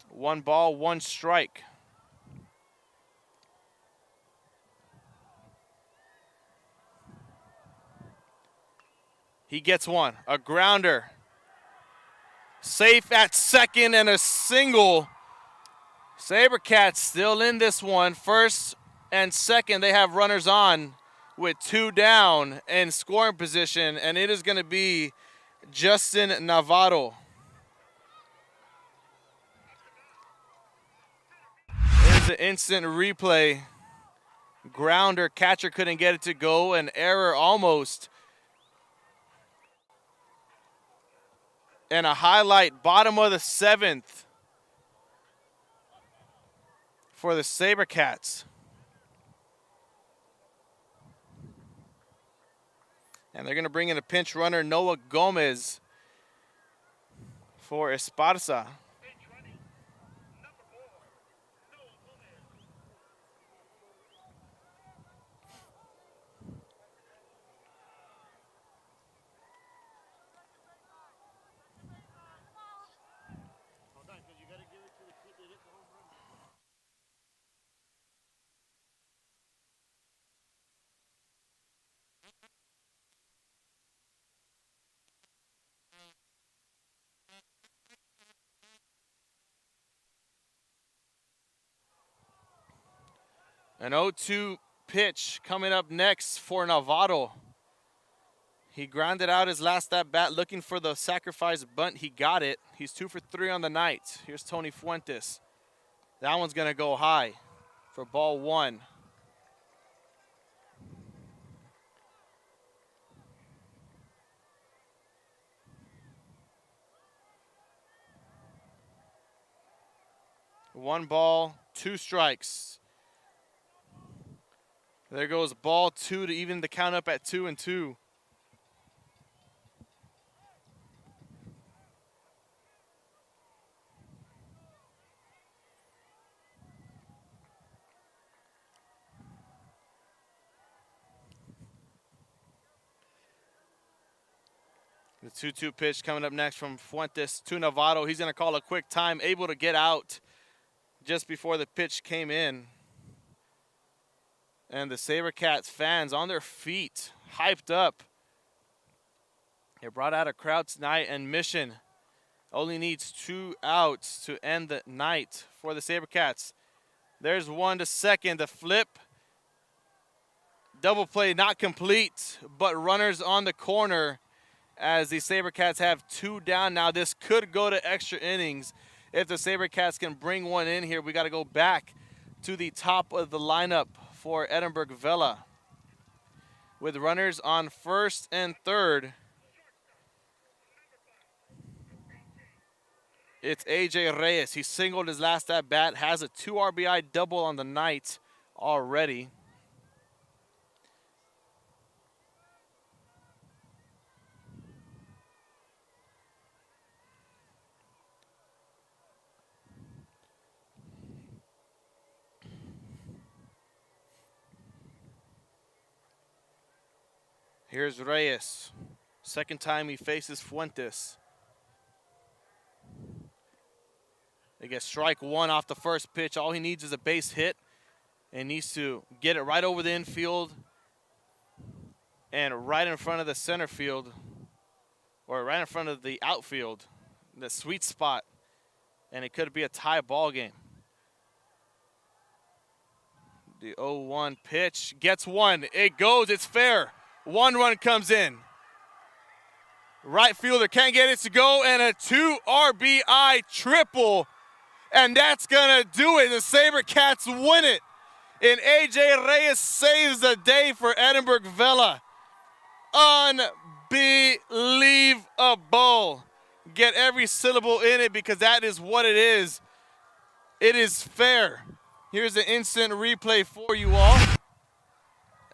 1 ball, 1 strike. He gets 1, a grounder. Safe at second and a single. SaberCats still in this one. First and second. They have runners on with 2 down in scoring position, and it is going to be Justin Navarro. There's the instant replay. Grounder, catcher couldn't get it to go, an error almost. And a highlight, bottom of the 7th for the SaberCats. And they're going to bring in a pinch runner, Noah Gomez, for Esparza. An 0-2 pitch coming up next for Navarro. He grounded out his last at bat looking for the sacrifice bunt. He got it. He's 2 for 3 on the night. Here's Tony Fuentes. That one's going to go high for ball 1. One ball, 2 strikes. There goes ball 2 to even the count up at 2-2. The 2-2 pitch coming up next from Fuentes to Navarro. He's going to call a quick time, able to get out just before the pitch came in. And the SaberCats fans on their feet, hyped up. They brought out a crowd tonight, and Mission only needs 2 outs to end the night for the SaberCats. There's one to second, the flip. Double play not complete, but runners on the corner as the SaberCats have 2 down now. This could go to extra innings if the SaberCats can bring one in here. We got to go back to the top of the lineup for Edinburg Vela. With runners on first and third, it's AJ Reyes. He singled his last at bat, has a 2 RBI double on the night already. Here's Reyes. Second time he faces Fuentes. They get strike 1 off the first pitch. All he needs is a base hit and needs to get it right over the infield and right in front of the center field, or right in front of the outfield, the sweet spot, and it could be a tie ball game. The 0-1 pitch gets one. It goes. It's fair. 1 run comes in. Right fielder can't get it to go, and a 2 RBI triple. And that's going to do it. The SaberCats win it. And AJ Reyes saves the day for Edinburg Vela. Unbelievable. Get every syllable in it because that is what it is. It is fair. Here's an instant replay for you all.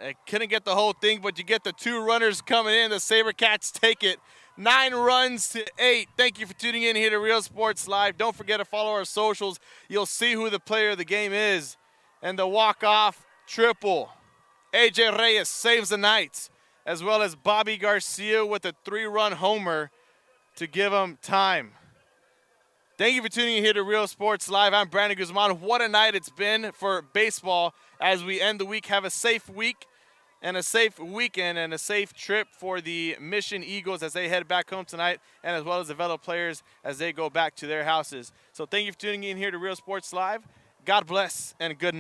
I couldn't get the whole thing, but you get the 2 runners coming in. The SaberCats take it 9 runs to 8. Thank you for tuning in here to Real Sports Live. Don't forget to follow our socials. You'll see who the player of the game is. And the walk-off triple. AJ Reyes saves the night, as well as Bobby Garcia with a 3-run homer to give him time. Thank you for tuning in here to Real Sports Live. I'm Brandon Guzman. What a night it's been for baseball as we end the week. Have a safe week and a safe weekend and a safe trip for the Mission Eagles as they head back home tonight, and as well as the Vela players as they go back to their houses. So thank you for tuning in here to Real Sports Live. God bless and good night.